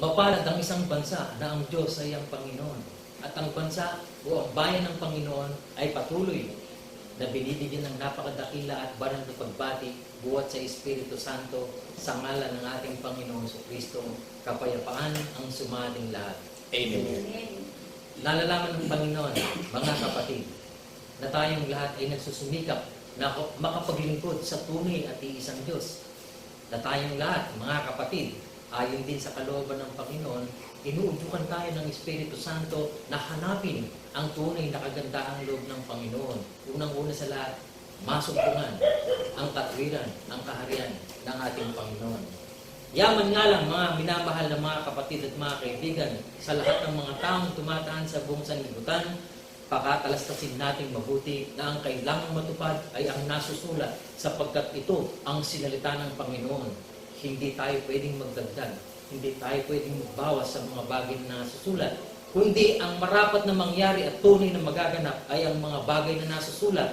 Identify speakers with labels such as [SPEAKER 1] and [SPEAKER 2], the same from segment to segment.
[SPEAKER 1] Mapalad ang isang bansa na ang Diyos ay ang Panginoon. At ang bansa o ang bayan ng Panginoon ay patuloy na binibigyan ng napakadakila at banal na pagbati buhat sa Espiritu Santo sa ngalan ng ating Panginoon Kristo. Kapayapaan ang sumating lahat.
[SPEAKER 2] Amen.
[SPEAKER 1] Nalalaman ng Panginoon, mga kapatid, na tayong lahat ay nagsusumikap na makapaglingkod sa tunay at iisang Diyos. Na tayong lahat, mga kapatid, ayon din sa kalooban ng Panginoon, inuudyukan tayo ng Espiritu Santo na hanapin ang tunay na kagandahang loob ng Panginoon. Unang-una sa lahat, masumpungan ang katwiran, ang kaharian ng ating Panginoon. Yaman nga lang mga minamahal na mga kapatid at mga kaibigan sa lahat ng mga taong tumataan sa buong sanlibutan, pakatalastasin natin mabuti na ang kailangang matupad ay ang nasusulat sapagkat ito ang sinalita ng Panginoon. Hindi tayo pwedeng magdagdag, hindi tayo pwedeng magbawas sa mga bagay na nasusulat, kundi ang marapat na mangyari at tunay na magaganap ay ang mga bagay na nasusulat.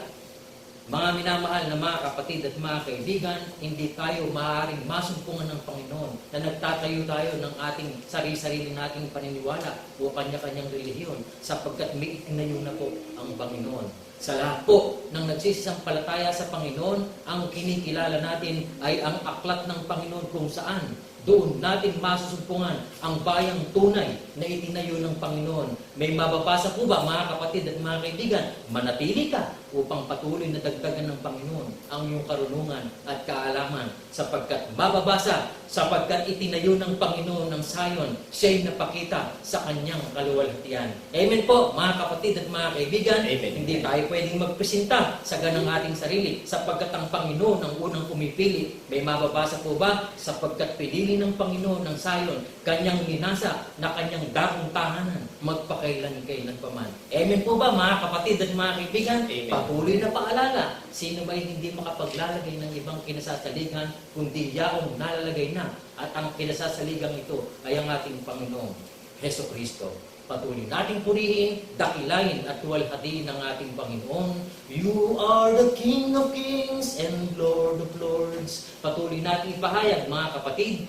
[SPEAKER 1] Mga minamahal na mga kapatid at mga kaibigan, hindi tayo maaaring masumpungan ng Panginoon na nagtatayo tayo ng ating sarili-sarili nating paniniwala o kanya-kanyang relihiyon sapagkat may itinayo na po ang Panginoon. Sa lahat po ng nagsisisampalataya sa Panginoon, ang kinikilala natin ay ang aklat ng Panginoon kung saan doon natin masusumpungan ang bayang tunay na itinayo ng Panginoon. May mababasa po ba mga kapatid at mga kaibigan? Manatili ka upang patuloy na dagdagan ng Panginoon ang iyong karunungan at kaalaman sapagkat mababasa, sapagkat itinayo ng Panginoon ng Zion, siya'y napakita sa kanyang kaluwalhatian. Amen po mga kapatid at mga kaibigan.
[SPEAKER 2] Amen.
[SPEAKER 1] Hindi tayo pwedeng magpresenta sa ganang ating sarili sapagkat ang Panginoon ang unang pumipili. May mababasa po ba? Sapagkat pinili ng Panginoon ng Zion, kanyang minasa na kanyang dakong tahanan, magpakailan-kailan pa man. Amen po ba mga kapatid at mga kaibigan?
[SPEAKER 2] Amen.
[SPEAKER 1] Patuloy na paalala, sino ba hindi makapaglalagay ng ibang kinasasaligan kundi yaong nalalagay na at ang kinasasaligang ito ay ang ating Panginoong Heso Kristo. Patuloy nating purihin, dakilain at tuwalhatiin ng ating Panginoon. You are the King of Kings and Lord of Lords. Patuloy nating ipahayag mga kapatid.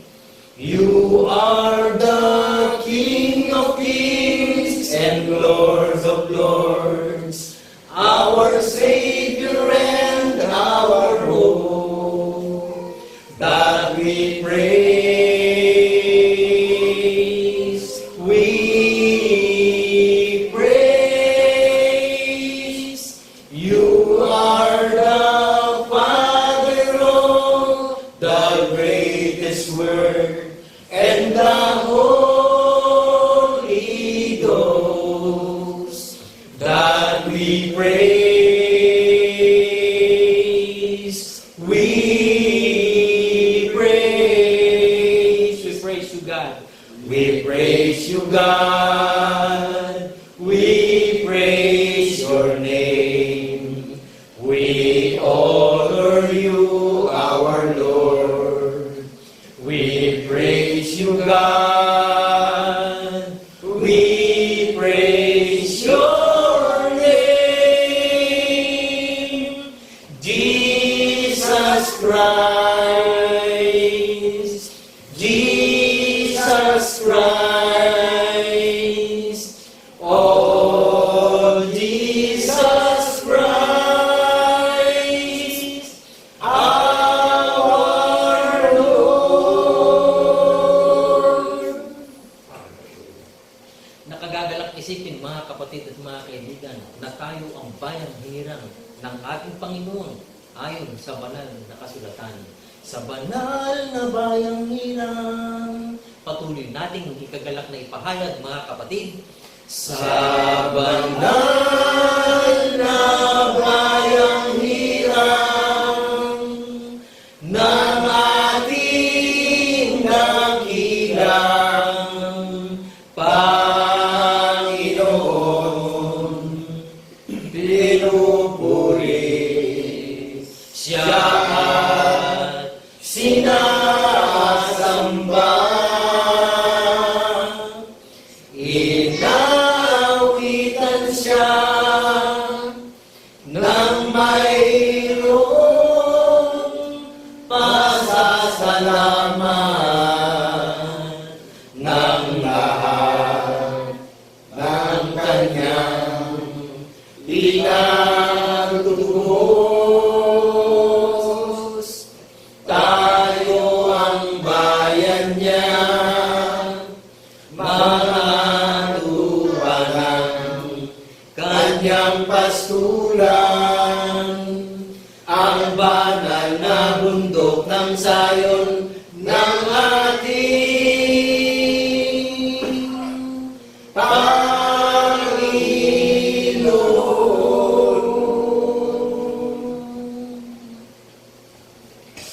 [SPEAKER 2] You are the King of Kings and Lord of Lords, our Savior and our hope, that we praise, we praise. You are the Father of the greatest word and the Holy Ghost, that we praise, we praise.
[SPEAKER 1] We praise you, God.
[SPEAKER 2] We praise you, God. We praise your name. We honor you, our Lord. We praise you, God. We praise your name. Jesus Christ. Jesus Christ. Oh, Jesus Christ, our Lord.
[SPEAKER 1] Nakagagalak isipin mga kapatid at mga kaibigan na tayo ang bayang hinirang ng ating Panginoon ayon sa banal na kasulatan. Sa banal na bayang hirang, patuloy nating ikagalak na ipahayag mga kapatid.
[SPEAKER 2] Sa banal na bayang hirang ng ating dakilang Panginoon, pinupuri siya at sinasamba. Inawitan siya ng mayroong pasasalamat na kanyang mga tuwanan, kanyang pastulan, ang banal na bundok ng Zion ng ating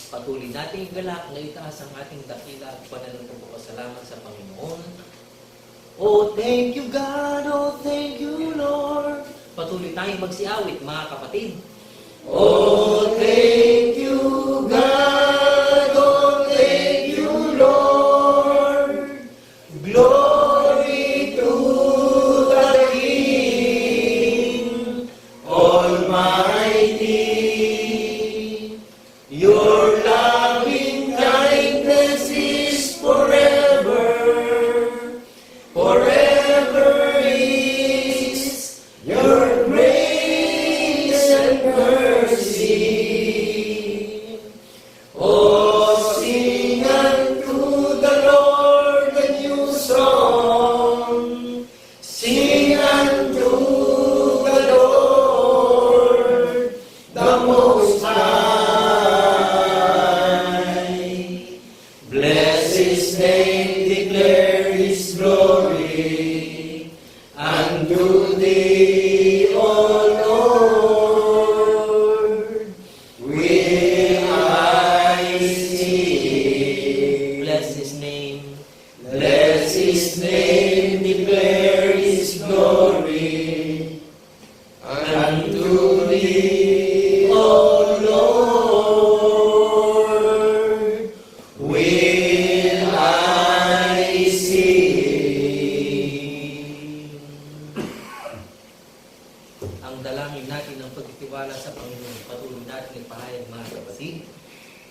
[SPEAKER 1] Patuloy nating galak na itaas ang ating dakila at panalangin po salamat sa Panginoon. Oh, thank you God, oh, thank you Lord. Patuloy tayong magsiawit, mga kapatid.
[SPEAKER 2] Oh, thank you, God. Oh, thank you, Lord. Glory to the King Almighty. Your loving kindness is forever. Forever is your grace and mercy. Oh, sing unto the Lord a new song. Sing unto the Lord, the Most High. Bless His name, declare His glory unto Thee, O Lord, will I sing.
[SPEAKER 1] Bless His name.
[SPEAKER 2] Bless His name, declare His glory unto Thee, O Lord, will I sing.
[SPEAKER 1] Ang dalangin natin ng pagtitiwala sa Panginoon, patuloy natin ipahayag, mga kapatid.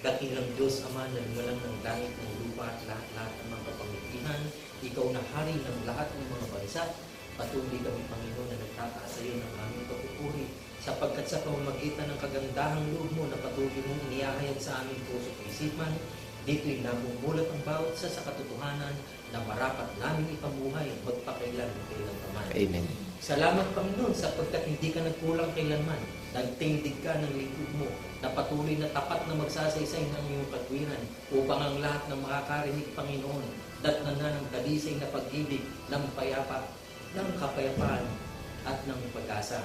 [SPEAKER 1] Dakilang Diyos, Ama, na walang ng langit ng lupa at lahat-lahat ng mga kapangyarihan. Ikaw na hari ng lahat ng mga bansa. Patuloy kami, Panginoon, na nagtataas sa iyo ng aming pagpupuri, sapagkat sa pamamagitan ng kagandahang loob mo na patuloy mong inihahayag sa aming puso at isipan, dito'y namumulat ang bawat isa sa katotohanan na marapat namin ipamuhay magpakailan ng kailanman.
[SPEAKER 3] Amen.
[SPEAKER 1] Salamat, Panginoon, sapagkat hindi ka nagkulang kailanman. Nagtindig ka ng lingkod mo na patuloy na tapat na magsasaysay ng iyong katwiran upang ang lahat ng makakarinig, Panginoon, datnan na ng kalisay na pag-ibig ng kapayapaan at ng pag-asa.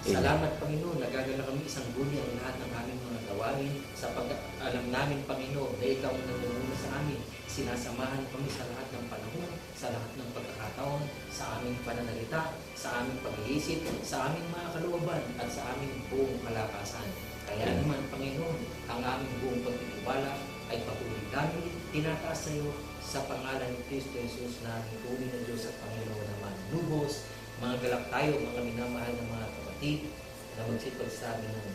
[SPEAKER 1] Salamat, Panginoon, nagagala kami isang guni ang lahat ng aming mga gawain sapagkat alam namin, Panginoon, na ikaw ang nangunguna sa amin. Sinasamahan kami sa lahat ng panahon, sa lahat ng pagkakataon, sa aming pananalita, sa aming pag-iisip, sa aming mga kalooban, at sa aming buong kalakasan. Kaya naman, Panginoon, ang aming buong pagtitiwala ay patuloy namin tinataas sa iyo sa pangalan ni Kristo Jesus na aming tunay na Diyos at Panginoon naman. Lubos, mga galak tayo, mga minamahal ng mga kapatid, na magsipagsabi ng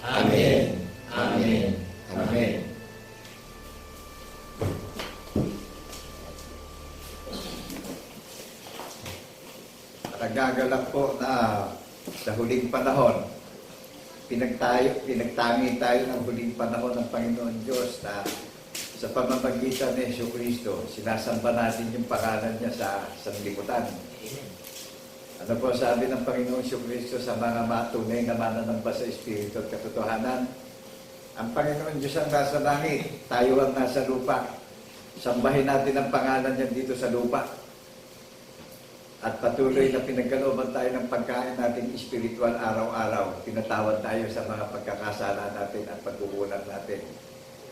[SPEAKER 2] Amen. Amen. Amen.
[SPEAKER 4] Nagagalak po na sa huling panahon, pinagtangi tayo ng huling panahon ng Panginoon Diyos na sa pamamagitan ni Jesucristo, sinasamba natin yung pangalan niya sa sanlibutan.
[SPEAKER 1] Amen.
[SPEAKER 4] Ano po sabi ng Panginoon Jesucristo sa mga matunay na mananamba sa Espiritu at katotohanan? Ang Panginoon Diyos ang nasa langit, tayo ang nasa lupa. Sambahin natin ang pangalan niya dito sa lupa. At patuloy na pinagkalooban tayo ng pagkain natin espiritual araw-araw. Tinatawad tayo sa mga pagkakasala natin at pagkukulang natin.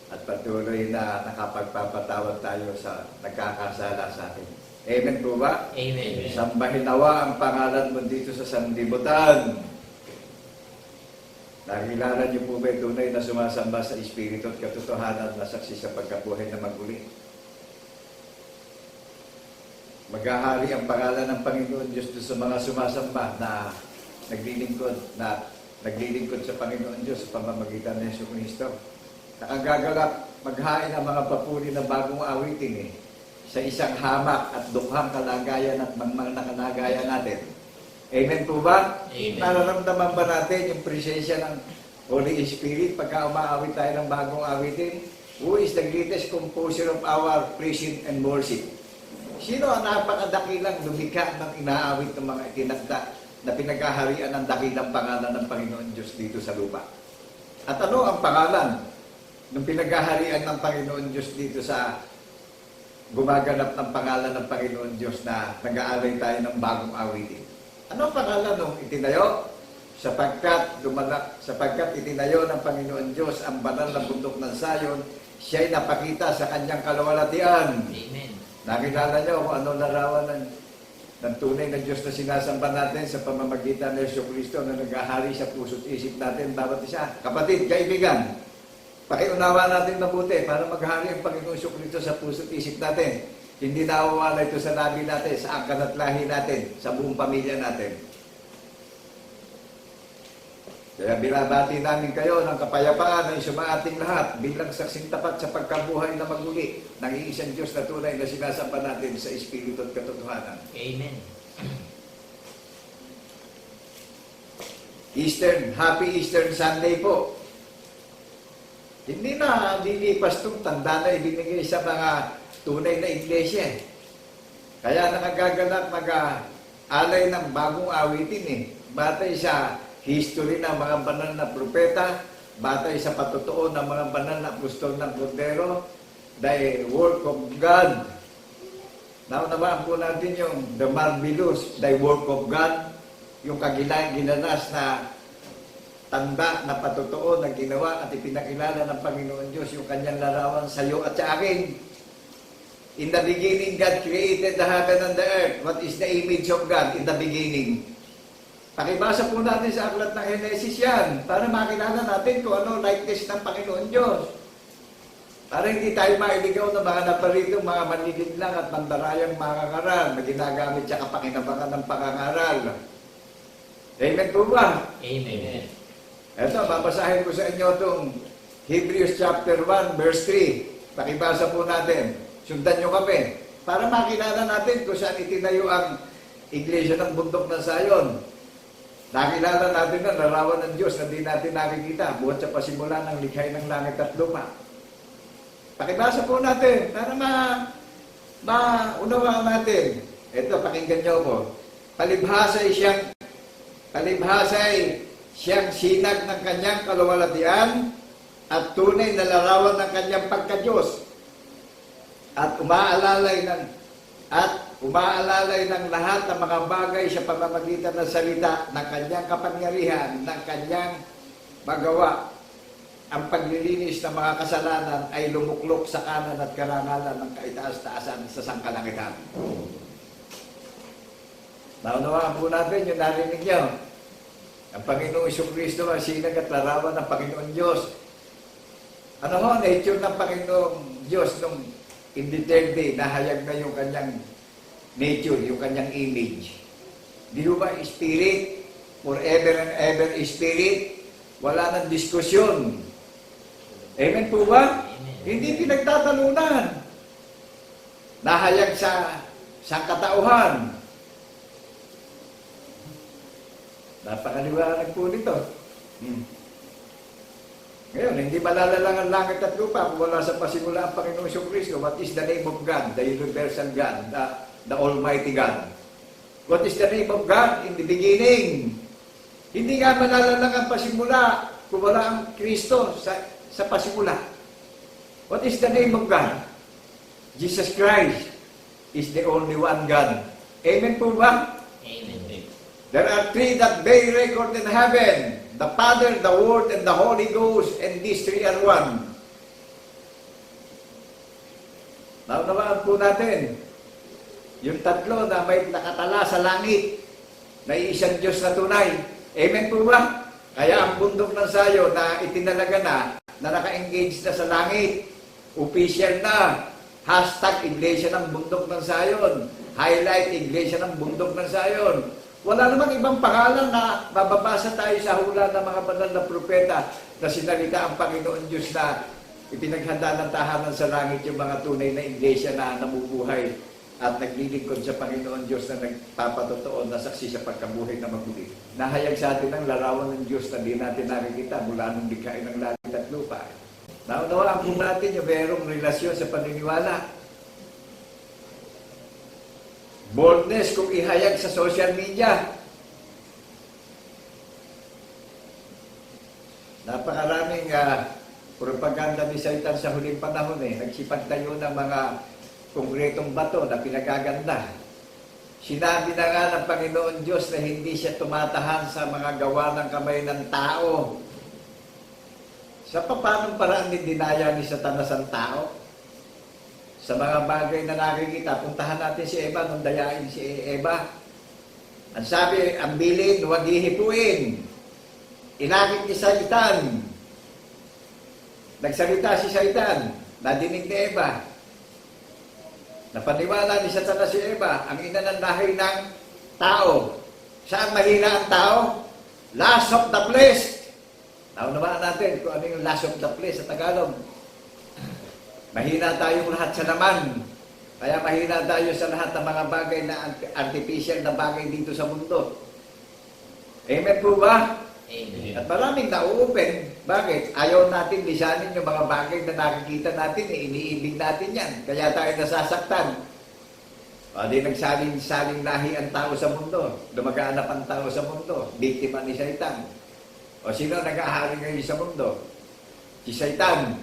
[SPEAKER 4] At patuloy na nakapagpapatawad tayo sa nagkakasala sa atin. Amen po ba?
[SPEAKER 1] Amen.
[SPEAKER 4] Sambahin nawa ang pangalan mo dito sa sanlibutan. Nakilala niyo po ba tunay na sumasamba sa Espiritu at katotohanan na saksi sa pagkabuhay na maguli? Maghahari ang pangalan ng Panginoon Diyos doon sa mga sumasamba na naglilingkod sa Panginoon Diyos sa pamamagitan ng Jesucristo. Nakagagalak, maghain ang mga papuri na bagong awitin sa isang hamak at dukhang kalagayan at mga nakalagayan natin. Amen po ba?
[SPEAKER 1] Amen.
[SPEAKER 4] Nararamdaman ba natin yung presensya ng Holy Spirit pagka umaawit tayo ng bagong awitin? Who is the greatest composer of our praise and worship? Sino ang napakadakilang lumikha ng inaawit ng mga itinagda na pinaghaharian ng dakilang pangalan ng Panginoon Diyos dito sa lupa? At ano ang pangalan ng pinaghaharian ng Panginoon Diyos dito sa gumaganap ng pangalan ng Panginoon Diyos na nag-aalay tayo ng bagong awitin? Ano ang pangalan nung itinayo? Sapagkat itinayo ng Panginoon Diyos ang banal na bundok ng Sayon, siya'y napakita sa kanyang kaluwalhatian.
[SPEAKER 1] Amen.
[SPEAKER 4] Nakilala niyo kung ano larawan ng tunay na Diyos na sinasamba natin sa pamamagitan ng Jesucristo na nag-ahari sa puso't isip natin bawat isa. Kapatid, kaibigan, pakiunawa natin mabuti para maghari ang Panginoon Jesucristo sa puso't isip natin. Hindi nawawala ito sa labi natin, sa angkan at lahi natin, sa buong pamilya natin. Kaya binabati namin kayo ng kapayapaan ng ating lahat bilang saksing tapat sa pagkabuhay na magmuli ng iisang Diyos na tunay na sinasamba natin sa Espiritu at katotohanan.
[SPEAKER 1] Amen.
[SPEAKER 4] Happy Eastern Sunday po. Hindi na lilipas itong tanda na ibinigay sa mga tunay na iglesia. Kaya nakagaganap mag-alay ng bagong awitin batay sa history ng mga banal na propeta, batay sa patotoo ng mga banal na apostol ng Cordero, the work of God. Naunawaan po natin yung the marvelous, the work of God, yung ginanas na tanda na patotoo na ginawa at ipinakilala ng Panginoon Diyos, yung kanyang larawan sa iyo at sa akin. In the beginning, God created the heaven and the earth. What is the image of God in the beginning? Pakibasa po natin sa aklat ng Genesis yan para makilala natin kung ano likeness ng Panginoon Diyos. Para hindi tayo mailigaw ng mga naparito, mga manlilid lang at mandarayang mga ngaral na ginagamit sa kapakinabangan ng pangangaral. Amen po ba?
[SPEAKER 1] Amen.
[SPEAKER 4] Ito, babasahin ko sa inyo itong Hebrews chapter 1, verse 3. Pakibasa po natin. Sundan nyo kami. Para makilala natin kung saan itinayo ang Iglesia ng Bundok ng Sayon. Nakilala natin na larawan ng Diyos na di natin nakikita buhat sa pasimula ng likhay ng langit at lupa. Pakibasa po natin para maunawaan natin. Ito, pakinggan nyo po. Palibhasay siyang sinag ng kanyang kaluwalhatian at tunay na larawan ng kanyang pagka-Diyos. At umaalalay ng lahat ng mga bagay sa pamamagitan ng salita ng kanyang kapangyarihan, ng kanyang magawa. Ang paglilinis ng mga kasalanan ay lumuklok sa kanan at karangalan ng kaitaas-taasan sa sangkalangitan. Naunawaan po natin yung narinig niyo. Ang Panginoong Jesucristo ang sinag at larawan ng Panginoon Diyos. Ano ho, nature ng Panginoong Diyos nung in the third day, nahayag na yung kanyang nature, yung kanyang image. Di ba spirit, forever and ever spirit, wala nang diskusyon. Amen po ba?
[SPEAKER 1] Amen.
[SPEAKER 4] Hindi pinagtatalunan. Nahayag sa katauhan. Napakaliwanag po nito. Ngayon, hindi malalalang ang langit at lupa kung wala sa pasimula ang Panginoong Jesucristo. What is the name of God? The universal God, the Almighty God. What is the name of God? In the beginning. Hindi nga malalalang ang pasimula kung wala ang Kristo sa pasimula. What is the name of God? Jesus Christ is the only one God. Amen po ba?
[SPEAKER 1] Amen.
[SPEAKER 4] There are three that bear record in heaven. The Father, the Word, and the Holy Ghost, and these three are one. Naunawaan po natin, yung tatlo na may nakatala sa langit, na isang Diyos na tunay. Amen po ba? Kaya ang bundok ng Sayon na itinalaga na naka-engage na sa langit, official na, hashtag Iglesia ng Bundok ng Sayon, highlight Iglesia ng Bundok ng Sayon. Wala namang ibang pangalan na mababasa tayo sa hula ng mga banal na propeta na sinalita ang Panginoon Diyos na ipinaghanda ng tahanan sa langit yung mga tunay na iglesia na namubuhay at naglilingkod sa Panginoon Diyos na nagpapatotoo na saksi sa pagkabuhay na maguli. Nahayag sa atin ang larawan ng Diyos na di natin nakikita mula nung likhain ng langit at lupa. Naunawaan po natin yung mayroong relasyon sa paniniwala. Boldness kung ihayag sa social media. Napakaraming propaganda ni Satan sa huling panahon Nagsipagtayo ng mga konkretong bato na pinagaganda. Sinabi na nga ng Panginoon Diyos na hindi siya tumatahan sa mga gawa ng kamay ng tao. Sa paanong paraan ni dinaya ni Satanas ang tao? Sa mga bagay na nakikita, puntahan natin si Eva nung dayain si Eva. Ang sabi, ang bilin, huwag hihipuin. Inakit ni Satan. Nagsalita si Satan. Nadinig ni Eva. Napaniwala ni Satanas si Eva, ang ina ng lahi ng tao. Saan mahina ang tao? Last of the flesh. Naunawaan natin kung ano yung last of the flesh sa Tagalog. Mahina tayong lahat sa laman. Kaya mahina tayo sa lahat ng mga bagay na artificial na bagay dito sa mundo. Amen po ba?
[SPEAKER 1] Amen.
[SPEAKER 4] At maraming na-open. Bakit? Ayaw natin lisanin yung mga bagay na nakikita natin, iniibig natin yan. Kaya tayo nasasaktan. O di nagsaling-saling lahi ang tao sa mundo. Dumaganap ang tao sa mundo. Biktima ni Satan. O sino nag-ahari ngayon sa mundo? Si Satan.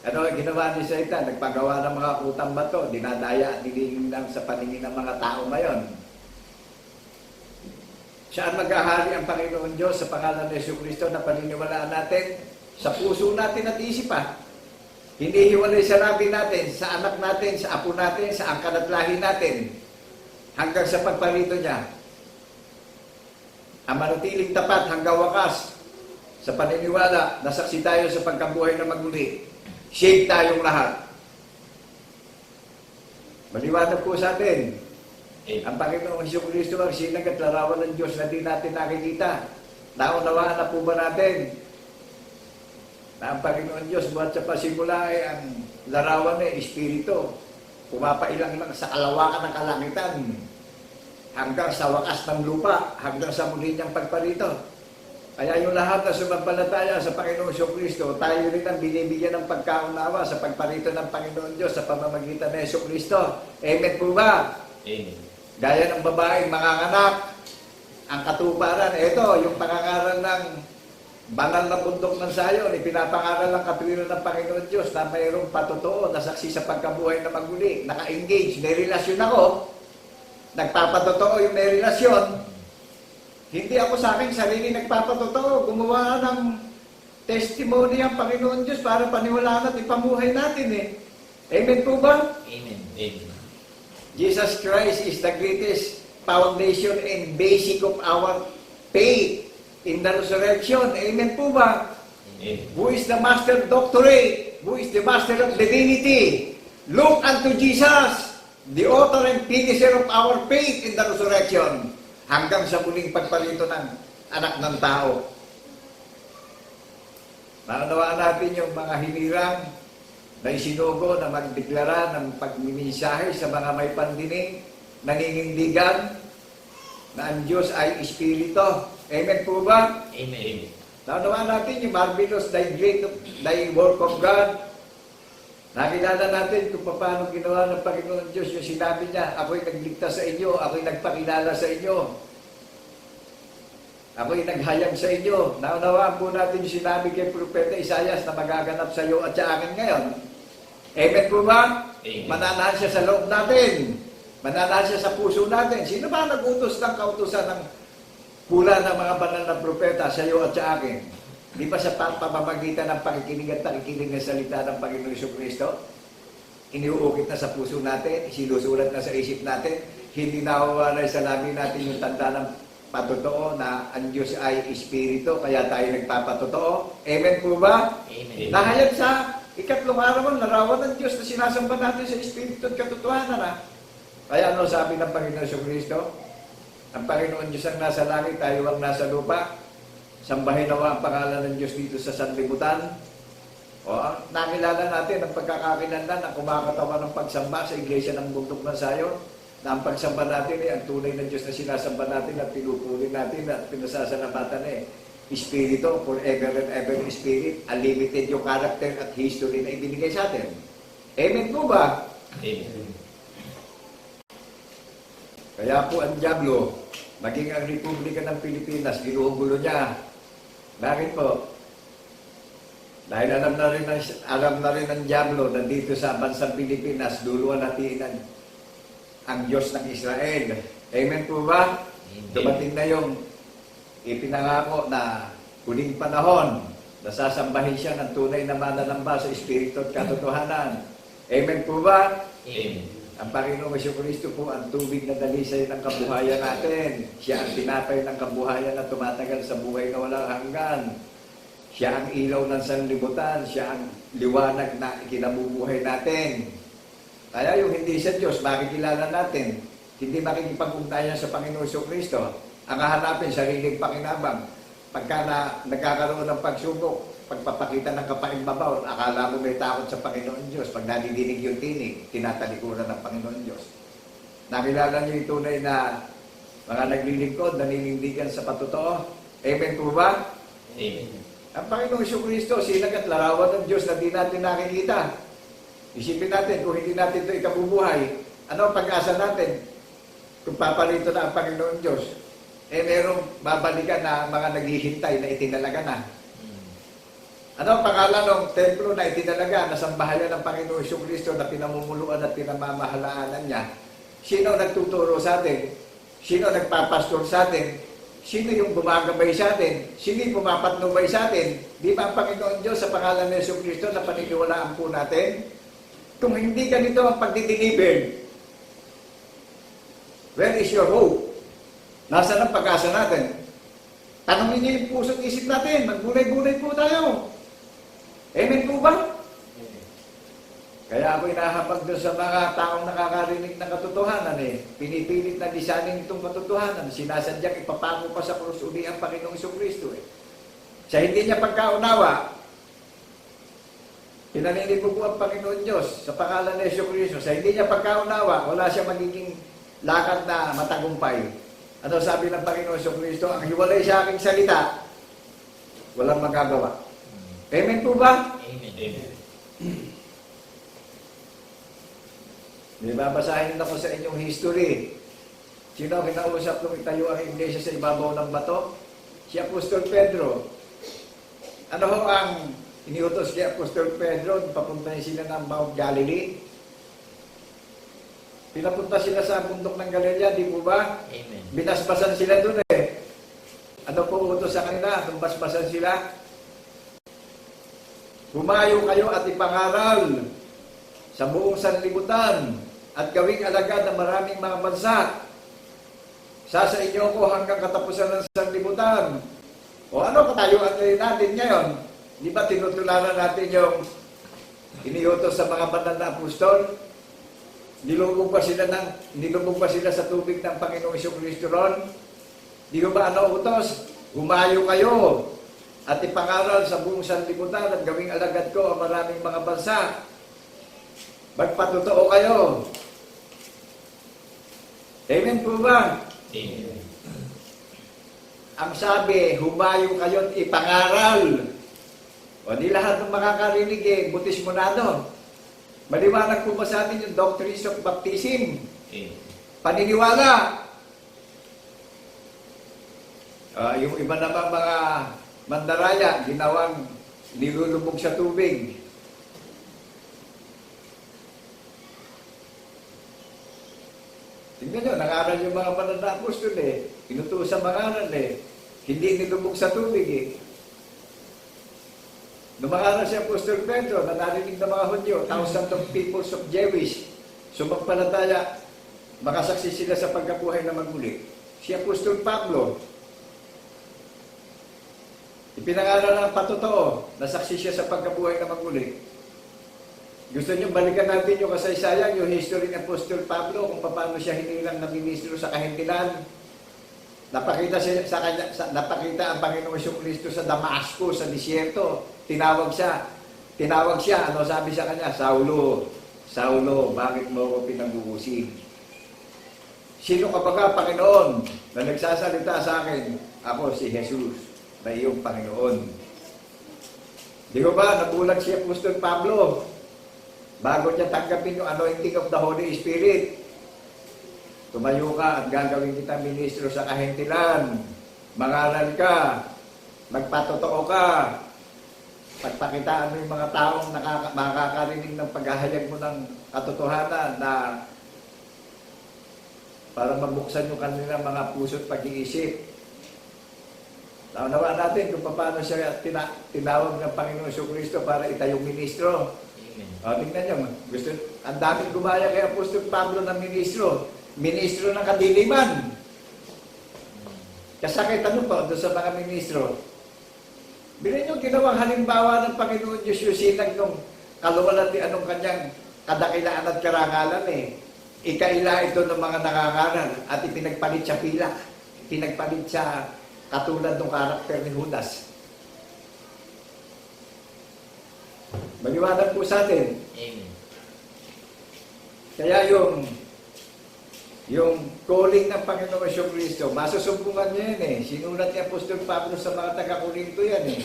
[SPEAKER 4] Ano ang ginawa ni Satan? Nagpagawa ng mga putang bato. Dinadaya, dilingin lang sa paningin ng mga tao ngayon. Saan mag-ahari ang Panginoon Diyos sa pangalan ni Jesucristo na paniniwalaan natin? Sa puso natin at isipan. Hindi hiwalay sa labi natin, sa anak natin, sa apo natin, sa angkan at lahi natin. Hanggang sa pagparito niya. Ang manatiling tapat hanggang wakas. Sa paniniwala, nasaksi tayo sa pagkabuhay na magmuli. Save tayong lahat. Maliwanag po sa atin. Ang Panginoong Jesucristo ang sinag at larawan ng Diyos na di natin nakikita. Naunawaan na po ba natin na ang Panginoon Diyos buhat sa pasimula ay ang larawan Espiritu. Pumapailang lang sa kalawakan ng kalangitan hanggang sa wakas ng lupa, hanggang sa muli niyang pagparito. Kaya yung lahat na sumampalataya sa Panginoong Jesucristo, tayo rin ang binibigyan ng pagkaunawa sa pagparito ng Panginoon Diyos sa pamamagitan ng Jesucristo. Amen po ba?
[SPEAKER 1] Amen.
[SPEAKER 4] Gaya ng babaeng manganganak, ang katuparan, ito, yung pangangaral ng banal na bundok ng Sayon, ipinapangaral ng kapilino ng Panginoon Diyos na mayroong patotoo na saksi sa pagkabuhay na maguli. Naka-engage, may relasyon ako, nagpapatotoo yung may relasyon. Hindi ako sa aking sarili nagpapatotoo, gumawa ng testimony ang Panginoon Diyos para paniwalaan at ipamuhay natin Amen po ba?
[SPEAKER 1] Amen. Amen.
[SPEAKER 4] Jesus Christ is the greatest foundation and basic of our faith in the resurrection. Amen po ba?
[SPEAKER 1] Amen.
[SPEAKER 4] Who is the master doctorate? Who is the master of divinity? Look unto Jesus, the author and finisher of our faith in the resurrection. Hanggang sa muling pagparito ng anak ng tao. Naunawaan natin yung mga hinirang na isinugo na magdeklara ng pagmimisahe sa mga may pandinig, nangingindigan na ang Diyos ay Espiritu. Amen po ba?
[SPEAKER 1] Amen.
[SPEAKER 4] Naunawaan natin yung marvelous, thy work of God. Nakilala natin kung paano ginawa ng Panginoon Diyos yung sinabi niya, ako'y nagligtas sa inyo, ako'y nagpakilala sa inyo, ako'y naghayag sa inyo. Naunawaan po natin yung sinabi kay Propeta Isaias na magaganap sa iyo at sa akin ngayon. Amen po ba?
[SPEAKER 1] Amen.
[SPEAKER 4] Mananahan siya sa loob natin. Mananahan siya sa puso natin. Sino ba nag-utos ng kautusan ng pula ng mga banal na propeta sa iyo at sa akin? Di ba sa pamamagitan ng pakikinig at pakikinig ng salita ng Panginoon Jesucristo? Iniuukit na sa puso natin, sinusulat na sa isip natin, hindi nawawala sa labi natin yung tanda ng patotoo na ang Diyos ay Espiritu, kaya tayo nagpapatotoo. Amen po ba?
[SPEAKER 1] Amen.
[SPEAKER 4] Nahayag sa ikatlong araw, larawan ng Diyos na sinasamba natin sa Espiritu at katotohanan Kaya ano sabi ng Panginoon Jesucristo? Ang Panginoon Diyos ang nasa langit, tayo ang nasa lupa. Sambahin nawa ang pangalan ng Diyos dito sa sanlibutan. O, nakilala natin ang pagkakakilanlan na kumakatawa ng pagsamba sa iglesia ng bundok ng Sayon. Na ang pagsamba natin ang tunay ng Diyos na sinasamba natin at pinupuli natin at pinasasalamatan Espiritu, forever and ever Spirit, unlimited yung character at history na ibinigay sa atin. Amen po ba?
[SPEAKER 2] Amen.
[SPEAKER 4] Kaya po ang Diablo, maging ang Republika ng Pilipinas, ginugulo niya. Bakit po? Dahil alam na rin ng Diablo na dito sa bansang Pilipinas, duluan natin ang Diyos ng Israel. Amen po ba?
[SPEAKER 1] Amen.
[SPEAKER 4] Dumating na yung ipinangako na huling panahon na sasambahin siya ng tunay na mananamba sa Espiritu at katotohanan. Amen po ba?
[SPEAKER 2] Amen.
[SPEAKER 4] Ang Panginoong Jesucristo po ang tubig na dalisay ng kabuhayan natin. Siya ang tinapay ng kabuhayan na tumatagal sa buhay na walang hanggan. Siya ang ilaw ng sanlibutan. Siya ang liwanag na kinabubuhay natin. Kaya yung hindi sa Diyos, makikilala natin. Hindi makikipag-ugnayan sa Panginoong Jesucristo. Ang hahanapin, sariling pakinabang. Pagka nagkakaroon ng pagsubok, pagpapakita ng kapaimbabaw, akala mo may takot sa Panginoon Diyos. Pag nadidinig yung tinig, tinatalikuran ng Panginoon Diyos. Nakilala niyo yung tunay na mga naglilingkod, naninindigan sa patotoo. Amen po ba?
[SPEAKER 2] Amen.
[SPEAKER 4] Ang Panginoong Jesucristo, sinag at larawan ng Diyos na di natin nakikita. Isipin natin, kung hindi natin ito ikabubuhay, ano ang pag-asa natin? Kung papalito na ang Panginoon Diyos, merong babalikan na mga naghihintay na itinalaga na. Ano ang pangalan ng templo na itinalaga na sambahayan ng Panginoong Jesucristo na pinamumuluan at pinamamahalaanan niya? Sino nagtuturo sa atin? Sino nagpapastor sa atin? Sino yung gumagabay sa atin? Sino yung pumapatnubay sa atin? Di ba ang Panginoon Diyos sa pangalan ng Jesucristo na paniniwalaan po natin? Kung hindi ganito ang pagdideliver, where is your hope? Nasaan ang pag-asa natin? Tanongin niyo yung puso't isip natin. Magbulay-bulay po tayo. Amen po ba? Kaya ako inahabag doon sa mga taong nakakarinig ng katotohanan Pinipilit na lisanin itong katotohanan. Sinasadyang ipapako pa sa krus uli ang Panginoong Jesucristo Sa hindi niya pagkaunawa, pinaninibo po ang Panginoon Diyos sa pangalan ni Jesucristo. Sa hindi niya pagkaunawa, wala siya magiging lakad na matagumpay. Ano sabi ng Panginoon Jesucristo? Ang hiwalay sa aking salita, walang magagawa. Amen po ba?
[SPEAKER 1] Amen.
[SPEAKER 2] Amen.
[SPEAKER 4] May babasahin ako sa inyong history. Sino ang kinausap nung itayo ang iglesia sa ibabaw ng bato? Si Apostol Pedro. Ano ho ang iniutos kay Apostol Pedro? Papuntahin sila ng Mount Galilee. Pinapunta sila sa bundok ng Galilea, di po ba?
[SPEAKER 1] Amen.
[SPEAKER 4] Binasbasan sila doon Ano po utos sa kanila? Nung basbasan sila? Humayo kayo at ipangaral sa buong sanlibutan at gawing alagad ng maraming mga bansa. Sa inyo ko hanggang katapusan ng sanlibutan. O ano katayuan natin ngayon? Di ba tinutularan natin yung iniutos sa mga banal na apostol? Nilubog pa sila sa tubig ng Panginoong Jesucristo ron? Di ba ano utos? Humayo kayo at ipangaral sa buong sanlibutan at gawing alagad ko ang maraming mga bansa. Magpatotoo kayo. Amen po ba?
[SPEAKER 2] Amen.
[SPEAKER 4] Ang sabi, humayo kayo at ipangaral. O di lahat ng makakarinig butismonado. Maliwanag po ba sa atin yung doctrines of baptism?
[SPEAKER 2] Amen.
[SPEAKER 4] Paniniwala. Yung iba naman mga mandaraya, ginawang nilulubog sa tubig. Tingnan nyo, nag-aral yung mga banal na apostol Inutusan mag-aral Hindi nilubog sa tubig Nung mag-aral si Apostol Pedro, na narinig ng mga Hudyo, thousands of peoples of Jewish, sumampalataya, makasaksi sila sa pagkabuhay na magmuli. Si Apostol Pablo, ipinangaral ng patotoo, nasaksi siya sa pagkabuhay na magmuli. Gusto niyo balikan natin yung kasaysayan, yung history ng Apostol Pablo, kung paano siya hinilang na ministro sa kahindilan. Napakita ang Panginoong Jesucristo sa Damascus, sa disyerto. Tinawag siya. Ano sabi sa kanya? Saulo, Saulo, bakit mo ako pinag-uusin? Sino ka ba, Panginoon, na nagsasalita sa akin? Ako si Jesus. na iyong Panginoon. Di ba nabulag si Apostol Pablo bago niya tanggapin yung anointing of the Holy Spirit? Tumayo ka at gagawin kita ministro sa kahentilan. Mangaral ka, magpatotoo ka, pagpakitaan mo yung mga taong makakarinig ng paghahayag mo ng katotohanan na para mabuksan yung kanilang mga puso at pag-iisip. Naunawa natin kung paano siya tinawag ng Panginoon Jesucristo para itayong ministro.
[SPEAKER 1] Amen.
[SPEAKER 4] Tingnan nyo, ang daming gumaya kay Apostol Pablo ng ministro. Ministro ng kadiliman. Kasakitan mo po doon sa mga ministro. Bilhin nyo, ginawang halimbawa ng Panginoon Diyos yung sinag nung kaluwalhatian ng kanyang kadakilaan at karangalan eh. Ikaila ito ng mga nangangaral at ipinagpalit sa pila. Ipinagpalit sa katulad ng karakter ni Judas. Maliwanag po sa atin.
[SPEAKER 1] Amen.
[SPEAKER 4] Kaya yung calling ng Panginoon Jesucristo, masusumbungan niya yan eh. Sinulat ni Apostol Pablo sa mga taga-Korinto yan eh.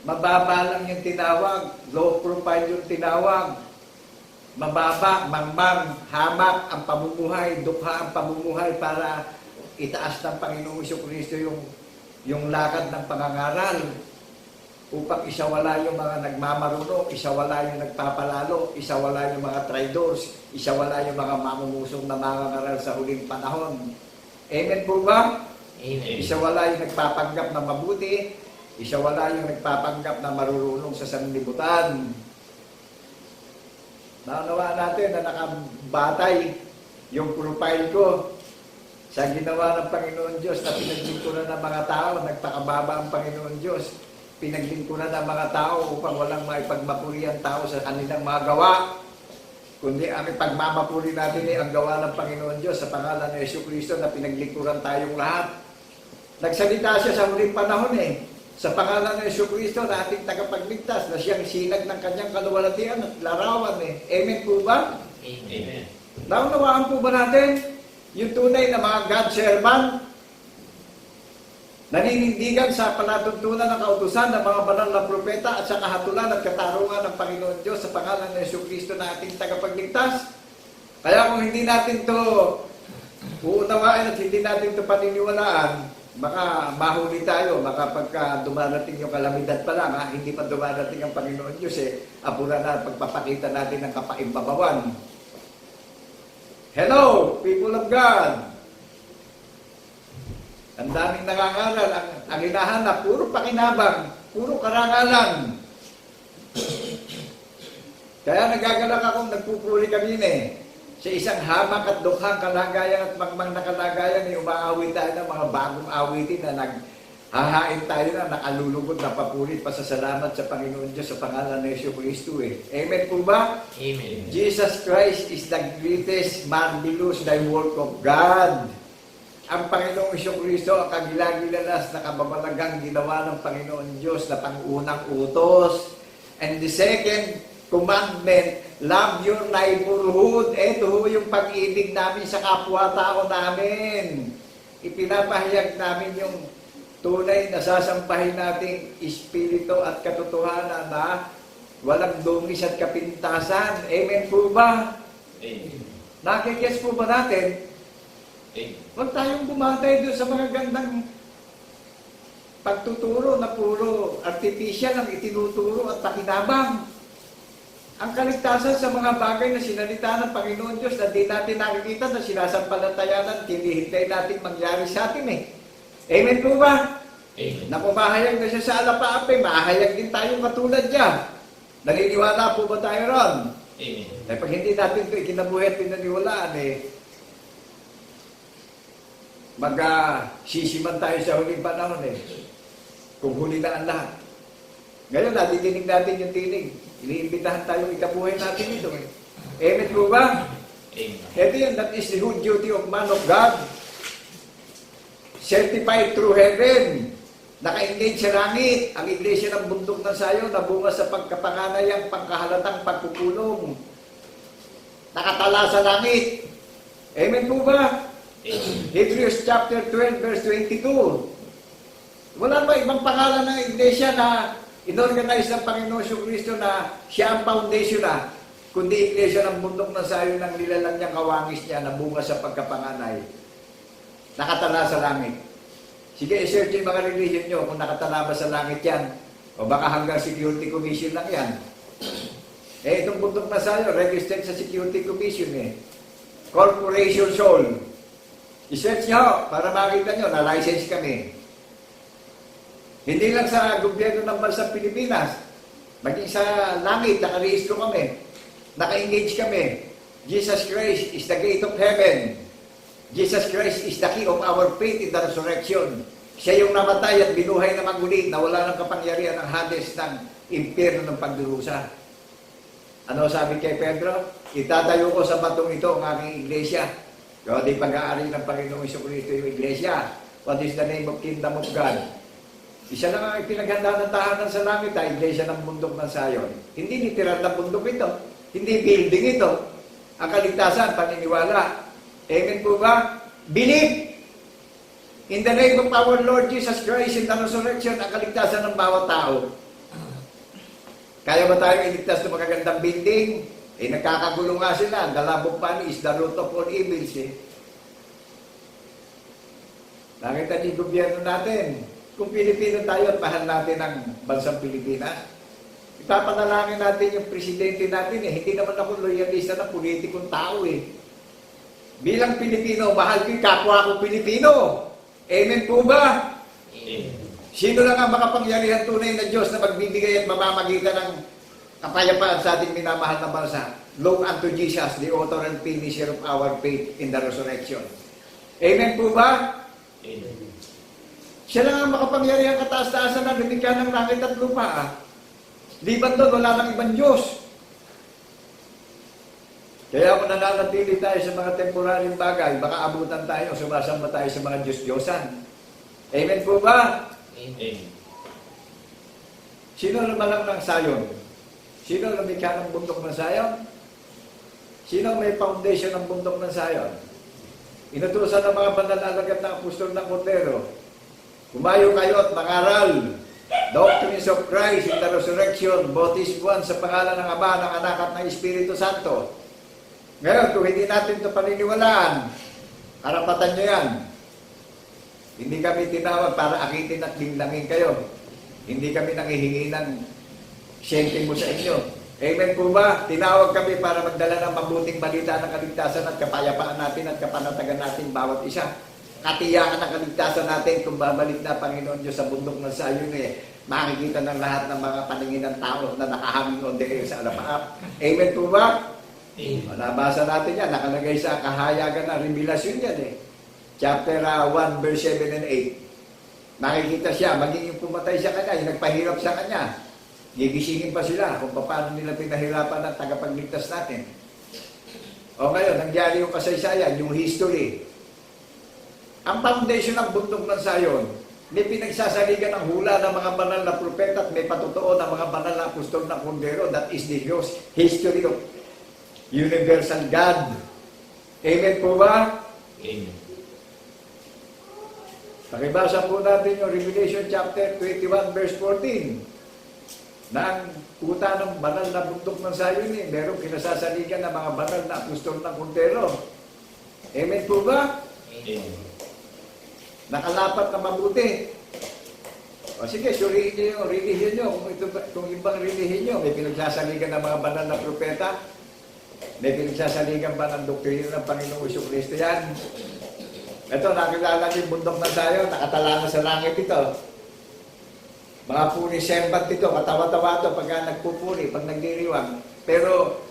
[SPEAKER 4] Mababa lang yung tinawag, low profile yung tinawag. Mababa, mangmang, hamak ang pamumuhay, dukha ang pamumuhay para itaas ng Panginoon Jesucristo yung lakad ng pangangaral. Upang isawala yung mga nagmamaruno, isawala yung nagpapalalo, isawala yung mga traidors, isawala yung mga mamumusong na mangangaral sa huling panahon. Amen po ba?
[SPEAKER 1] Amen.
[SPEAKER 4] Isawala yung nagpapanggap na mabuti, isawala yung nagpapanggap na marurunong sa sanlibutan. Naunawaan natin na nakabatay yung profile ko sa ginawa ng Panginoon Diyos na pinaglingkuran ng mga tao, nagpakababa ang Panginoon Diyos. Pinaglingkuran ng mga tao upang walang maipagmapuri ang tao sa kanilang mga gawa. Kundi ang ipagmamapuri natin ay ang gawa ng Panginoon Diyos sa pangalan ng Jesucristo na pinaglingkuran tayong lahat. Nagsalita siya sa huling panahon eh. Sa pangalan ng Jesucristo na ating tagapagligtas na siyang sinag ng kanyang kaluwalhatian at larawan eh. Amen po ba?
[SPEAKER 1] Amen.
[SPEAKER 4] Naunawaan po ba natin yung tunay na mga God servant naninindigan sa palatuntunan ng kautusan ng mga banal na propeta at sa kahatulan at katarungan ng Panginoon Diyos sa pangalan ng Jesucristo na ating tagapagligtas? Kaya kung hindi natin to uunawain at hindi natin to paniniwalaan, baka mahuli tayo, baka pagka dumarating yung kalamidad pa lang, hindi pa dumarating ang Panginoon Diyos apura na pagpapakita natin ng kapaimbabawan. Hello, people of God! Ang daming nangangaral, ang hinahanap, puro pakinabang, puro karangalan. Kaya nagagalak akong nagpupuli kami sa isang hamak at dukhang kalagayan at mangmang na kalagayan ay umaawit tayo ng mga bagong awitin na naghahain tayo na nakalulugod na papuri pasasalamat sa Panginoon Diyos sa pangalan ng Jesucristo Amen po ba?
[SPEAKER 1] Amen.
[SPEAKER 4] Jesus Christ is the greatest marvelous thy work of God. Ang Panginoong Jesucristo ang kagilagilalas na kababalagang ginawa ng Panginoon Diyos na pangunang utos. And the second commandment, love your neighborhood. Ito yung pag-ibig namin sa kapwa-tao namin. Ipinapahayag namin yung tunay na sasampahin nating espiritu at katotohanan na walang dungis at kapintasan. Amen po ba?
[SPEAKER 2] Amen.
[SPEAKER 4] Nakikets po ba natin? Huwag tayong bumatay doon sa mga gandang pagtuturo na puro artificial ang itinuturo at pakinabang. Ang kaligtasan sa mga bagay na sinalita ng Panginoon Diyos na di natin nakikita na sinasampalatayanan, hinihintay natin mangyari sa atin Amen po ba?
[SPEAKER 2] Amen.
[SPEAKER 4] Na kung mahayag na siya sa alapaape, mahayag din tayong katulad niya. Naniniwala po ba tayo ron?
[SPEAKER 2] Amen.
[SPEAKER 4] Pag hindi natin ito ikinabuhi at pinaniwalaan mag-sisiman tayo sa huling panahon kung huli na ang lahat. Ngayon, nadidinig natin yung tinig. Iniimbitahan tayong ikabuhay natin ito Amen po ba?
[SPEAKER 2] Amen.
[SPEAKER 4] Ito yun, that is the whole duty of man of God. Certified through heaven. Naka-engage sa langit. Ang iglesia ng bundok ng sayo na bunga sa pagkapanganayang pangkahalatang pagpupulong. Nakatala sa langit. Amen po ba?
[SPEAKER 2] Amen.
[SPEAKER 4] Hebrews chapter 12 verse 22. Wala ba ibang pangalan ng iglesia na inorganize ng Panginoon Kristo na siya ang foundation na, kundi iglesia ng bundok ng Sayon ng nilalang niyang kawangis niya na bunga sa pagkapanganay. Nakatala sa langit. Sige, i-search yung mga religion nyo kung nakatala ba sa langit yan. O baka hanggang Security Commission lang yan. Itong bundok na Sayon, registered sa Security Commission Corporation Soul. I-search nyo para makita nyo na license kami. Hindi lang sa gobyerno ng bansang Pilipinas, maging sa langit, nakarehistro kami, naka-engage kami. Jesus Christ is the gate of heaven. Jesus Christ is the key of our faith in the resurrection. Siya yung namatay at binuhay na maguli na wala ng kapangyarihan ng Hades ng impyerno ng pagdurusa. Ano sabi kay Pedro? Itatayo ko sa batong ito ang aking iglesia. Kaya di pag-aari ng Panginoong Jesucristo yung iglesia. What is the name of kingdom of God? Isa lang ang ipinaghanda ng tahanan sa langit, iglesia ng bundok ng Sayon. Hindi nitiran ng bundok ito. Hindi building ito. Ang kaligtasan, paniniwala. Amen po ba? Believe in the name of our Lord Jesus Christ in the resurrection, ang kaligtasan ng bawat tao. Kaya ba tayo iligtas ng magagandang building? Nagkakagulo nga sila. The love of money is the root of all evils. Nakita niyo yung gobyerno natin. Kung Pilipino tayo at mahal natin ang bansang Pilipinas, ipapanalangin natin yung presidente natin. Hindi naman ako loyalista ng politikong tao Bilang Pilipino, mahal ko yung kapwa ko Pilipino. Amen po ba?
[SPEAKER 1] Amen.
[SPEAKER 4] Sino lang ang makapangyarihan tunay na Diyos na magbibigay at mamamagitan ng kapayapaan sa ating minamahal na bansa? Look unto Jesus, the author and finisher of our faith in the resurrection. Amen po ba?
[SPEAKER 1] Amen.
[SPEAKER 4] Siya lang ang makapangyarihan kataas-taasan na lumikha ng langit at lupa. Liban doon, wala nang ibang Diyos. Kaya kung nananatili tayo sa mga temporaryong bagay, baka abutan tayo o sumasamba tayo sa mga Diyos-Diyosan. Amen po ba?
[SPEAKER 1] Amen.
[SPEAKER 4] Sino lumalang ng Sayon? Sino lumikha ng bundok ng Sayon? Sino may foundation ng bundok ng Sayon? Inutusan ng mga banal na alagad ng apostol ng Cordero. Kumayo kayo at mangaral. Doctrines of Christ in the resurrection, bautismuan sa pangalan ng Ama, ng Anak at ng Espiritu Santo. Ngayon, kung hindi natin ito paniniwalaan, karapatan nyo yan. Hindi kami tinawag para akitin at linlangin kayo. Hindi kami nangihingi ng sentimo sa inyo. Amen po ba? Tinawag kami para magdala ng mabuting balita ng kaligtasan at kapayapaan natin at kapanatagan natin bawat isa. Katiyakan ng kaligtasan natin kung babalik na Panginoon Diyos sa bundok ng Sayon makikita ng lahat ng mga paningin ng tao na nakahanging on the air sa alapaap. Amen po ba?
[SPEAKER 1] Amen.
[SPEAKER 4] Nabasa natin yan, nakalagay sa kahayagan ng revelasyon yan Chapter 1, verse 7 and 8. Makikita siya, maging yung pumatay sa kanya, yung nagpahirap sa kanya, gigisingin pa sila kung paano nila pinahirapan ng tagapagligtas natin. O ngayon, nangyari yung kasaysayan, yung history. Ang foundation ng bundok ng Sayon, may pinagsasaligan ng hula ng mga banal na propeta at may patutuo ng mga banal na apostol ng Cordero. That is the history of universal God. Amen po ba?
[SPEAKER 1] Amen.
[SPEAKER 4] Pakibasa po natin yung Revelation chapter 21 verse 14. Na ang kuta ng banal na bundok ng Sayon merong kinasasaligan ng mga banal na apostol ng Cordero. Amen po ba?
[SPEAKER 1] Amen.
[SPEAKER 4] Nakalapat na mabuti. O sige, suriin niyo yung relihiyon nyo. Kung ibang relihiyon nyo, may pinagsasaligan ng mga banal na propeta, may pinagsasaligan ba ng doktrina ng Panginoong Jesucristo yan? Ito, nakilala yung bundok na tayo, nakatala na sa langit ito. Mga puni sembat ito, katawa-tawa ito pagka nagpupuri, pag nagdiriwang. Pero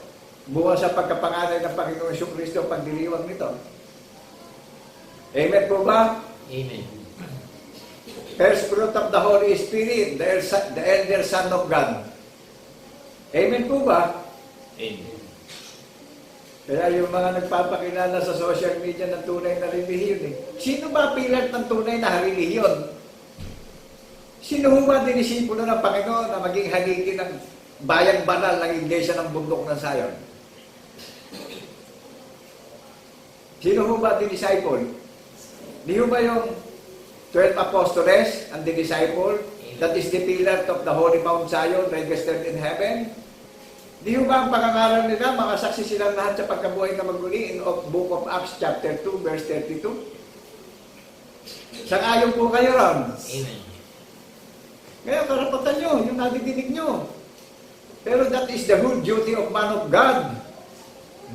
[SPEAKER 4] buwan sa pagkapangalan ng Panginoong Jesucristo pagdiriwang nito. Amen po ba?
[SPEAKER 1] Amen.
[SPEAKER 4] First fruit of the Holy Spirit, the elder Son of God. Amen po ba?
[SPEAKER 1] Amen.
[SPEAKER 4] Kaya yung mga nagpapakilala sa social media ng tunay na relihiyon Sino ba pilat ng tunay na relihiyon? Sino ba dinisipulo ng Panginoon na maging haligi ng bayang banal ng iglesia ng bundok ng Sayon? Sino ba dinisciple? Di ba yung 12 apostles and the disciple, that is the pillar of the Holy Mount Zion, registered in heaven. Di ba ang pangangaral nila, makasaksi silang lahat sa pagkabuhay na maguli in Book of Acts chapter 2, verse 32? Sang-ayon po kayo ron.
[SPEAKER 1] Amen.
[SPEAKER 4] Ngayon, karapatan nyo, yung nadidinig nyo. Pero that is the whole duty of man of God.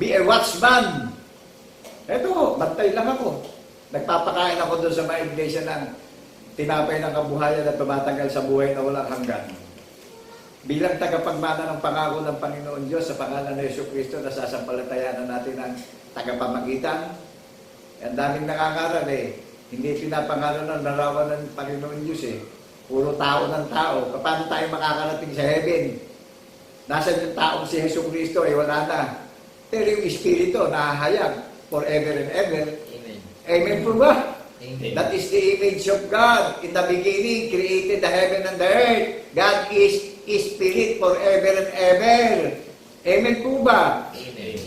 [SPEAKER 4] Be a watchman. Eto, bantay lang ako. Nagpapakain ako doon sa mga iglesia ng tinapay ng kabuhayan na tumatagal sa buhay na walang hanggan. Bilang tagapagmana ng pangako ng Panginoon Diyos sa pangalan ng Jesucristo, nasasampalatayanan natin ang tagapamagitan. Ang daming nangangaral Hindi pinapangalan ng larawan ng Panginoon Diyos Puro tao ng tao. Paano tayo makakarating sa heaven? Nasaan yung taong si Jesucristo? Wala na. Pero yung Espiritu, nahahayag forever and ever.
[SPEAKER 1] Amen.
[SPEAKER 4] Amen po ba?
[SPEAKER 1] Amen.
[SPEAKER 4] That is the image of God. In the beginning, created the heaven and the earth. God is Spirit forever and ever. Amen po ba?
[SPEAKER 1] Amen.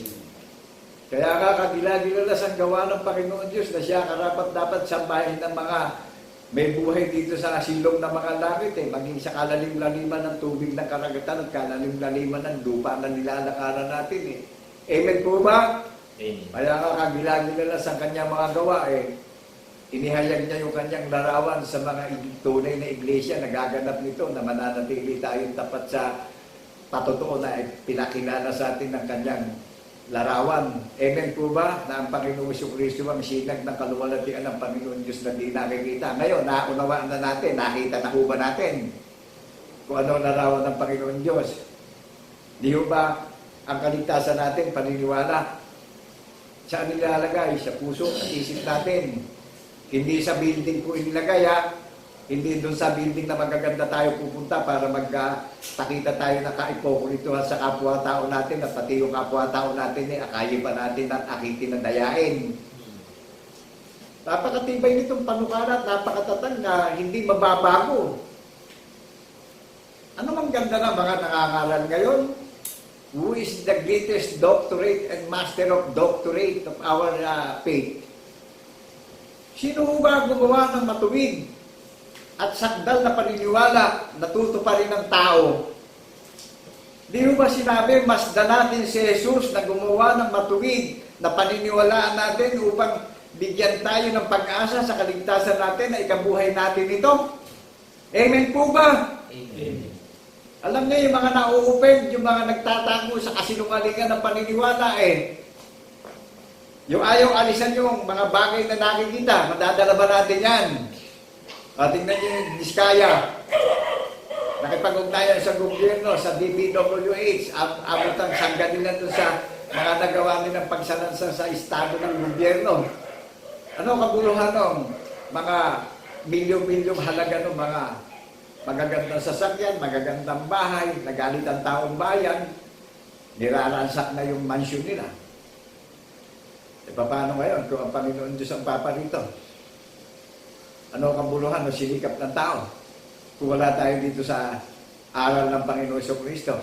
[SPEAKER 4] Kaya nga, kagila-gilalas ang gawa ng Panginoon Diyos na siya karapat dapat sambahin ng mga may buhay dito sa silong ng mga langit maging sa kalalim-laliman ng tubig ng karagatan at kalalim-laliman ng lupa na nilalakaran natin Amen po ba?
[SPEAKER 1] Amen.
[SPEAKER 4] Kaya nga, kagila-gilalas ang kanyang mga gawa inihayag niya yung kanyang larawan sa mga tunay na iglesia na gaganap nito na mananatili tayong tapat sa patotoo na pinakilala sa atin ng kanyang larawan. Amen po ba? Na ang Panginoong Jesucristo ang sinag ng kaluwalhatian ng Panginoon Diyos na di nakikita. Ngayon, naunawaan na natin, nakita na po ba natin kung ano ang larawan ng Panginoon Diyos? Di ba ang kaligtasan natin, paniniwala, saan nilalagay? Sa puso at isip natin. Hindi sa building po inilagay Hindi doon sa building na magaganda tayo pupunta para magtakita tayo na kaipokulituhan sa kapwa-tao natin at pati yung kapwa-tao natin akayin pa natin at akitin ng dayain. Napakatibay nitong panukala at napakatatag na hindi mababago. Ano mang ganda na mga nangangaral ngayon? Who is the greatest doctorate and master of doctorate of our faith? Sino ba gumawa ng matuwid at sakdal na paniniwala, natuto pa rin ng tao? Di ba sinabi, masdan natin si Jesus na gumawa ng matuwid na paniniwalaan natin upang bigyan tayo ng pag-asa sa kaligtasan natin na ikabuhay natin ito? Amen po ba?
[SPEAKER 1] Amen.
[SPEAKER 4] Alam niyo, yung mga nauupend, yung mga nagtatango sa kasinungalingan ng paniniwala yung ayaw alisan yung mga bagay na nakikita, madadala ba natin yan? Tingnan niyo yung Diskaya. Nakipag-ugnayan sa gobyerno, sa DPWH, abot ang sangga nila doon sa mga nagawa nilang pagsalansan sa estado ng gobyerno. Ano kabuluhan ng mga milyong-milyong halaga ng mga magagandang sasakyan, magagandang bahay, nagalit ang taong bayan, niraransak na yung mansion nila. Paano ngayon kung ang Panginoon Diyos ang paparito? Ano ang kabuluhan o sinikap ng tao kung wala tayo dito sa aral ng Panginoon Jesucristo?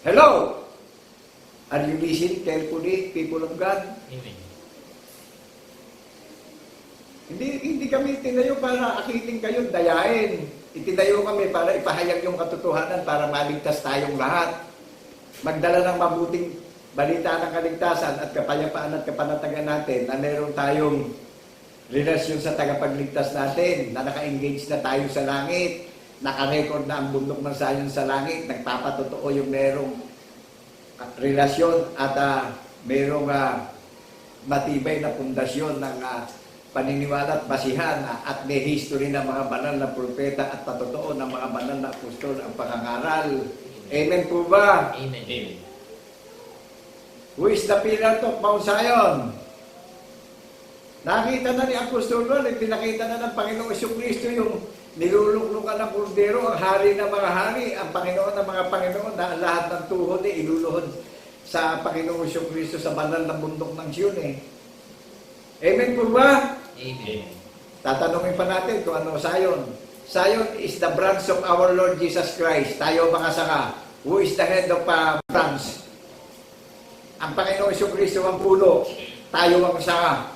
[SPEAKER 4] Hello! Are you listening carefully, people of God?
[SPEAKER 1] Amen.
[SPEAKER 4] Hindi kami itinayo para akitin kayo, dayain. Itinayo kami para ipahayag yung katotohanan para maligtas tayong lahat. Magdala ng mabuting balita ng kaligtasan at kapayapaan at kapanatagan natin na meron tayong relasyon sa tagapagligtas natin, na naka-engage na tayo sa langit, naka-record na ang bundok ng Zion sa langit, nagpapatotoo yung merong relasyon at merong matibay na pundasyon ng paniniwala at basihan at may history ng mga banal na propeta at patotoo ng mga banal na apostol ang pangangaral. Amen po ba?
[SPEAKER 1] Amen. Amen.
[SPEAKER 4] Who is the pillar of Mount Zion? Nakita na ni Apostol Juan, pinakita na ng Panginoong Jesucristo yung niluluklukan ng kordero, ang hari ng mga hari, ang Panginoon ng mga Panginoon, na lahat ng tuhod iluluhod sa Panginoong Jesucristo sa banal na bundok ng Zion Amen po ba?
[SPEAKER 1] Amen.
[SPEAKER 4] Tatanungin pa natin kung ano Zion. Zion is the branch of our Lord Jesus Christ. Tayo mga sanga. Who is the head of branch? Ang Panginoong Jesucristo ang puno. Tayo ang sanga.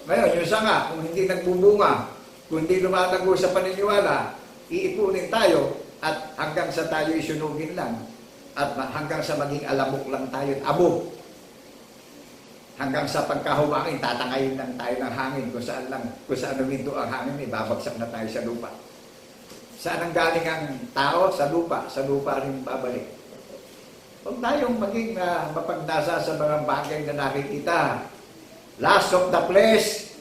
[SPEAKER 4] Ngayon, yung sanga, kung hindi nagbubunga, kung hindi lumalago sa paniniwala, iipunin tayo at hanggang sa tayo isunugin lang. At hanggang sa maging alamok lang tayo, abo. Hanggang sa pagkahumangin, tatangayin lang tayo ng hangin kung saan huminto ang hangin, babagsak na tayo sa lupa. Saan ang galing ang tao? Sa lupa rin babalik. Huwag tayong maging mapagnasa sa mga bagay na nakikita. Last of the flesh.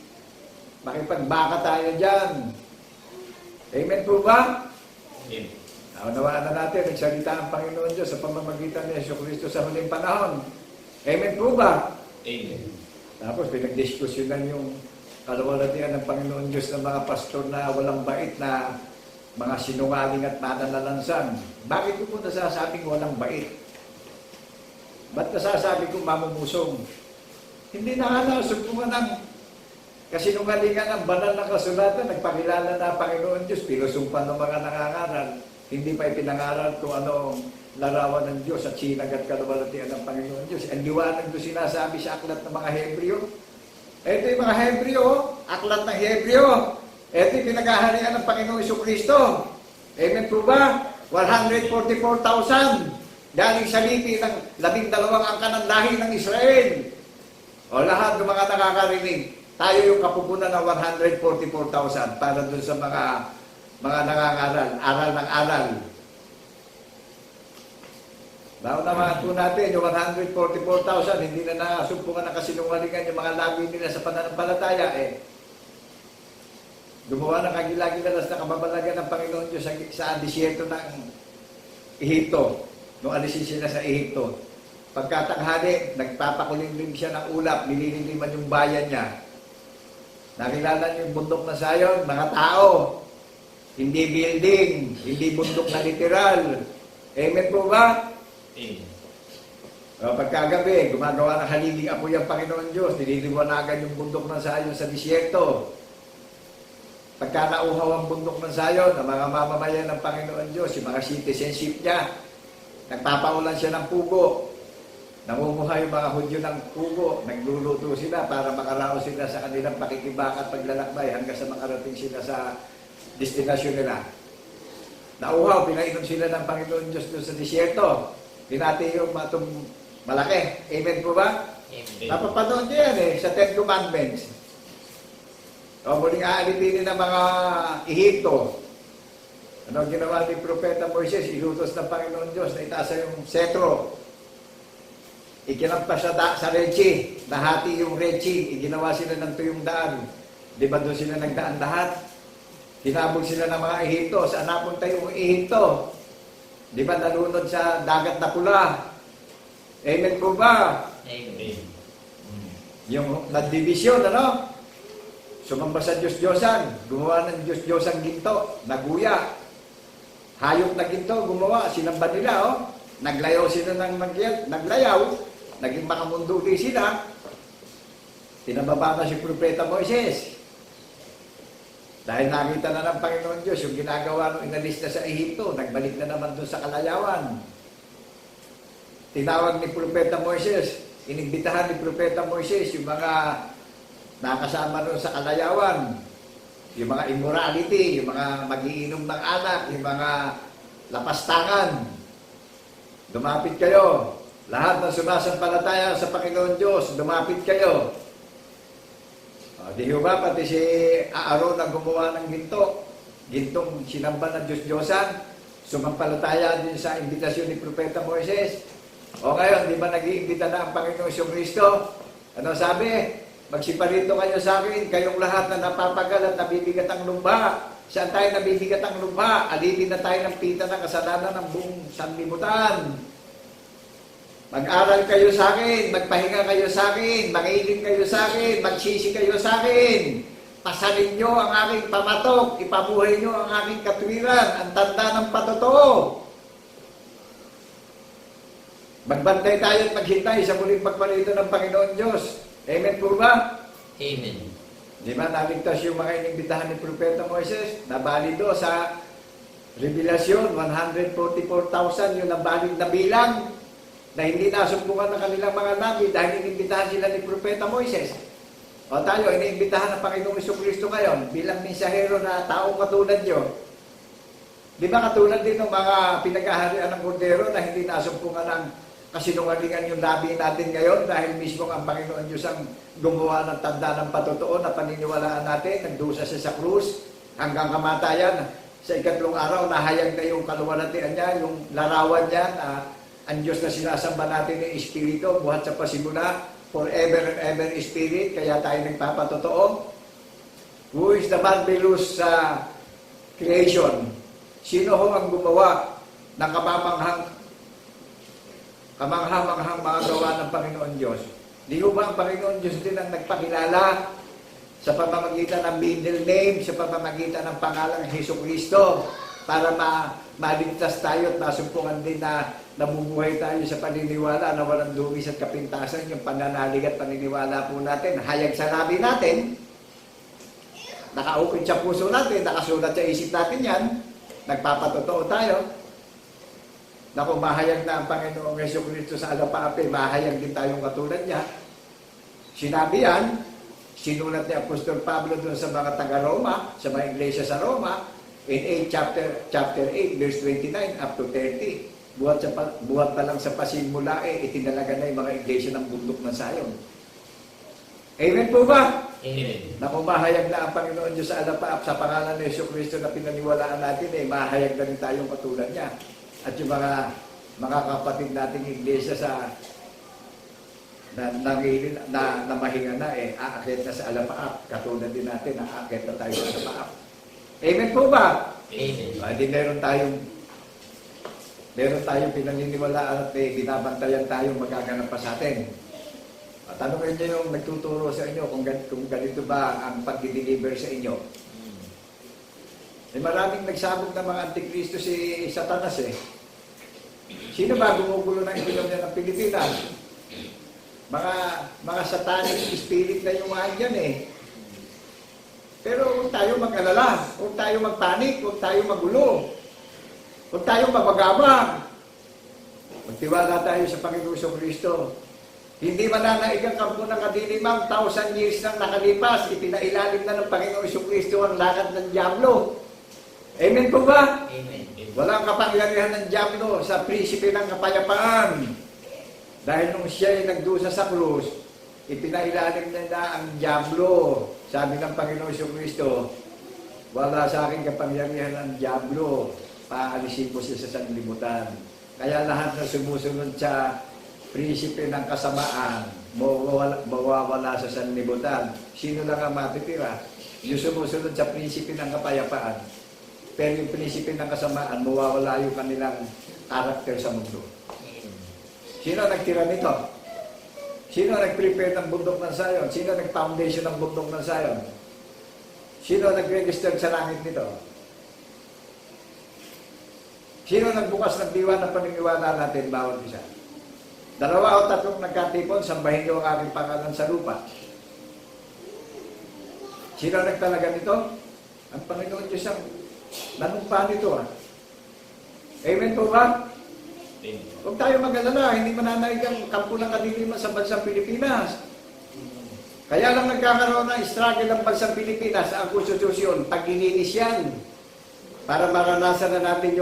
[SPEAKER 4] Makipagbaka tayo dyan. Amen po ba?
[SPEAKER 2] Amen.
[SPEAKER 4] Naunawaan na natin, nagsalita ang Panginoon Diyos sa pamamagitan ni Jesucristo sa huling panahon. Amen po ba?
[SPEAKER 2] Amen.
[SPEAKER 4] Tapos pinagdiskusyonan yung kalawalatian ng Panginoon Diyos ng mga pastor na walang bait na mga sinungaling at mananalansan. Bakit ko po nasasabing walang bait? Ba't nasasabi kong mamumusong? Hindi nakalasog po ng kasinungalingan ng banal na kasulatan. Nagpakilala na Panginoon Diyos, pinusumpan ng mga nangangaral. Hindi pa ipinangaral kung ano larawan ng Diyos at sinag at kalawalatian ng Panginoon Diyos. Ang liwanag doon sinasabi sa aklat ng mga Hebreo. Ito yung mga Hebreo, aklat ng Hebreo. Ito yung pinagaharian ng Panginoong Jesucristo. Amen po ba? 144,000 galing sa lipi ng 12 angkan ng lahi ng Israel. O lahat ng mga nakakarinig, tayo yung kapupunan ng 144,000 para doon sa mga nangangaral, aral ng aral. Naunawahan po natin, yung 144,000, hindi na nakasumpungan ng kasinungalingan yung mga labi nila sa pananampalataya. Gumawa ng kagila-gilalas na kababalagan ng Panginoon Diyos sa disyerto ng Ehipto. Nung alisin sila sa Ehipto. Pagkatanghali, nagpapakulimlim siya ng ulap, nilililiman yung bayan niya. Nakilala niyo yung bundok na Sayon, mga tao. Hindi building, hindi bundok na literal. Amen po ba?
[SPEAKER 2] Amen.
[SPEAKER 4] Pagkagabi, gumagawa ng haliling apoy ang Panginoon Diyos, nililiwanagan yung bundok ng Sayon sa disyerto. Pagka nauhaw ang bundok ng Sayon, ang mga mamamayan ng Panginoon Diyos, yung mga citizenship niya, nagpapaulan siya ng pugo. Namumuhay yung mga Hudyo ng pugo, nagluluto sila para makaraos sila sa kanilang pakikibaka at paglalakbay hanggang sa makarating sila sa destinasyon nila. Nauhaw, pinainom sila ng Panginoon Diyos doon sa disyerto. Pinati yung matong malaki. Amen po ba?
[SPEAKER 2] Amen.
[SPEAKER 4] Napapanood niyo yan sa Ten Commandments. O muling aalipinin ng mga Ehipto. Ano ginawa ni Propeta Moises? Ilutos ng Panginoon Diyos na itaasa yung setro. Ikinampas sa Red Sea. Nahati yung Red Sea. Iginawa sila ng tuyong daan. Di ba doon sila nagdaan lahat? Hinabol sila ng mga Ehipto. Saan napunta yung Ehipto? Di ba nalunod sa dagat na pula? Amen po ba?
[SPEAKER 2] Amen.
[SPEAKER 4] Yung nagdivisyon, ano? Sumamba sa Diyos-Diyosan. Gumawa ng Diyos-Diyosan ginto. Naguya. Hayop na ginto, gumawa. Sinamba nila, oh. Naglayaw sila ng naglayaw. Naging makamunduli sila. Tinababa na si Propeta Moises. Dahil nakita na ng Panginoon Diyos yung ginagawa nung inalis na sa Ehipto, nagbalik na naman doon sa kalayawan. Tinawag ni Propeta Moises, inimbitahan ni Propeta Moises yung mga nakasama doon sa kalayawan, yung mga immorality, yung mga magiinom ng alak, yung mga lapastangan. Dumapit kayo. Lahat ng sumasampalataya sa Panginoon Diyos, dumapit kayo. Di ba, pati si Aaron ang gumawa ng ginto. Gintong sinamba ng Diyos-Diyosan. Sumampalataya din sa imbitasyon ni Propeta Moises. O ngayon, di ba nag-iimbita na ang Panginoong Jesucristo? Ano sabi? Magsiparito kayo sa akin, kayong lahat na napapagal at nabibigat ang lumba. Saan tayo nabibigat ang lumba? Alipin na tayo ng pita ng kasalanan ng buong sanlibutan. Mag-aral kayo sa akin, magpahinga kayo sa akin, mangiling kayo sa akin, magsisi kayo sa akin. Pasalin nyo ang aking pamatok, ipabuhay nyo ang aking katwiran, ang tanda ng patotoo. Magbantay tayo at maghintay sa muling pagpalito ng Panginoon Diyos. Amen po ba?
[SPEAKER 1] Amen.
[SPEAKER 4] Di ba, naligtas yung mga inimbitahan ni Propeta Moises? Nabalido sa Revelasyon, 144,000 yung nabalid na bilang na hindi nasumpungan ng kanilang mga nabi dahil inimbitahan sila ni Propeta Moises. O tayo, iniimbitahan ng Panginoong Jesucristo ngayon bilang mensahero na taong katulad nyo. Di ba katulad din ng mga pinag-aharian ng kordero na hindi nasumpungan ng kasinungalingan yung labi natin ngayon dahil mismo ang Panginoon Diyos ang gumawa ng tanda ng patotoo na paniniwalaan natin, nagdusa siya sa krus hanggang kamatayan. Sa ikatlong araw, nahayag na yung kaluwalhatian niya, yung larawan niya na ang Diyos na sinasamba natin ng Espiritu, buhat sa pasimula, forever and ever Spirit, kaya tayo nagpapatotoo. Who is the marvelous creation? Sino ho ang gumawa ng kamangha-manghang mga gawa ng Panginoon Diyos? Di ho ba ang Panginoon Diyos din ang nagpakilala sa pamamagitan ng middle name, sa pamamagitan ng pangalang Jesucristo, para maligtas tayo at masumpungan din na nabubuhay tayo sa paniniwala na walang dungis at kapintasan, yung pananalig at paniniwala po natin. Hayag sa labi natin, nakaukit sa puso natin, nakasulat sa isip natin yan, nagpapatotoo tayo, na kung mahayag na ang Panginoong Jesucristo sa alapaapi, mahayag din tayong katulad niya. Sinabi yan, sinulat ni Apostol Pablo doon sa mga taga-Roma, sa mga iglesia sa Roma, in chapter 8, verse 29 up to 30. Buhat pa lang sa pasimula, itinalaga na yung mga iglesia ng bundok ng Sayon. Amen po ba?
[SPEAKER 1] Amen.
[SPEAKER 4] Na kung mahayag na ang Panginoon Diyos sa alapaap sa pangalan ni Jesucristo na pinaniwalaan natin, mahayag na rin tayong katulad niya. At yung mga kapatid nating iglesia na mahinga na, aakit na sa alapaap. Katulad din natin, aakit na tayo sa alapaap. Amen po ba?
[SPEAKER 1] Amen.
[SPEAKER 4] Hindi meron tayong pinaniniwalaan at binabantayan tayong magaganap pa sa atin. At tanongin niyo yung nagtuturo sa inyo kung ganito ba ang pag-deliver sa inyo. Maraming nagsabog ng mga antikristo si Satanas Sino ba gumugulo ng ekonomiya ng Pilipinas? Mga satanic spirit na yung mga yan Pero huwag tayo mag-alala, huwag tayo magpanik, huwag tayo magulo, huwag tayo mabagabang. Magtiwala tayo sa Panginoong Jesucristo. Hindi mananaig ang kampo ng kadilimang 1,000 years nang nakalipas, ipinailalim na ng Panginoong Jesucristo ang lakad ng Diablo. Amen po ba?
[SPEAKER 1] Amen.
[SPEAKER 4] Walang kapangyarihan ng Diablo sa prinsipe ng kapayapaan. Dahil nung siya ay nagdusa sa krus, ipinailalim na ang Diablo. Sabi ng Panginoon Jesucristo, wala sa akin kapangyarihan ng Diablo, paalisin ko siya sa sanglibutan. Kaya lahat na sumusunod sa prinsipe ng kasamaan, mawawala sa sanlibutan. Sino lang ang matitira? Yung sumusunod sa prinsipe ng kapayapaan. Pero yung prinsipe ng kasamaan, mawawala yung kanilang karakter sa mundo. Sino nagtira nito? Sino nag-prepare ng bundok ng Sayon? Sino nag-foundation ng bundok ng Sayon? Sino nag-register sa langit nito? Sino nagbukas ng diwan ng paniniwala natin bawat isa? 2 o 3 nagkatipon, sambahin niyo ang aking pangalan sa lupa. Sino nagtalaga nito? Ang Panginoon Diyos ang nanumpa nito. Amen po ba? Huwag tayo mag-alala, hindi mananaig ang kampo ng kadiliman sa bansang Pilipinas. Kaya lang nagkakaroon ng struggle ang bansang Pilipinas sa ang konstitusyon, pag-ininis yan, para maranasan na natin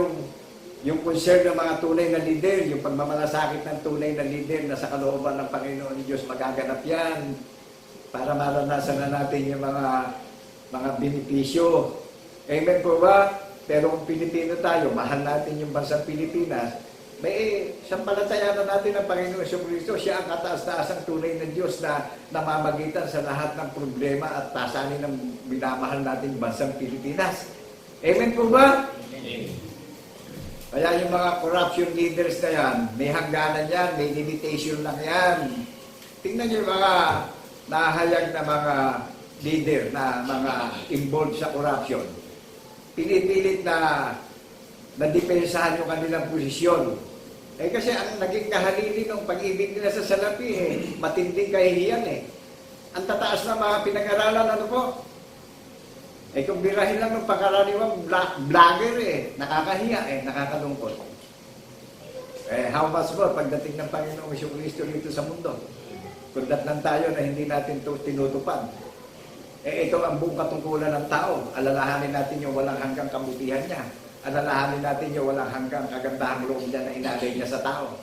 [SPEAKER 4] yung concern ng mga tunay na leader, yung pagmamalasakit ng tunay na leader na sa kalooban ng Panginoon Diyos magaganap yan, para maranasan na natin yung mga benepisyo. Amen po ba? Pero kung Pilipino tayo, mahal natin yung bansang Pilipinas, may sampalataya na natin ang Panginoon Jesucristo. Siya ang kataas-taasang tunay na Diyos na namamagitan sa lahat ng problema at pasanin ng minamahal nating bansang Pilipinas. Amen po ba?
[SPEAKER 1] Amen.
[SPEAKER 4] Kaya yung mga corruption leaders na yan, may hangganan yan, may limitation lang yan. Tingnan niyo yung mga nahayag na mga leader na mga involved sa corruption. Pinipilit na depensahan yung kanilang posisyon. Kasi ang naging kahalili ng pag-ibig nila sa salapi, matinding kahihiyan Ang tataas na mga pinag-aralan, ano po? Kung birahin lang ng pagkaraniwang vlogger, nakakahiya, nakakalungkot. How much more pagdating ng Panginoong Jesucristo dito sa mundo? Kung datnan tayo na hindi natin ito tinutupad. Ito ang buong katungkulan ng tao. Alalahanin natin yung walang hanggang kabutihan niya. Alalahanin natin yung walang hanggang kagandahang loob niya na inalay niya sa tao.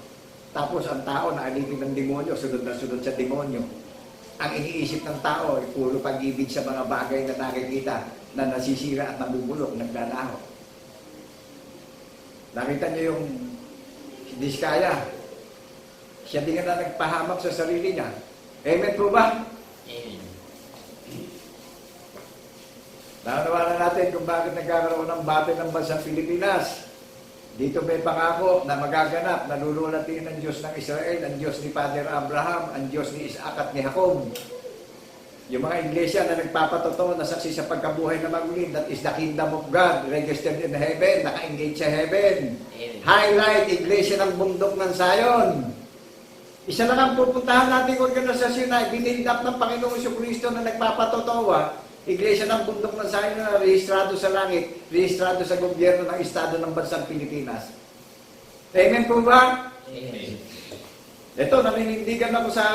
[SPEAKER 4] Tapos ang tao na alipin ng demonyo, sunod na sunod sa demonyo. Ang iniisip ng tao ay puro pag-ibig sa mga bagay na nakikita na nasisira at nabubulok, naglalaho. Nakita niyo yung Diskaya. Siya din na nagpahamak sa sarili niya. Amen po ba?
[SPEAKER 1] Amen.
[SPEAKER 4] Naunawaan na natin kung bakit nagkakaroon ng battle ng bansang Pilipinas. Dito may pangako na magaganap, nalululatin ng Diyos ng Israel, ang Diyos ni Father Abraham, ang Diyos ni Isaac at ni Jacob. Yung mga iglesia na nagpapatotoo na saksi sa pagkabuhay na magulin, that is the kingdom of God, registered in heaven, naka-engage sa heaven.
[SPEAKER 1] Amen.
[SPEAKER 4] Highlight, iglesia ng bundok ng Zion. Isa lang ang pupuntahan nating organisasyon na binilid up ng Panginoong Jesucristo na nagpapatotoo. Iglesia ng bundok ng Zion na rehistrado sa langit, rehistrado sa gobyerno ng Estado ng Bansang Pilipinas. Amen po ba?
[SPEAKER 1] Amen.
[SPEAKER 4] Ito, naninindigan ako sa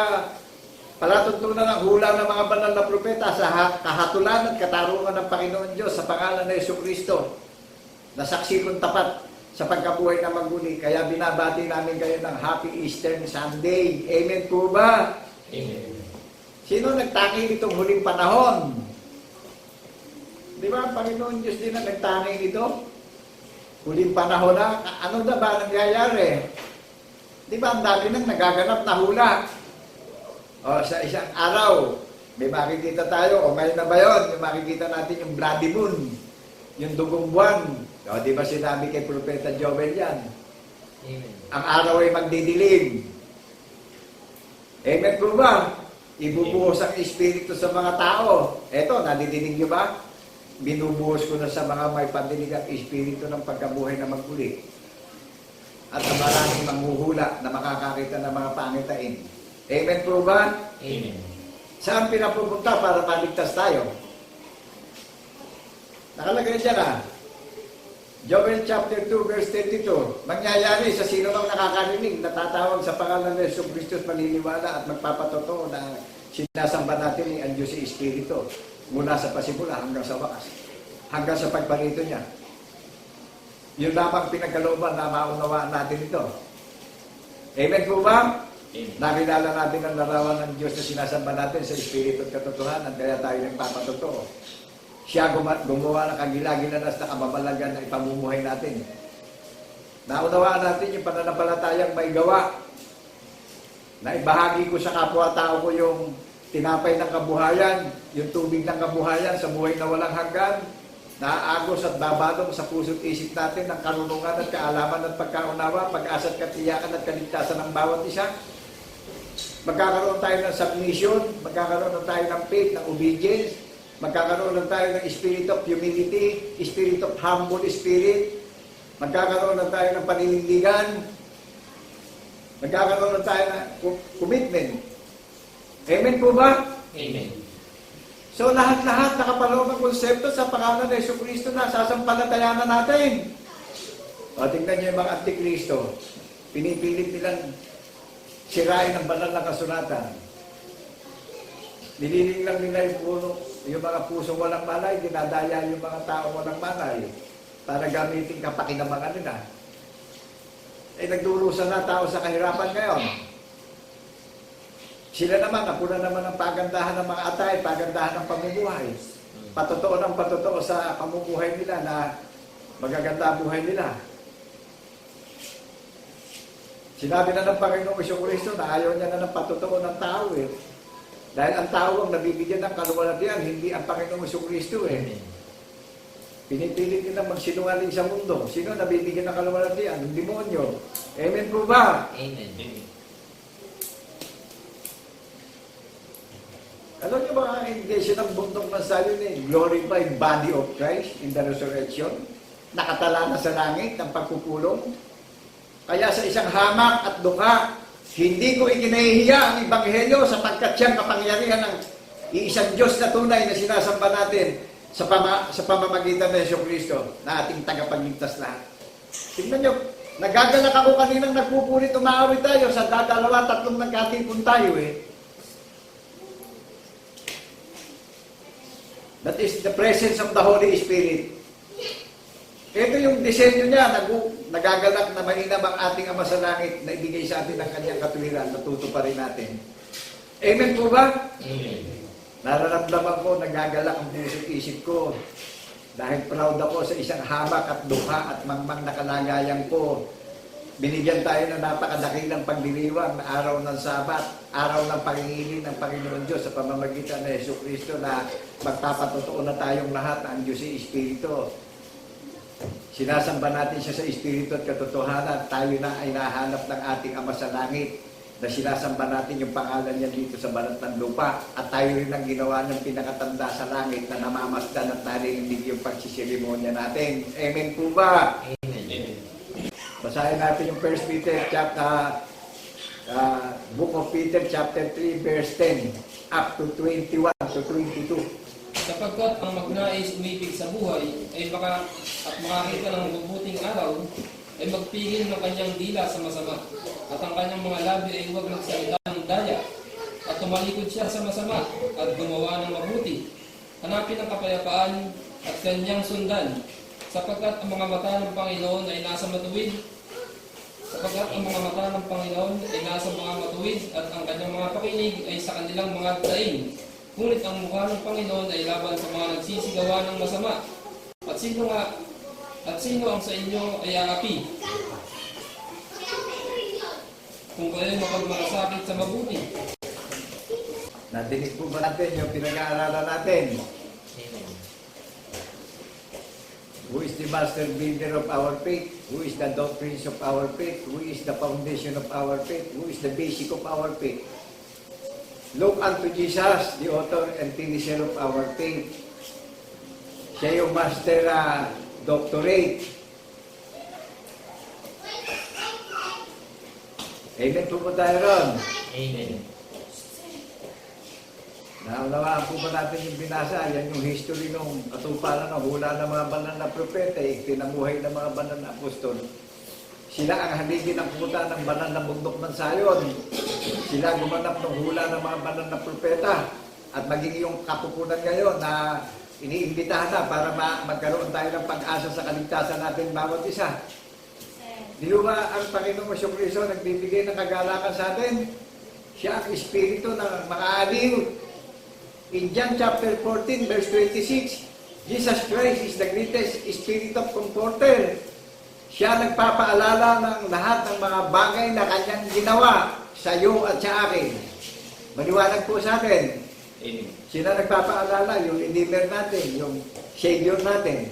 [SPEAKER 4] palatuntunan ng hula ng mga banal na propeta sa kahatulan at katarungan ng Panginoon Diyos sa pangalan ng Jesucristo na saksi kong tapat sa pagkabuhay na maguli. Kaya binabati namin kayo ng Happy Easter Sunday. Amen po ba?
[SPEAKER 1] Amen.
[SPEAKER 4] Sino nagtanging itong huling panahon? Di ba ang Panginoon Diyos din na nagtanging ito? Huling panahon na, ano na ba nangyayari? Di ba ang dami nang nagaganap na hula? O sa isang araw, may makikita tayo, o ngayon na ba yun? Yung makikita natin yung bloody moon, yung dugong buwan. O di ba sinabi kay Propeta Joel yan?
[SPEAKER 1] Amen.
[SPEAKER 4] Ang araw ay magdidilim. Amen po ba? Ibubuhos ang Espiritu sa mga tao. Eto, nadidinig nyo ba? Binubuhos ko na sa mga may pandinig ang Espiritu ng pagkabuhay na maguli. At sa maraming manghuhula na makakakita ng mga pangitain. Amen po ba?
[SPEAKER 1] Amen.
[SPEAKER 4] Saan pinapupunta para maligtas tayo? Nakalagay dyan Joel chapter 2 verse 32. Mangyayari sa sino mang nakakarinig, natatawag sa pangalan ng Yesu Kristus, maniniwala at magpapatotoo na sinasamba natin ni ang Diyos si Espiritu mula sa pasimula hanggang sa wakas. Hanggang sa pagparito niya. Yun lamang pinagkalooban na maunawaan natin ito. Amen po ba?
[SPEAKER 1] Amen.
[SPEAKER 4] Nakilala natin ang larawan ng Diyos na sinasamba natin sa Espiritu at katotohanan, kaya tayo nagpapatotoo. Siya gumawa ng kagilagilanas na kababalagan na ipamumuhay natin. Naunawaan natin yung pananampalatayang may gawa. Na ibahagi ko sa kapwa-tao ko yung tinapay ng kabuhayan, yung tubig ng kabuhayan sa buhay na walang hanggan, naaagos at babalong sa puso't isip natin ng karunungan at kaalaman at pagkaunawa, pag-asa at katiyakan at kaligtasan ng bawat isa. Magkakaroon tayo ng submission, magkakaroon tayo ng faith, ng obedience, magkakaroon tayo ng spirit of humility, spirit of humble spirit, magkakaroon tayo ng paninindigan, magkakaroon tayo ng commitment. Amen po ba?
[SPEAKER 1] Amen.
[SPEAKER 4] So lahat-lahat nakapaloob ang konsepto sa pangalan ng Jesucristo na sasampalatayanan natin. O tingnan niyo yung mga antikristo, pinipilit nilang sirain ang banal na kasulatan. Nililing lang nila yung mga pusong walang malay, dinadaya yung mga tao walang malay para gamitin kapakinabangan nila. Nagdurusa na tao sa kahirapan ngayon. Sila naman, napuna naman ang pagandahan ng mga atay, pagandahan ng pamumuhay. Patotoo ng patotoo sa pamumuhay nila na magaganda ang buhay nila. Sinabi na ng Panginoong Jesucristo na ayaw niya na ng patotoo ng tao Dahil ang tao ang nabibigyan ng kaluwalhatian, hindi ang Panginoong Jesucristo Pinipilit nila magsinungaling sa mundo. Sino nabibigyan ng kaluwalhatian? Ang demonyo. Amen po ba?
[SPEAKER 1] Amen.
[SPEAKER 4] Alam niyo ba ang indication ng bundok ng Zion glorified body of Christ in the resurrection? Nakatala na sa langit ang pagpupulong. Kaya sa isang hamak at duka, hindi ko ikinahihiya ang Ebanghelyo sapagkat siyang kapangyarihan ng iisang Diyos na tunay na sinasamba natin sa pamamagitan ng Jesucristo na ating tagapagligtas lahat. Tingnan niyo, nagagalak ako kaninang nagpupulit, umaawit tayo sa 2-3 nagkatipon tayo That is the presence of the Holy Spirit. Ito yung disenyo niya, nagagalak na mainam ang ating Ama sa Langit na ibigay sa atin ang kanyang katuwiran, natutuparin natin. Amen po ba?
[SPEAKER 1] Amen.
[SPEAKER 4] Nararamdaman ko, nagagalak ang puso't isip ko dahil proud ako sa isang hamak at dukha at mangmang na kalagayan ko. Binigyan tayo ng napakadakilang pagdiriwang na araw ng Sabat, araw ng pangingilin ng Panginoon Diyos sa pamamagitan ng Jesucristo na magpapatotoo na tayong lahat na ang Diyos ay Espiritu. Sinasamba natin siya sa Espiritu at katotohanan. Tayo na ay nahanap ng ating Ama sa Langit na sinasamba natin yung pangalan niya dito sa balat ng lupa. At tayo rin ang ginawa ng pinakatanda sa langit na namamasdan at narinig yung pagsisirimonya natin. Amen po ba?
[SPEAKER 1] Amen.
[SPEAKER 4] Basahin natin yung 1 Peter Book of Peter chapter 3 verse 10 up to 21 to 22.
[SPEAKER 3] Sapagkat ang magnais umibig sa buhay ay makakita ng mabuting araw ay magpigil ng kanyang dila sa masama at ang kanyang mga labi ay huwag magsalita ng daya at tumalikod siya sa masama at gumawa ng mabuti. Hanapin ang kapayapaan at kanyang sundan sapagkat ang mga mata ng Panginoon ay nasa matuwid at ang kanyang mga pakinig ay sa kanilang mga daing. Ngunit ang mukha ng Panginoon ay laban sa mga nagsisigawa ng masama. At sino ang sa inyo ay aapi? Kung kayo'y mapagmalasakit sa mabuti.
[SPEAKER 4] Nadinig po ba natin yung pinag-aaralan natin?
[SPEAKER 1] Amen.
[SPEAKER 4] Who is the master builder of our faith? Who is the doctrines of our faith? Who is the foundation of our faith? Who is the basic of our faith? Look unto Jesus, the author and finisher of our faith. Siya yung master doctorate. Amen po po tayo ron.
[SPEAKER 1] Amen.
[SPEAKER 4] Naunawaan po ba natin yung binasa? Yan yung history nung katuparan ng hula ng mga banal na propeta, tinamuhay ng mga banal na apostol. Sila ang haligi ng puta ng banal na bundok ng Sayon. Sila gumanap ng hula ng mga banal na propeta. At maging yung kapupunan ngayon na iniimbitahan na para magkaroon tayo ng pag-asa sa kaligtasan natin bawat isa. Di ba ang Panginoong Jesucristo nagbibigay ng kagalakan sa atin? Siya ang Espiritu na makaaliw. In John chapter 14 verse 26, Jesus Christ is the greatest Spirit of Comforter. Siya nagpapaalala ng lahat ng mga bagay na kanyang ginawa sa iyo at sa akin. Maliwanag po sa atin.
[SPEAKER 1] Amen.
[SPEAKER 4] Sila nagpapaalala, yung Redeemer natin, yung Savior natin.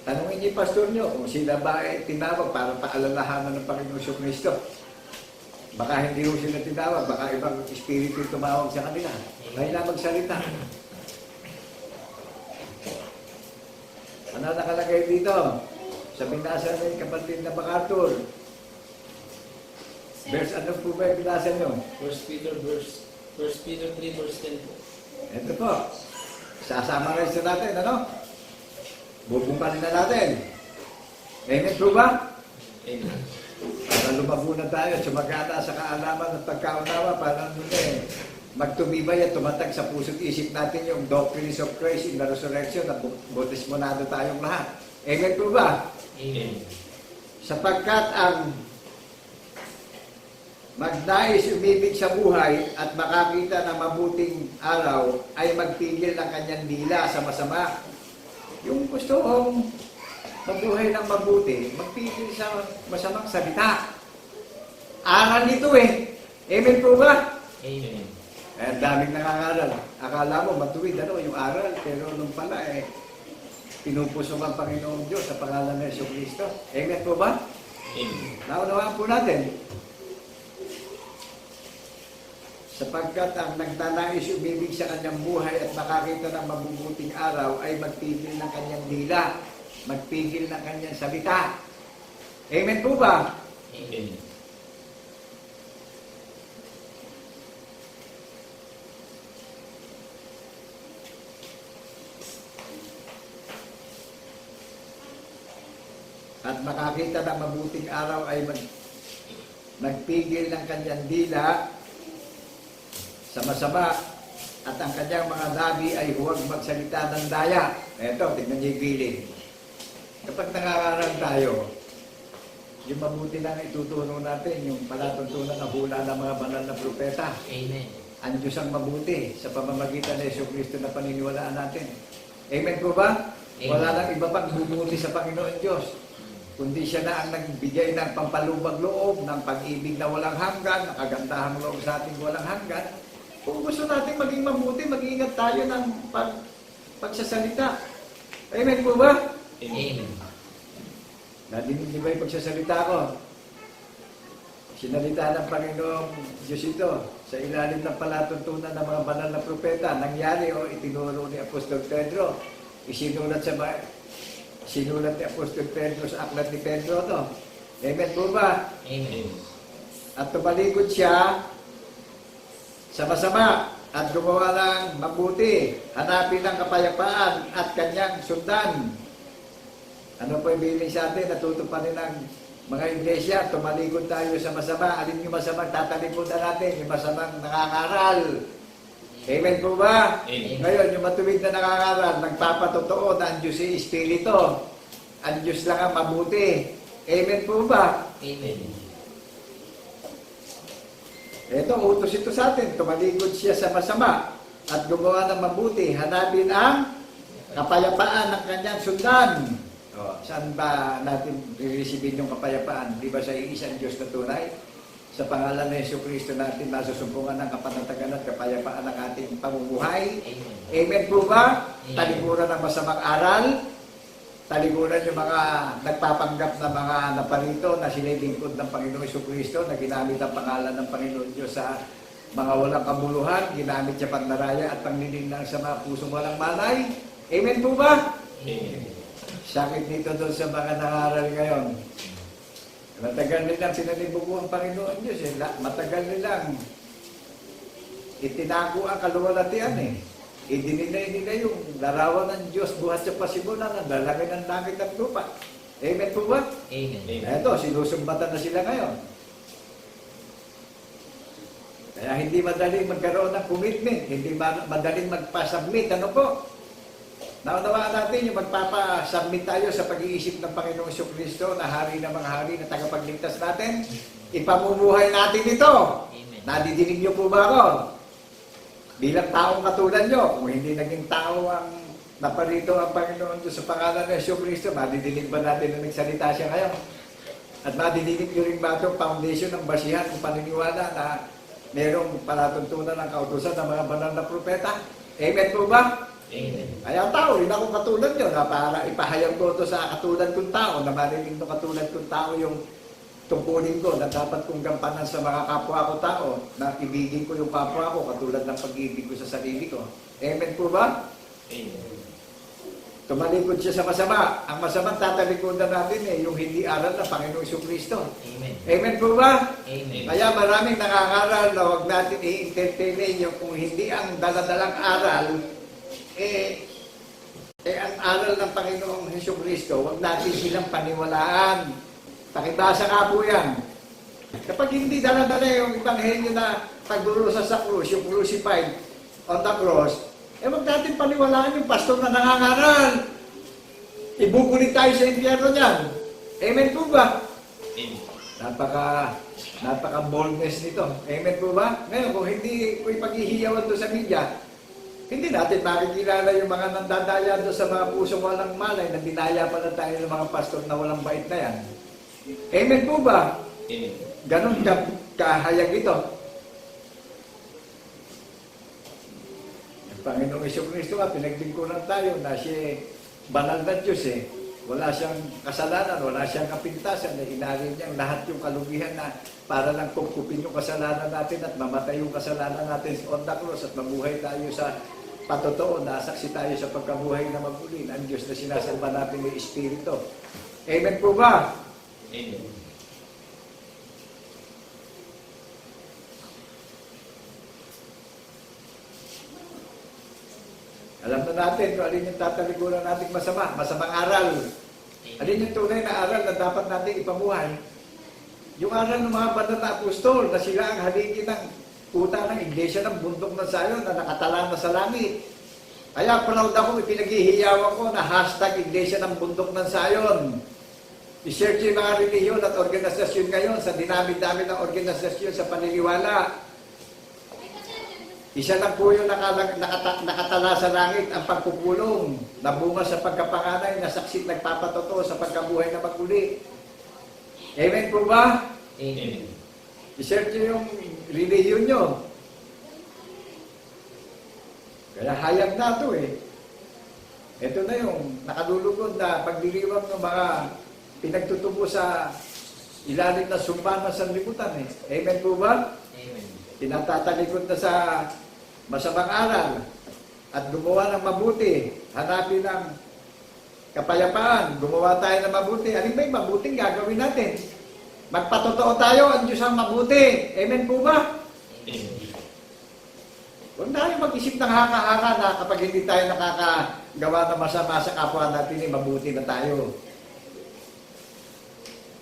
[SPEAKER 4] Tanungin niyo pastor niyo kung sila ba ay tinawag para paalalahanan ng Panginoong Jesucristo. Baka hindi ho sila tinawag, baka ibang espiritu tumawag sa kanila. Kaya na magsalita. Ano nakalagay dito? Sa binasa ng kapatid na MacArthur. Verse, ano po ba yung binasa nyo?
[SPEAKER 3] 1 Peter 3 verse 10 po.
[SPEAKER 4] Ito po. Sasama-rize natin, ano? Bubungkalin na natin. Amen po ba?
[SPEAKER 1] Amen.
[SPEAKER 4] Para lumago na tayo, sumagana sa kaalaman at pagkaunawa, para magtumibay at tumatag sa puso't isip natin yung doctrines of Christ in the resurrection at bautismonado tayong lahat. Amen po ba?
[SPEAKER 1] Amen.
[SPEAKER 4] Sapagkat ang magnais umibig sa buhay at makakita ng mabuting araw ay magpigil ng kanyang dila sa masama. Yung gusto kong mabuhay ng mabuti, magpigil sa masamang salita. Aral nito eh. Amen po ba?
[SPEAKER 1] Amen.
[SPEAKER 4] Eh, daming nangangaral. Akala mo matuwid yung aral, pero nung pala pinupusok ang Panginoong Diyos sa pangalan ng Jesucristo. Amen po ba?
[SPEAKER 1] Amen.
[SPEAKER 4] Naunawaan po natin. Sapagkat ang nagtanais umibig sa kanyang buhay at makakita ng mabubuting araw ay magpigil ng kanyang dila, magpigil ng kanyang salita. Amen po ba?
[SPEAKER 1] Amen.
[SPEAKER 4] At makakita ng mabuting araw ay magpigil ng kanyang dila sa masama. at ang kanyang mga labi ay huwag magsalita ng daya. Eto, tignan niyo yung feeling. Kapag nangangaral tayo, yung mabuti lang ituturo natin, yung palatuntunan ng hula ng mga banal na propeta.
[SPEAKER 1] Amen.
[SPEAKER 4] Ang Diyos ang mabuti sa pamamagitan ng Jesucristo na paniniwalaan natin. Amen po ba?
[SPEAKER 1] Amen.
[SPEAKER 4] Wala nang iba pang bumuti sa Panginoon Diyos. Kundi siya na ang nagbigay ng pampalubag loob, ng pag-ibig na walang hanggan, ng kagandahang loob sa ating walang hanggan. Kung gusto natin maging mabuti, mag-iingat tayo ng pagsasalita. Amen po ba?
[SPEAKER 1] Amen.
[SPEAKER 4] Nadinig niyo ba yung pagsasalita ko? Sinalita ng Panginoong Diyos ito sa ilalim ng palatuntunan ng mga banal na propeta. Nangyari o itinuro ni Apostol Pedro. Isinulat ni Apostol Pedro sa aklat ni Pedro to. Amen po ba?
[SPEAKER 1] Amen.
[SPEAKER 4] At tumalikod siya sa masama at gumawa ng mabuti. Hanapin ang kapayapaan at kanyang sundan. Ano po ibig sa atin? Natutupanin ng mga iglesia, tumalikod tayo sa masama. Alin yung masamang tatalikodan natin? Yung masamang nangangaral. Amen po ba?
[SPEAKER 3] Amen.
[SPEAKER 4] Ngayon, yung matuwid na nangangaral, nagpapatotoo na ang Diyos ay Espiritu. Ang Diyos lang ang mabuti. Amen po ba?
[SPEAKER 1] Amen.
[SPEAKER 4] Ito, utos ito sa atin. Tumalikod siya sa masama at gumawa ng mabuti. Hanapin ang kapayapaan ng kanyang sundan. O, saan ba natin i-receive yung kapayapaan? Di ba sa isang Diyos na tunay? Sa pangalan ng Jesucristo natin, masusumpungan ng kapanatagan at kapayapaan ng ating pamumuhay.
[SPEAKER 1] Amen.
[SPEAKER 4] Amen po ba?
[SPEAKER 1] Amen.
[SPEAKER 4] Talikuran ng masamang aral. Talikuran yung mga nagpapanggap na mga naparito na sinilingkod ng Panginoong Jesucristo na ginamit ang pangalan ng Panginoon Diyos sa mga walang kabuluhan, ginamit siya pandaraya at pangnininang sa mga pusong walang malay. Amen po ba?
[SPEAKER 1] Amen.
[SPEAKER 4] Sakit nito doon sa mga nangaral ngayon. Matagal nilang sinalibugo ang Panginoon Diyos. Matagal nilang itinago ang kaluwalhatian eh. Idinilay nila yung larawan ng Diyos buhat sa pasimulan ng lalaki ng langit at lupa. Amen po ba?
[SPEAKER 1] Amen.
[SPEAKER 4] Ito, sinusumbatan na sila ngayon. Kaya hindi madaling magkaroon ng commitment, hindi madaling magpa-submit. Ano po? Naunawaan natin yung magpapa-submit tayo sa pag-iisip ng Panginoong Jesucristo na hari ng mga hari na tagapagligtas natin. Ipamumuhay natin ito.
[SPEAKER 1] Amen.
[SPEAKER 4] Nadidinig niyo po ba ako? Bilang taong katulad nyo, kung hindi naging tao ang naparito ang Panginoon Diyos sa pangalan ng Jesucristo, madidinig ba natin na nagsalita siya ngayon? At madidinig nyo rin ba itong foundation ng basihan ng paniniwala na mayroong palatuntunan ng kautusan ng mga banal na propeta? Amen po ba?
[SPEAKER 1] Amen.
[SPEAKER 4] Kaya tao, rin ako katulad nyo na para ipahayag ko ito sa katulad kong tao, na marinig ng katulad kong tao yung tungkulin ko na dapat kong gampanan sa mga kapwa ko tao, na ibigin ko yung kapwa ko katulad ng pag-ibig ko sa sarili ko. Amen po ba?
[SPEAKER 3] Amen.
[SPEAKER 4] Tumalikod siya sa masama. Ang masamang tatalikodan natin yung hindi aral ng Panginoong Jesucristo.
[SPEAKER 1] Amen.
[SPEAKER 4] Amen po ba?
[SPEAKER 1] Amen.
[SPEAKER 4] Kaya maraming nangangaral na huwag natin i-entertain yung kung hindi ang daladalang aral, ang aral ng Panginoong Jesucristo, huwag natin silang paniwalaan. Pakibasa nga po yan. Kapag hindi dala-dala yung Ebanghelyo na pagdurusa sa krus, yung crucified on the cross, huwag natin paniwalaan yung pastor na nangangaral. Ibubulit tayo sa impyerno niyan. Amen po ba?
[SPEAKER 3] Amen.
[SPEAKER 4] Napaka-boldness nito. Amen po ba? Ngayon, kung hindi ko ipaghihiyawan to sa media, hindi natin makikilala yung mga nandadaya doon sa mga pusong walang malay na dinaya pala tayo ng mga pastor na walang bait na yan. Amen po ba?
[SPEAKER 3] Amen.
[SPEAKER 4] Ganon kahayag ito. Ang Panginoong Jesucristo nga, pinaglingkuran tayo na siya banal na Diyos eh. Wala siyang kasalanan, wala siyang kapintasan. Inalin niya lahat yung kalugihan na para lang kukupin yung kasalanan natin at mamatay yung kasalanan natin on the cross at mabuhay tayo sa patotoo, nasaksi tayo sa pagkabuhay na magulin. Ang Diyos na sinasalba natin ng Espiritu. Amen po ba?
[SPEAKER 3] Amen.
[SPEAKER 4] Alam na natin kung alin yung tatalikuran natin masama, masamang aral. Alin yung tunay na aral na dapat natin ipamuhay. Yung aral ng mga banal na apostol na sila ang haligi ng kuta ng iglesia ng bundok ng Zion na nakatala na sa langit. Kaya proud ako, ipinaghihiyawan ko na hashtag iglesia ng bundok ng Zion. I-search yung mga relihiyon at organisasyon ngayon sa dinami-dami ng organisasyon sa paniniwala. Isa lang po yung nakatala sa langit ang pagpupulong na bunga sa pagkapanganay na saksit nagpapatotoo sa pagkabuhay na maguli. Amen po ba?
[SPEAKER 1] Amen.
[SPEAKER 4] I-search nyo yung relihiyon nyo. Kaya hayag na ito eh. Ito na yung nakalulugod na pagdiriwang ng mga pinagtutubo sa ilalim na sumpa ng sanlibutan eh. Amen po ba?
[SPEAKER 1] Amen.
[SPEAKER 4] Pinatatalikod na sa masamang aral at gumawa ng mabuti. Hanapin ng kapayapaan. Gumawa tayo ng mabuti. Alin ba yung mabuting gagawin natin? Magpatotoo tayo, ang Diyos ang mabuti. Amen po ba?
[SPEAKER 1] Amen.
[SPEAKER 4] Huwag tayo mag-isip ng haka-haka na kapag hindi tayo nakakagawa ng masama sa kapwa natin, mabuti na tayo.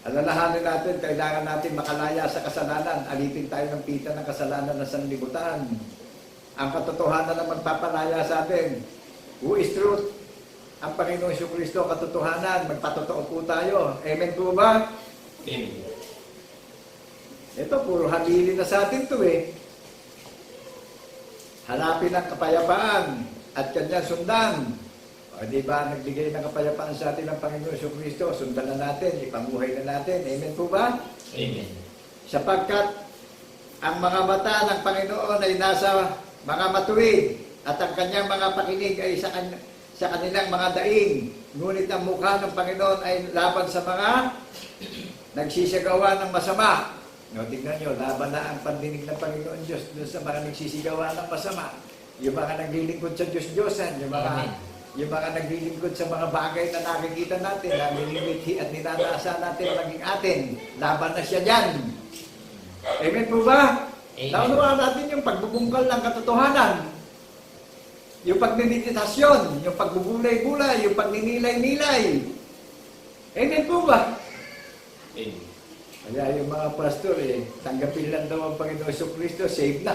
[SPEAKER 4] Alalahanin natin, kailangan natin makalaya sa kasalanan. Alipin tayo ng pita ng kasalanan na sanlibutan. Ang katotohanan na magpapalaya sa atin. Who is truth? Ang Panginoong Jesucristo, katotohanan. Magpatotoo po tayo. Amen po ba?
[SPEAKER 1] Amen.
[SPEAKER 4] Ito, puro halili na sa atin to eh. Hanapin ang kapayapaan at kanyang sundan. O di ba, nagbigay ng kapayapaan sa atin ng Panginoon Jesucristo, sundan na natin, ipamuhay na natin. Amen po ba?
[SPEAKER 1] Amen.
[SPEAKER 4] Sapagkat ang mga mata ng Panginoon ay nasa mga matuwid at ang kanyang mga pakinig ay sa kanilang mga daing. Ngunit ang mukha ng Panginoon ay laban sa mga nagsisagawa ng masama. No, tingnan nyo, laban na ang pandinig ng Panginoon Diyos doon sa mga nagsisigawa ng masama. Yung mga naglilingkod sa Diyos-Diyosan, yung mga naglilingkod sa mga bagay na nakikita natin, na nilimithi at ninanasa natin maging atin. Laban na siya dyan. Amen po ba?
[SPEAKER 1] Amen.
[SPEAKER 4] Naunawaan natin yung pagbubungkal ng katotohanan. Yung pagmeditasyon, yung pagbubulay-bulay, yung pagninilay-nilay. Amen po ba?
[SPEAKER 1] Amen.
[SPEAKER 4] Kaya yung mga pastor tanggapin lang daw ang Panginoon Jesucristo, save na.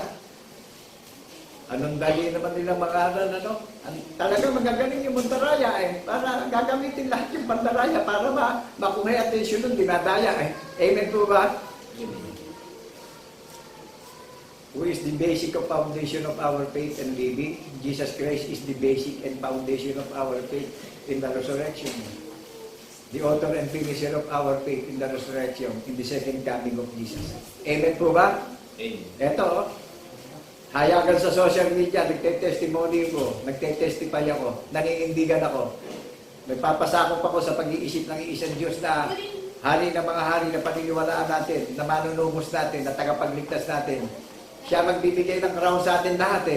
[SPEAKER 4] Anong dali naman nilang mag-aral, ano? Talagang magagaling yung Montaraya para gagamitin lahat yung Pandaraya para makuha yung atensyon ng dinadaya Amen po ba?
[SPEAKER 1] Amen.
[SPEAKER 4] Who is the basic of foundation of our faith and living? Jesus Christ is the basic and foundation of our faith in the resurrection. The author and finisher of our faith in the resurrection, in the second coming of Jesus. Amen po ba?
[SPEAKER 1] Amen.
[SPEAKER 4] Eto, hayagan sa social media, nagte-testimony ko, nagte-testify ako, naninindigan ako. Nagpapasakop ako sa pag-iisip ng isang Diyos na hari ng mga hari na paniniwalaan natin, na manunubos natin, na tagapagligtas natin. Siya magbibigay ng crown sa atin lahat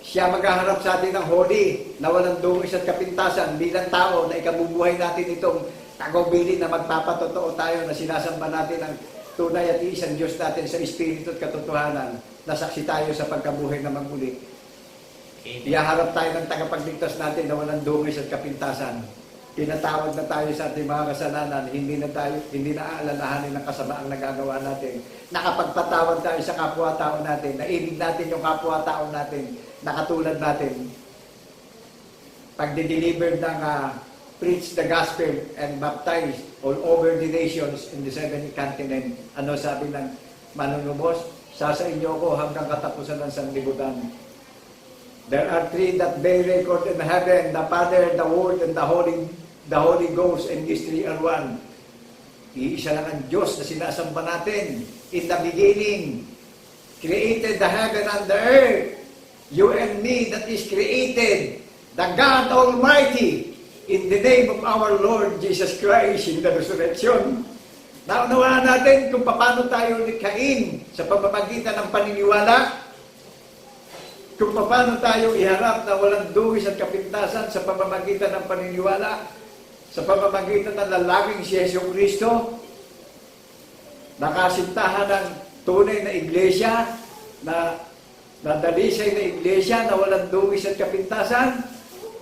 [SPEAKER 4] Siya maghaharap sa atin ng holy, na walang dungis at kapintasan bilang tao na ikabubuhay natin itong tagubilin na magpapatotoo tayo na sinasamba natin ang tunay at isang Diyos natin sa Espiritu at katotohanan na saksi tayo sa pagkabuhay na magmuli. Iyaharap tayo ng tagapagligtas natin na walang dungis at kapintasan. Pinatawad na tayo sa ating mga kasalanan, hindi na aalalahanin ng kasamaang nagagawa natin. Nakapagpatawad tayo sa kapwa-tao natin, naibig natin yung kapwa-tao natin, nakatulad natin. Pagde-deliver ng preach the gospel and baptize all over the nations in the seven continent. Ano sabi ng manunubos? Sasain niyo ako hanggang katapusan ng sanlibutan. There are three that bear record in heaven, the Father, the Word, and the Holy Ghost, and these three are one. Iisa lang ang Diyos na sinasamba natin. In the beginning, created the heaven and the earth. You and me that is created, the God Almighty, in the name of our Lord Jesus Christ in the resurrection. Naunawaan natin kung paano tayo likhain sa pamamagitan ng paniniwala, kung paano tayo iharap na walang dungis at kapintasan sa pamamagitan ng paniniwala, sa pamamagitan ng lalaging si Yesu Cristo, nakasintahan ng tunay na iglesia, na dalisay na iglesia na walang dungis at kapintasan,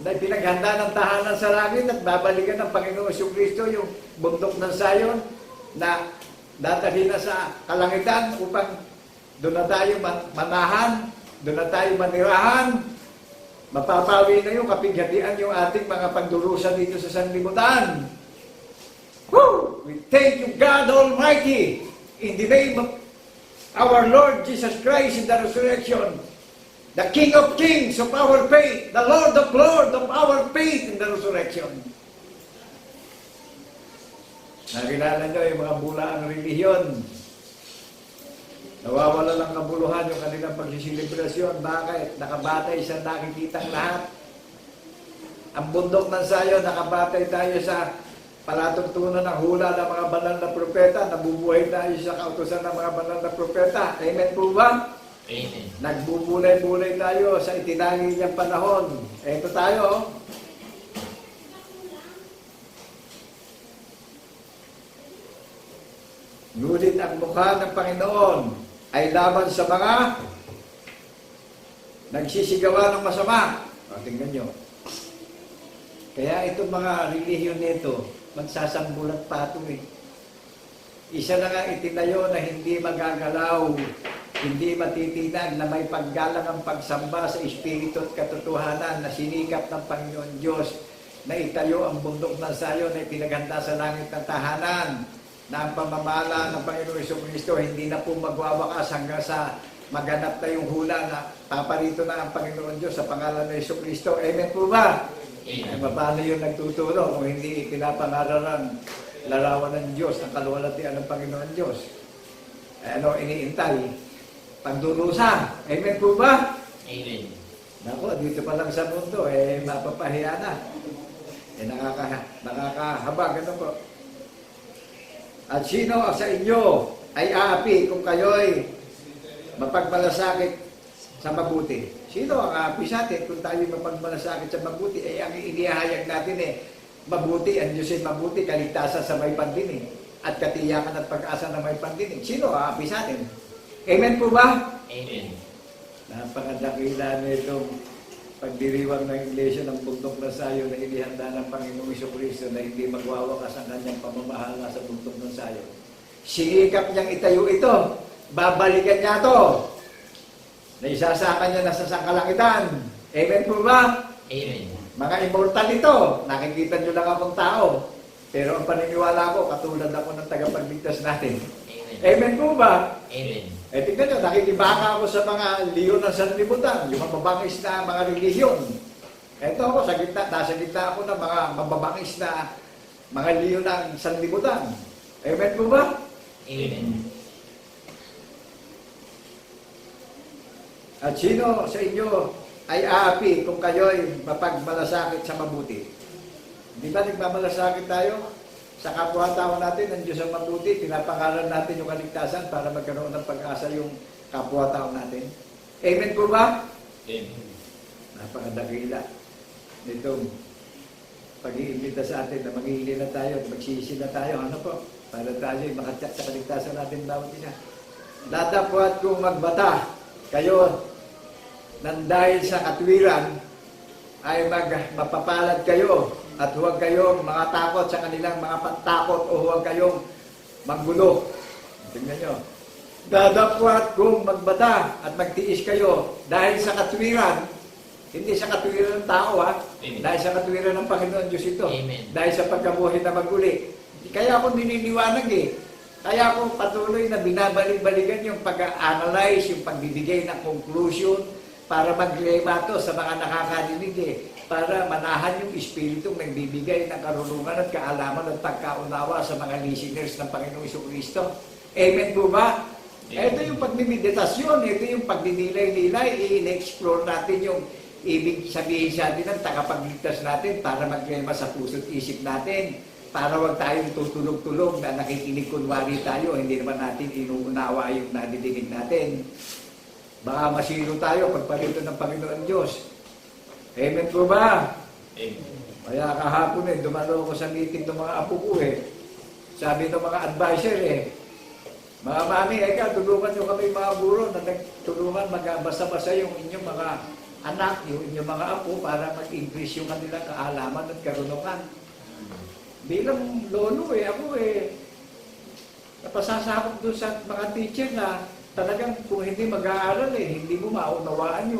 [SPEAKER 4] na pinaghanda ng tahanan sa langit at babalikan ng Panginoong Yesu Cristo yung bundok ng Zion na dadalhin na sa kalangitan upang doon na tayo manahan, doon na tayo manirahan, mapapawi na yung kapighatian yung ating mga pagdurusa dito sa sanlibutan. Woo! We thank you, God Almighty, in the name of our Lord Jesus Christ in the resurrection, the King of Kings of our faith, the Lord of Lords of our faith in the resurrection. Nakilala nyo yung mga bulaang relihiyon. Nawawala lang kabuluhan yung kanilang pagsiselebrasyon. Bakit? Nakabatay sa nakikitang lahat. Ang bundok ng Zion, nakabatay tayo sa palatuntunan ng hula ng mga banal na propeta. Nabubuhay tayo sa kautusan ng mga banal na propeta. Amen po ba?
[SPEAKER 1] Amen.
[SPEAKER 4] Nagbubulay-bulay tayo sa itinangin niyang panahon. Ito tayo. Ngunit ang mukha ng Panginoon ay laban sa mga nagsisigawa ng masama. O, tingnan nyo. Kaya itong mga relihiyon nito, magsasambulat pa ito eh. Isa na nga itinayo na hindi magagalaw, hindi matitinag, na may paggalang ang pagsamba sa Espiritu at katotohanan na sinikap ng Panginoon Diyos na itayo ang bundok ng Zion na ipinaghanda sa langit ng tahanan, na ang pamamala ng Panginoong Jesucristo hindi na po magwawakas hanggang sa maganap na yung hula na paparito na ang Panginoon Diyos sa pangalan ng Jesucristo. Amen po ba? Ay, paano yung nagtuturo kung hindi pinapangaralan larawan ng Diyos, ang kaluwalhatian ng Panginoon Diyos? Ano iniintay? Pagdurusa. Amen po ba?
[SPEAKER 1] Amen.
[SPEAKER 4] Naku, dito pa lang sa mundo, mapapahiya na. Nakakahabag. Ano po? At sino sa inyo ay aapi kung kayo'y mapagmalasakit sa mabuti? Sino ang aapi sa atin kung tayo'y mapagmalasakit sa mabuti? Ay ang inihayag natin mabuti, ang Diyos ay mabuti, kaligtasan sa may pandinig, at katiyakan at pag-asa na may pandinig. Sino aapi sa atin? Amen po ba?
[SPEAKER 1] Amen.
[SPEAKER 4] Napakadakila na itong pagdiriwang ng Iglesia ng bundok na Zion na inihanda ng Panginoong Jesucristo na hindi magwawakas ang kanyang pamamahala sa bundok ng Zion. Sinikap niyang itayo ito. Babalikan niya ito. Na isasaka niya na sa sangkalangitan. Amen po ba?
[SPEAKER 1] Amen.
[SPEAKER 4] Mga immortal ito. Nakikita niyo lang akong tao. Pero ang paniniwala ko, katulad ako ng tagapagligtas natin.
[SPEAKER 1] Amen.
[SPEAKER 4] Amen po ba?
[SPEAKER 1] Amen.
[SPEAKER 4] Tingnan nyo, nakikibaka ako sa mga leon ng sanlibutan, yung mababangis na mga relihiyon. Ito ako, nasa gitna ako ng mga mababangis na mga leon ng sanlibutan. Amen po ba?
[SPEAKER 1] Amen.
[SPEAKER 4] At sino sa inyo ay aapi kung kayo'y mapagmalasakit sa mabuti? Di ba nagmamalasakit tayo? Sa kapwa-tao natin, ang Diyos ang mabuti, pinapangalan natin yung kaligtasan para magkaroon ng pag-asa yung kapwa-tao natin. Amen po ba?
[SPEAKER 1] Amen.
[SPEAKER 4] Napakadakila nitong pag-iimbita sa atin na manghihili na tayo at magsisi na tayo. Ano po? Para tayo makatyak sa kaligtasan natin bawat isa. Datapwat kung magbata kayo nang dahil sa katwiran ay mapapalad kayo. At huwag kayong mga takot sa kanilang mga pantakot o huwag kayong maggulo. Tingnan nyo. Dadapwat kung magbata at magtiis kayo dahil sa katwiran, hindi sa katwiran ng tao
[SPEAKER 1] Amen.
[SPEAKER 4] dahil sa katwiran ng Panginoon Diyos ito.
[SPEAKER 1] Amen.
[SPEAKER 4] Dahil sa pagkabuhay na maguli. Kaya ako nililiwanag Kaya ako patuloy na binabalik-balikan yung pag-analyze, yung pagbibigay ng conclusion para maglema to sa mga nakakarinig para manahan yung Espiritong nagbibigay ng karunungan at kaalaman at pagkaunawa sa mga listeners ng Panginoong Jesucristo. Amen po ba?
[SPEAKER 1] Amen.
[SPEAKER 4] Ito yung pagmimeditasyon, ito yung pagdinilay-nilay, i-explore natin yung ibig sabihin sa atin ng tagapagligtas natin para maglema sa puso't isip natin, para wag tayong tutulog-tulog na nakikinig kunwari tayo, hindi naman natin inuunawa yung nadidinig natin. Baka masiro tayo pagpalito ng Panginoon Diyos. Amen po ba?
[SPEAKER 1] Amen.
[SPEAKER 4] Kaya kahapon dumalo ko sa meeting ng mga apo ko Sabi ng mga advisor mga mami, tulungan nyo kami mga guro na nagtulungan magbasa-basa yung inyong mga anak, yung inyong mga apo para mag-increase yung kanilang kaalaman at karunungan. Bilang lolo ako napasasakop doon sa mga teacher na talagang kung hindi mag-aaral hindi mo maunawaan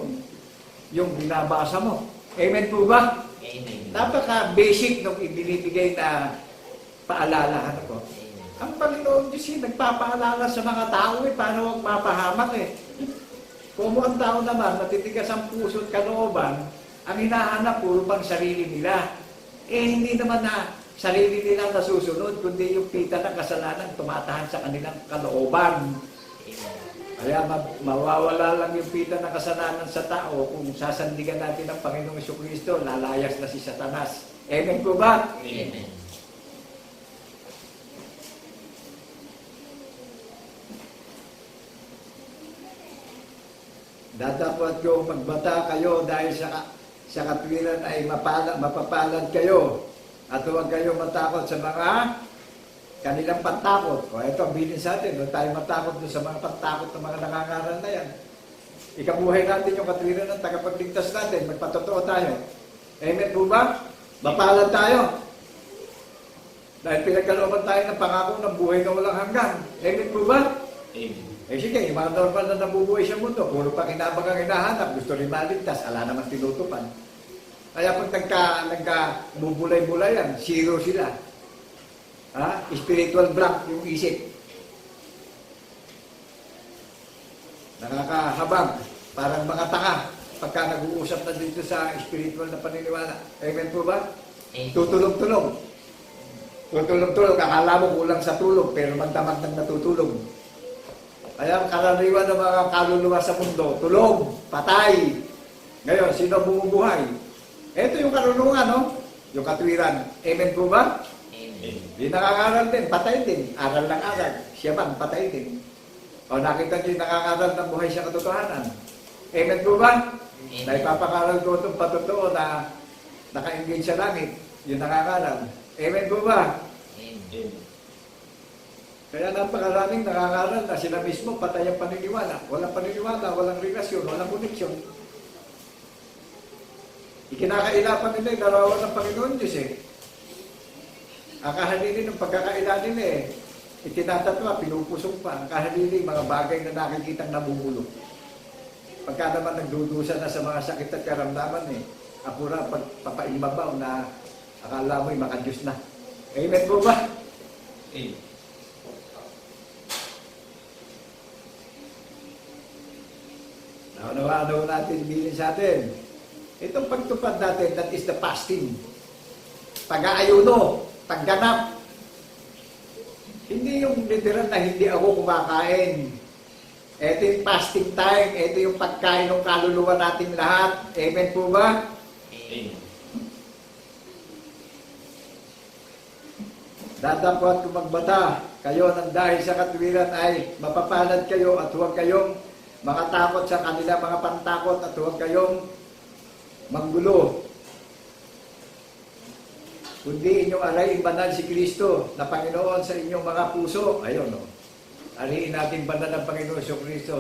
[SPEAKER 4] yung binabasa mo. Amen po ba?
[SPEAKER 1] Amen.
[SPEAKER 4] Napaka-basic nung ibinibigay na paalala. Ano po?
[SPEAKER 1] Amen.
[SPEAKER 4] Ang Panginoon Diyos nagpapaalala sa mga tao paano huwag mapahamak Kung ang tao naman, matitigas ang puso at kalooban, ang hinahanap puro pang sarili nila. Hindi naman na sarili nila nasusunod, kundi yung pita ng kasalanan tumatahan sa kanilang kalooban.
[SPEAKER 1] Amen.
[SPEAKER 4] Kaya mawawala lang yung pita ng kasalanan sa tao kung sasandigan natin ang Panginoong Jesucristo, lalayas na si Satanas. Amen po ba?
[SPEAKER 1] Amen.
[SPEAKER 4] Datapot ko magbata kayo dahil sa katwiran ay mapapalad kayo at huwag kayong matakot sa mga kanilang pantakot. O ito, bilin sa atin, huwag tayo matakot doon sa mga pantakot ng mga nangangaral na yan. Ikabuhay natin yung katwiran ng tagapagligtas natin, magpatotoo tayo. Amen po ba? Mapalad tayo. Dahil pinagkalooban tayo ng pangako ng buhay na walang hanggan. Amen po ba?
[SPEAKER 3] Amen.
[SPEAKER 4] Sige, yung mga normal na nabubuhay sa mundo, puro pa kinabang ang hinahanap, gusto rin maligtas, ala naman tinutupan. Kaya pag nagka-bubulay-bulayan, zero sila. Spiritual blank yung isip. Nakakahabang, parang mga tanga, pagka nag-uusap na dito sa spiritual na paniniwala. Amen po ba?
[SPEAKER 1] Amen.
[SPEAKER 4] Tutulog-tulog. Tutulog-tulog, akala mo kulang sa tulog, pero magdamag ng natutulog. Kaya karaniwan ng mga kaluluwa sa mundo, tulog, patay. Ngayon, sino bumubuhay? Ito yung karunungan, no? Yung katwiran. Amen po ba?
[SPEAKER 1] Amen.
[SPEAKER 4] Di nakakaral din, patay din. Aral ng aral. Siya man, patay din. O nakita niyo yung nakakaral ng buhay sa katotohanan. Amen po ba?
[SPEAKER 1] Amen.
[SPEAKER 4] Na ipapakaral ko itong patotoo na naka-engage sa langit. Yung nakakaral. Amen po ba?
[SPEAKER 1] Amen.
[SPEAKER 4] Kaya napakaraming nakakaral na sila mismo patay ang paniniwala. Walang paniniwala, walang relasyon, walang koneksyon. Ikinakailapan nila yung larawan ng Panginoon Diyos Ang kahalili ng pagkakaila nila itinatatwa, pinupusong pa. Ang kahalili, mga bagay na nakikitang namumulong. Pagka naman nagdudusa na sa mga sakit at karamdaman apura pagpapaimbabaw na akala mo'y makadiyos na. Amen po ba?
[SPEAKER 3] Amen.
[SPEAKER 4] Ano natin bilin sa atin? Itong pagtupad natin, that is the fasting. Pag-aayuno, pagganap. Hindi yung literal na hindi ako kumakain. Ito yung fasting time, ito yung pagkain ng kaluluwa natin lahat. Amen po ba?
[SPEAKER 3] Amen.
[SPEAKER 4] Datapot kung magbata kayo ng dahil sa katwiran ay mapapalad kayo at huwag kayong makatakot sa kanila mga pantakot at huwag kayong manggulo. Kundi inyong alay banal si Kristo na Panginoon sa inyong mga puso. Ayun, no? Aliin natin banal ng Panginoon sa Kristo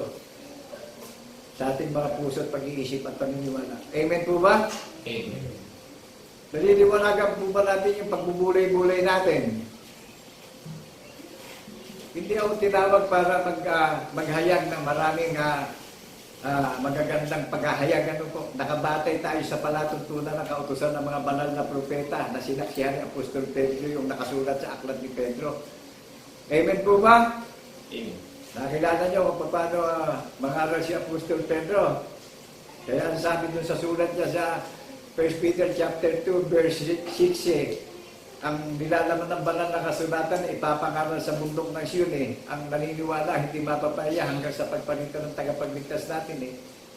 [SPEAKER 4] sa ating mga puso at pag-iisip at paniniwala. Amen po ba?
[SPEAKER 3] Amen.
[SPEAKER 4] Naliliwanagan po ba natin yung pagbubulay-bulay natin? Hindi ako tinawag para maghayag ng maraming magagandang paghahayag. Ano po? Nakabatay tayo sa palatuntunan ng kautusan ng mga banal na propeta na sinaksihan ni Apostol Pedro yung nakasulat sa aklat ni Pedro. Amen po ba?
[SPEAKER 3] Amen.
[SPEAKER 4] Nakilala niyo kung paano mangaral si Apostol Pedro. Kaya ang sabi dun sa sulat niya sa 1 Peter chapter 2 verse 6 ang nilalaman ng banal na kasulatan ipapangaral sa bundok ng Sion ang naniniwala hindi mapapaya hanggang sa pagpalitan ng tagapagligtas natin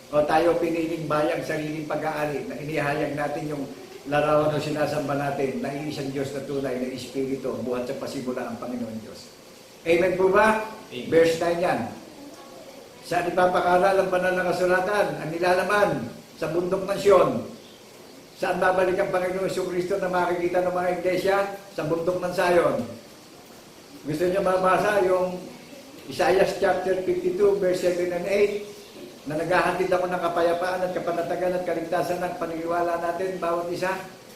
[SPEAKER 4] O tayo piniling bayang sariling pag-aari na inihayag natin yung larawan o sinasamba natin na iisang Diyos na tunay na Espiritu buhat sa pasimula ang Panginoon Diyos. Amen po ba?
[SPEAKER 3] Amen.
[SPEAKER 4] Verse 9 yan. Saan ipapangaral ang banal na kasulatan? Ang nilalaman sa bundok ng Sion. Saan babalik ang Panginoon Jesucristo na makikita ng mga iglesia? Sa bundok ng Zion. Gusto niyo mabasa yung Isaiah chapter 52 verse 7 and 8 na naghahatid ako ng kapayapaan at kapanatagan at kaligtasan ng paniniwala natin bawat isa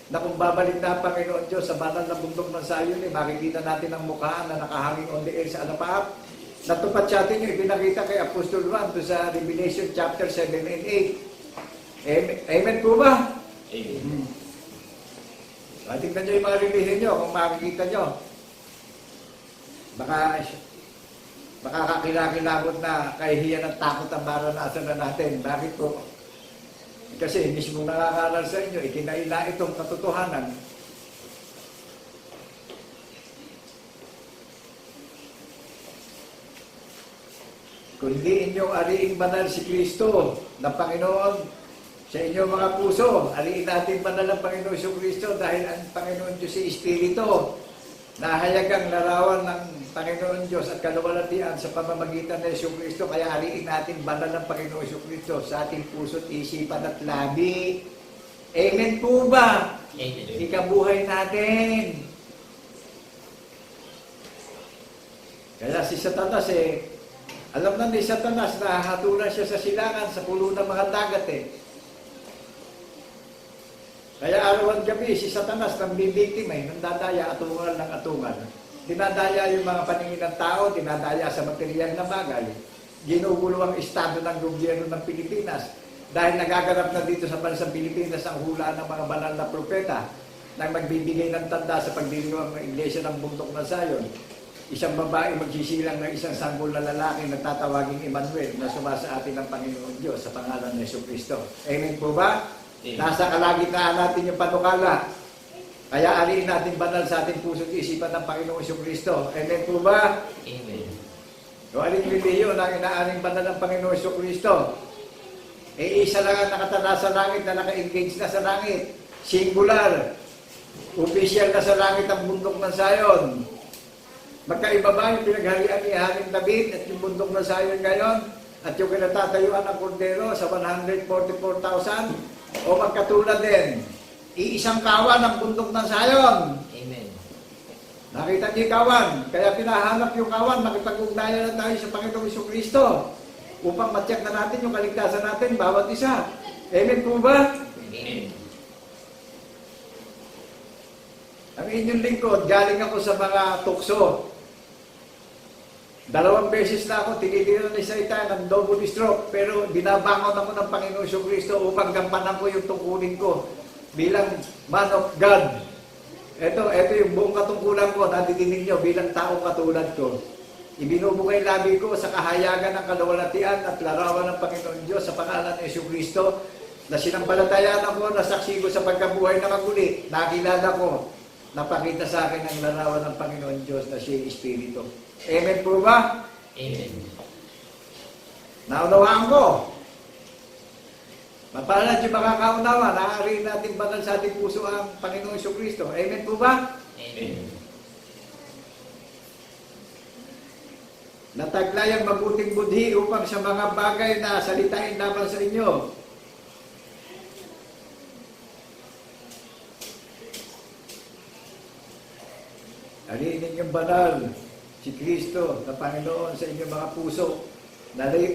[SPEAKER 4] na kung babalik na ang Panginoon Diyos sa banal na bundok ng Zion makikita natin ang mukhaan na nakahanging on the air sa alapaap natupad sa atin yung ipinakita kay Apostol Juan doon sa Revelation chapter 7 and 8. Amen po ba?
[SPEAKER 3] Amen.
[SPEAKER 4] Tingnan nyo yung mga relihiyon nyo, kung makikita nyo. Baka kakilakilabot na kahihiyan at takot ang maranasan na natin. Bakit po? Kasi mismo nakakaral sa inyo, ikinaila itong katotohanan. Kung hindi inyong ariing banal si Kristo na Panginoon sa inyong mga puso, ariin natin banal ng Panginoon si Kristo dahil ang Panginoon Diyos si Espiritu. Nahayagang larawan ng Panginoon Diyos at kaluwalhatian sa pamamagitan ng Yesu Kristo, kaya ariin natin banal ng Panginoon Yesu Kristo sa ating puso't isipan at labi. Amen po ba?
[SPEAKER 1] Amen.
[SPEAKER 4] Ikabuhay natin. Kaya si Satanas alam na ni Satanas na hatulan siya sa silangan sa pulo ng mga dagat Kaya araw at gabi, si Satanas nang bibiktima nandadaya atungal ng atungal. Dinadaya yung mga paningin ng tao, dinadaya sa material na bagay. Ginugulo ang estado ng gobyerno ng Pilipinas. Dahil nagaganap na dito sa bansang Pilipinas ang hula ng mga banal na propeta na magbibigay ng tanda sa pagdiriwang ng Iglesia ng Bundok ng Zion. Isang babae magsisilang ng isang sanggol na lalaki na tatawaging Emmanuel na sumasa atin ng Panginoon Diyos sa pangalan ng Yesu Kristo. Amen po ba?
[SPEAKER 3] Amen.
[SPEAKER 4] Nasa kalagitnaan natin yung panukala. Kaya aliin natin banal sa ating puso at isipan ng Panginoong Yesu Kristo. Amen po ba?
[SPEAKER 1] Amen.
[SPEAKER 4] Yung aling relihiyon ang inaaring banal ng Panginoong Yesu Kristo. Isa lang ang nakatala sa langit na naka-engage na sa langit. Singular. Official na sa langit ang bundok ng Zion. Magkaiba ba yung pinagharian ni Haring David at yung bundok ng Zion ngayon? At yung kinatatayuan ng kordero sa 144,000? O magkatulad din? Iisang kawan ang bundok ng Zion.
[SPEAKER 1] Amen.
[SPEAKER 4] Nakita niyo yung kawan. Kaya pinahanap yung kawan, makipag-ugnayan na tayo sa Panginoong Jesucristo upang matyak na natin yung kaligtasan natin, bawat isa. Amen po ba?
[SPEAKER 1] Amen.
[SPEAKER 4] Ang inyong lingkod, galing ako sa mga tukso. 2 beses na ako, tinitira ni Satan ng double stroke, pero binabangon ako ng Panginoon Jesucristo upang gampanan ko yung tungkulin ko bilang man of God. Ito yung buong katungkulan ko, nadidinig nyo bilang taong katulad ko. Ibinubukay labi ko sa kahayagan ng kaluwalhatian at larawan ng Panginoon Diyos sa pangalan ng Jesucristo na sinampalatayaan ako, nasaksi ko sa pagkabuhay na maguli, nakilala ko, napakita sa akin ang larawan ng Panginoon Diyos na siya Espiritu. Amen po ba?
[SPEAKER 1] Amen.
[SPEAKER 4] Naunawaan ko. Mapalad yung makakaunawa, naaariin natin banal sa ating puso ang Panginoong Jesucristo. Amen po ba?
[SPEAKER 1] Amen.
[SPEAKER 4] Nataglay ang mabuting budhi upang sa mga bagay na salitain laban sa inyo. Aliin ninyong banal si Kristo na Panginoon sa inyong mga puso.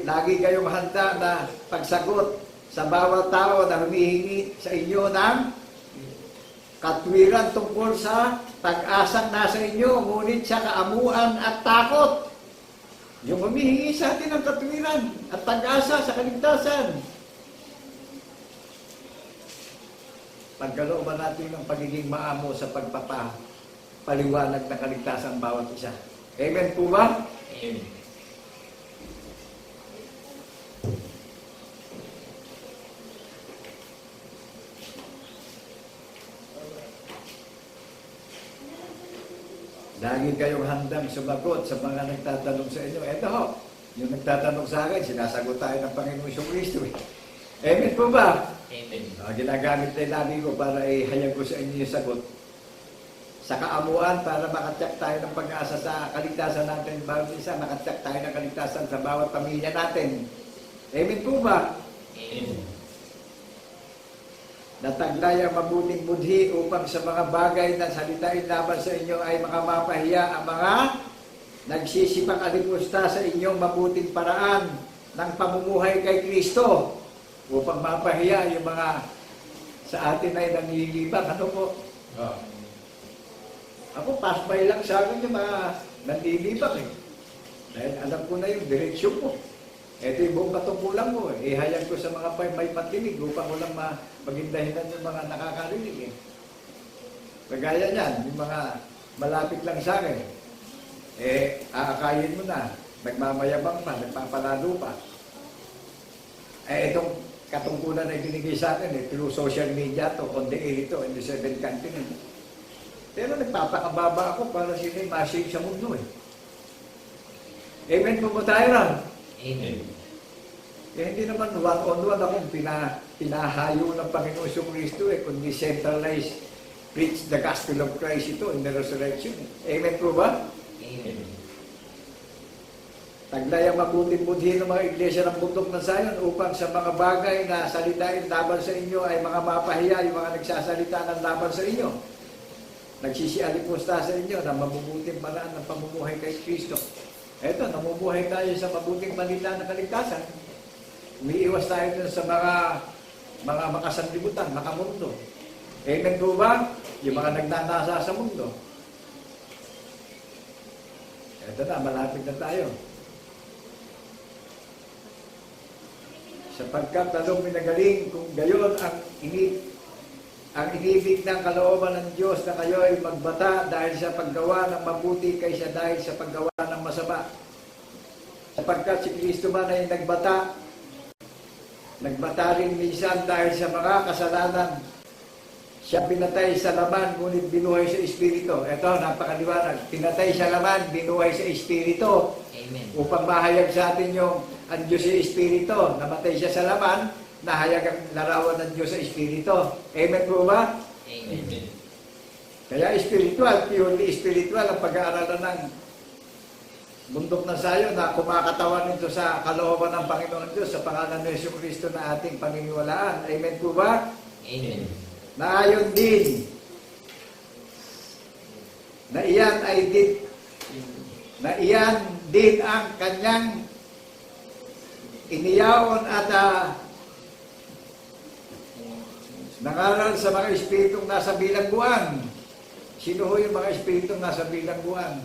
[SPEAKER 4] Lagi kayong handa na pagsagot sa bawat tao na humihingi sa inyo ng katwiran tungkol sa pag-asang nasa inyo, ngunit sa kaamuan at takot. Yung humihingi sa atin ng katwiran at pag-asa sa kaligtasan. Pagkalooban natin ng pagiging maamo sa pagpapaliwanag ng kaligtasan bawat isa. Amen po ba?
[SPEAKER 1] Amen.
[SPEAKER 4] Lagi kayong handang sumagot sa mga nagtatanong sa inyo. Ito ho, yung nagtatanong sa akin, sinasagot tayo ng Panginoong Jesucristo. Amen po ba?
[SPEAKER 1] Amen.
[SPEAKER 4] Ginagamit na yung labi ko para ihayag ko sa inyo yung sagot. Sa kaamuan, para makatyak tayo ng pag-asa sa kaligtasan natin. Bawat isa, makatyak tayo ng kaligtasan sa bawat pamilya natin. Amen po ba?
[SPEAKER 1] Amen.
[SPEAKER 4] Nataglay ang mabuting budhi upang sa mga bagay na salitain laban sa inyo ay makamapahiya ang mga nagsisipang alipusta sa inyong mabuting paraan ng pamumuhay kay Kristo. Upang mapahiya yung mga sa atin ay nanlilibang. Ano po? Ako, pass by lang sa akin yung mga nanlilibang Dahil alam ko na yung direksyon mo. Ito yung buong katungkulan mo. Ihayag ko sa mga may patinig upang walang maging dahilan yung mga nakakarinig. Kagaya niyan, yung mga malapit lang sa akin, aakayin mo na, nagmamayabang pa, nagpapalalo pa. Itong katungkulan na binigay sa akin, through social media to, on the air ito, in the 7 continent. Pero nagpapakababa ako para sila ma-save sa mundo Amen po ba tayo ron?
[SPEAKER 1] Amen.
[SPEAKER 4] Hindi naman one-on-one akong pinahayo ng Panginoon Hesus Kristo kundi centralized preach the gospel of Christ ito in the resurrection. Amen po ba?
[SPEAKER 1] Amen.
[SPEAKER 4] Taglay ang mabuting budhi ng mga iglesia ng bundok ng Zion upang sa mga bagay na salitain laban sa inyo ay mga mapahiya yung mga nagsasalita ng laban sa inyo. Nagsisialipusta sa inyo na mabubuting paraan ng pamumuhay kay Kristo. Eto, namumuhay tayo sa mabuting balita ng kaligtasan. Umiiwas tayo dun sa mga makasanlibutan, makamundo. Amen po ba? Yung mga nagnanasa sa mundo. Eto na, malapit na tayo. Sapagkat lalong minagaling kung gayon ang inibig ng kalooban ng Diyos na kayo ay magbata dahil sa paggawa ng mabuti kaysa dahil sa paggawa ng masama. Sapagkat si Kristo man ay nagbata rin minsan dahil sa mga kasalanan. Siya pinatay sa laman, ngunit binuhay sa Espiritu. Ito, napakaliwanag. Pinatay sa laman, binuhay sa Espiritu.
[SPEAKER 1] Amen.
[SPEAKER 4] Upang mahayag sa atin yung ang Diyos sa Espiritu. Namatay siya sa laman, nahayag ang larawan ng Diyos sa Espiritu. Amen po ba?
[SPEAKER 1] Amen.
[SPEAKER 4] Kaya spiritual, purely spiritual ang pag-aaralan ng bundok ng Zion na kumakatawan nito sa kalooban ng Panginoon Diyos sa pangalan ng Hesus Kristo na ating paniniwalaan. Amen po ba?
[SPEAKER 1] Amen.
[SPEAKER 4] Naayon din na iyan din ang kanyang iniyaon at nangaral sa mga espiritong nasa bilangguan. Sino ho yung mga espiritong nasa bilangguan?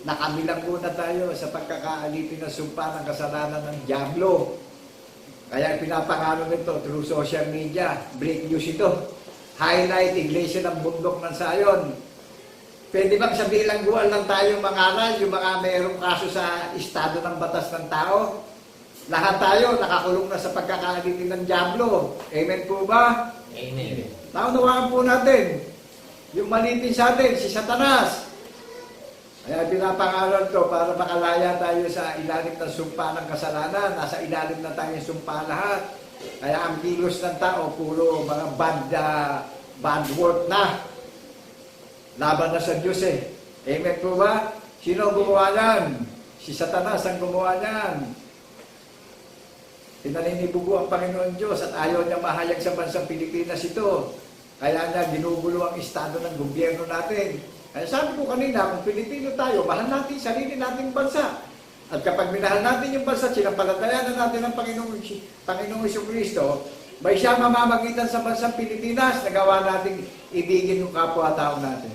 [SPEAKER 4] Nakabilanggo na tayo sa pagkakaalipin ng sumpa ng kasalanan ng Diablo. Kaya pinapangalo nito through social media. Break news ito. Highlight, Iglesia ng Bundok ng Zion. Pwede bang sa bilangguan lang tayo mangaral yung mga mayroong kaso sa estado ng batas ng tao? Lahat tayo nakakulong na sa pagkakaalipin ng Diablo. Amen po ba?
[SPEAKER 1] Amen.
[SPEAKER 4] Naunawaan po natin yung malitin sa atin, si Satanas. Kaya pinapangalan to para makalaya tayo sa ilalim ng sumpa ng kasalanan. Nasa ilalim na tayo yung sumpa lahat. Kaya ang kilos ng tao, puro mga bad word na. Laban na sa Diyos Amen po ba? Sino ang gumawa yan? Si Satanas ang gumawa yan. Pinaninibugo ang Panginoon Diyos at ayaw niya mahayag sa bansang Pilipinas ito. Kaya niya ginugulo ang estado ng gobyerno natin. Kaya sabi ko kanina, kung Pilipino tayo, mahal natin sarili nating bansa. At kapag minahal natin yung bansa, sinampalatayan na natin ang Panginoong Jesucristo, may siya mamamagitan sa bansang Pilipinas, nagawa natin ibigin yung kapwa-tao natin.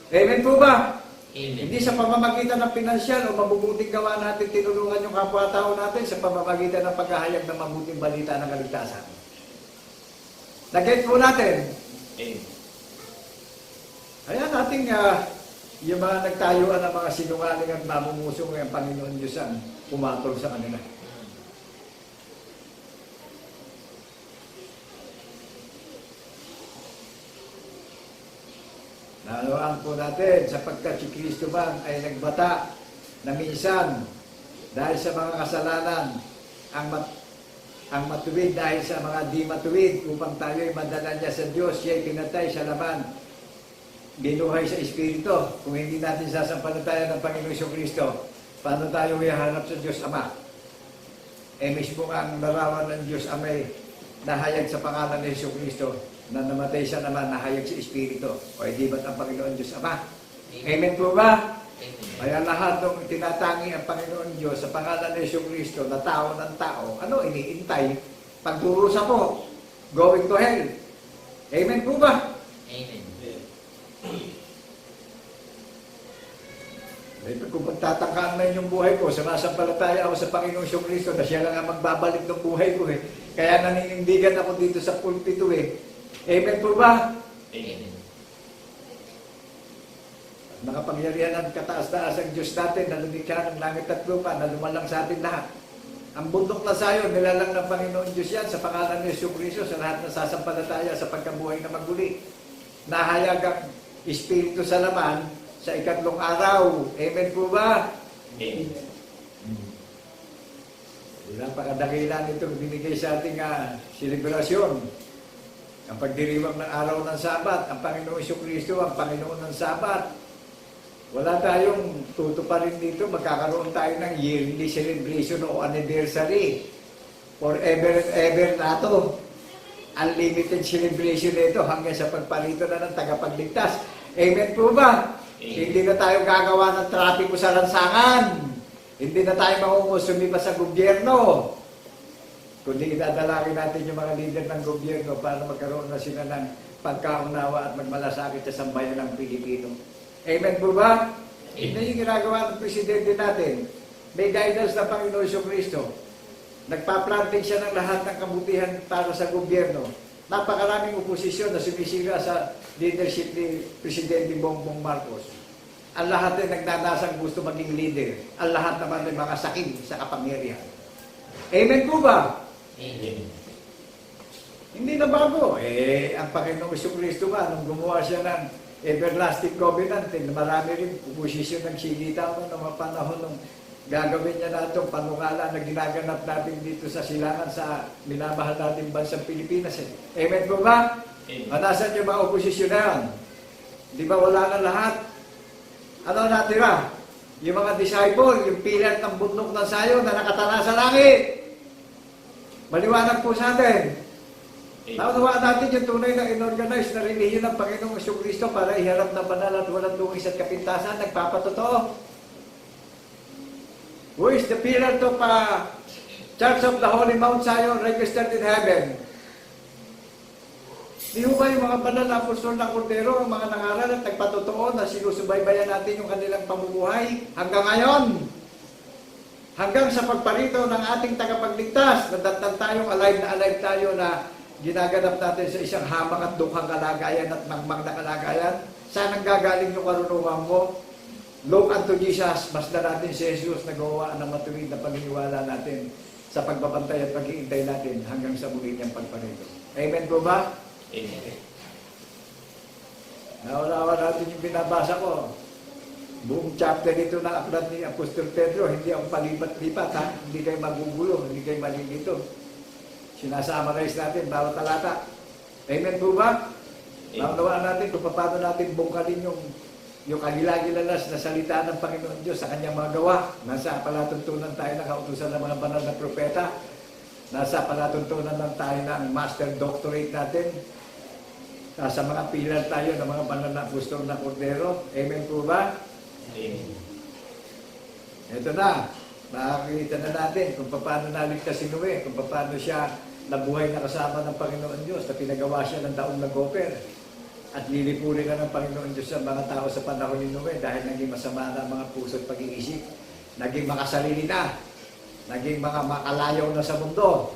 [SPEAKER 4] Amen po ba?
[SPEAKER 1] Amen.
[SPEAKER 4] Hindi sa pamamagitan ng pinansyal o mabubuting gawa natin tinulungan yung kapwa-tao natin sa pamamagitan ng paghahayag ng mabuting balita ng kaligtasan. Nag-get po natin.
[SPEAKER 1] Amen.
[SPEAKER 4] Kaya natin yung mga nagtayuan ng mga sinungaling at mamumusong ang Panginoon Diyos ang pumatol sa kanila. Naluhaan po natin sapagkat si Kristo man ay nagbata na minsan dahil sa mga kasalanan ang matuwid dahil sa mga di matuwid upang tayo ay madala niya sa Diyos. Siya ay pinatay sa laman, binuhay sa Espiritu. Kung hindi natin sasampalatayan ng Panginoon Jesucristo, paano tayo ihahanap sa Diyos Ama? Mismo ang larawan ng Diyos Ama ay nahayag sa pangalan ni Jesucristo na namatay siya naman nahayag sa Espiritu. O di ba't ang Panginoon Diyos Ama? Amen po ba?
[SPEAKER 1] Amen.
[SPEAKER 4] Kaya lahat ng tinatangi ang Panginoon Diyos sa pangalan ni Jesucristo na tao ng tao, ano iniintay? Pagdurusa po, going to hell. Amen po ba?
[SPEAKER 1] Amen.
[SPEAKER 4] Kung magtatangkaan na yung buhay ko, sumasampalataya ako sa Panginoong Kristo na siya lang ang magbabalik ng buhay ko eh. Kaya naninindigan ako dito sa pulpito eh. Amen po ba?
[SPEAKER 1] Amen.
[SPEAKER 4] Nakapangyarihan ang kataas-taas ang Diyos natin na lumikha ng langit at lupa na lumalang sa atin lahat. Ang bundok na sayon, nilalang ng Panginoon Diyos yan sa pangalan ni Kristo sa lahat ng sasampalataya sa pagkabuhay na maguli. Nahayag ang Espiritu sa laman sa ikatlong araw. Amen po ba?
[SPEAKER 1] Amen.
[SPEAKER 4] Napakadakilan itong binigay sa ating selebrasyon. Ang pagdiriwang ng araw ng Sabat, ang Panginoong Kristo, ang Panginoon ng Sabat. Wala tayong tutuparin dito, magkakaroon tayo ng yearly celebration o anniversary. Forever and ever na to. Unlimited celebration nito hanggang sa pagpalito na ng tagapagligtas. Amen po ba? Hindi na tayo gagawa ng trapiko sa lansangan. Hindi na tayo mangungusumi pa sa gobyerno. Kundi idadalangin natin yung mga leader ng gobyerno para magkaroon na sila ng pagkaunawa at magmalasakit sa sambayan ng Pilipino. Amen po ba? Hindi yung ginagawa ng presidente natin. May guidance na Panginoon Kristo. Nagpa-planting siya ng lahat ng kabutihan para sa gobyerno. Napakaraming oposisyon na sumisira sa leadership ni Presidente Bongbong Marcos. Ang lahat ay nagdadasang gusto maging leader. Ang lahat naman ay mga sakim sa kapangyarihan. Amen po ba?
[SPEAKER 1] Amen.
[SPEAKER 4] Hindi na bago. Ang Panginoong Kristo nga, nung gumawa siya ng everlasting covenant, marami rin oposisyon ng silita ko ng mga panahon nung gagawin niya na itong panungala na ginaganap natin dito sa silangan sa minamahal natin bansang Pilipinas. Amen po ba? Manasan yung mga oposisyon na yan? Di ba wala na lahat? Ano natira? Yung mga disciple, yung pilat ng bundok ng sayo na nakatala sa langit. Maliwanag po sa atin. Naunawaan natin yung tunay na inorganize na relihiyon ng Panginoong Kristo para iharap na banal at walang dungis at kapintasan. Nagpapatotoo. Who is the pillar of Church of the Holy Mount Zion registered in heaven? Di ba yung mga banal na apostol ng Cordero, ang mga nangaral at nagpatotoo na sinusubaybayan natin yung kanilang pamumuhay hanggang ngayon? Hanggang sa pagparito ng ating tagapagligtas, nadatnan tayong alive tayo na ginaganap natin sa isang hamang at dukhang kalagayan at mangmang na kalagayan. Saan ang gagaling yung karunungan mo? Look unto Jesus, basta natin si Jesus na gawa ng matuwid na paniniwala natin sa pagbabantay at pag-iintay natin hanggang sa muli niyang pagparito. Amen po ba?
[SPEAKER 1] Amen.
[SPEAKER 4] Naulawa natin yung binabasa ko. Buong chapter dito na aklat ni Apostol Pedro, hindi ako palipat-lipat ha. Hindi kayo magugulo, hindi kayo malilito. Sinasumarize natin bawat talata. Amen po ba? Naunawaan natin kung paano natin bungkalin yung kagilagilalas na salita ng Panginoon Diyos sa kanyang mga gawa. Nasa palatuntunan tayo ng kautusan ng mga banal na propeta. Nasa palatuntunan ng tayo ng master doctorate natin. Nasa mga pilar tayo ng mga banal na apostol na Cordero. Amen po ba?
[SPEAKER 1] Amen.
[SPEAKER 4] Ito na. Makakita na natin kung paano naligtas si Noe, kung paano siya nabuhay na kasama ng Panginoon Diyos na pinagawa siya ng daong nag-offer. At lilipunin ka ng Panginoon Diyos sa mga tao sa panahon ni Noe dahil naging masama na ang mga puso at pag-iisip. Naging makasarili na. Naging mga makalayaw na sa mundo.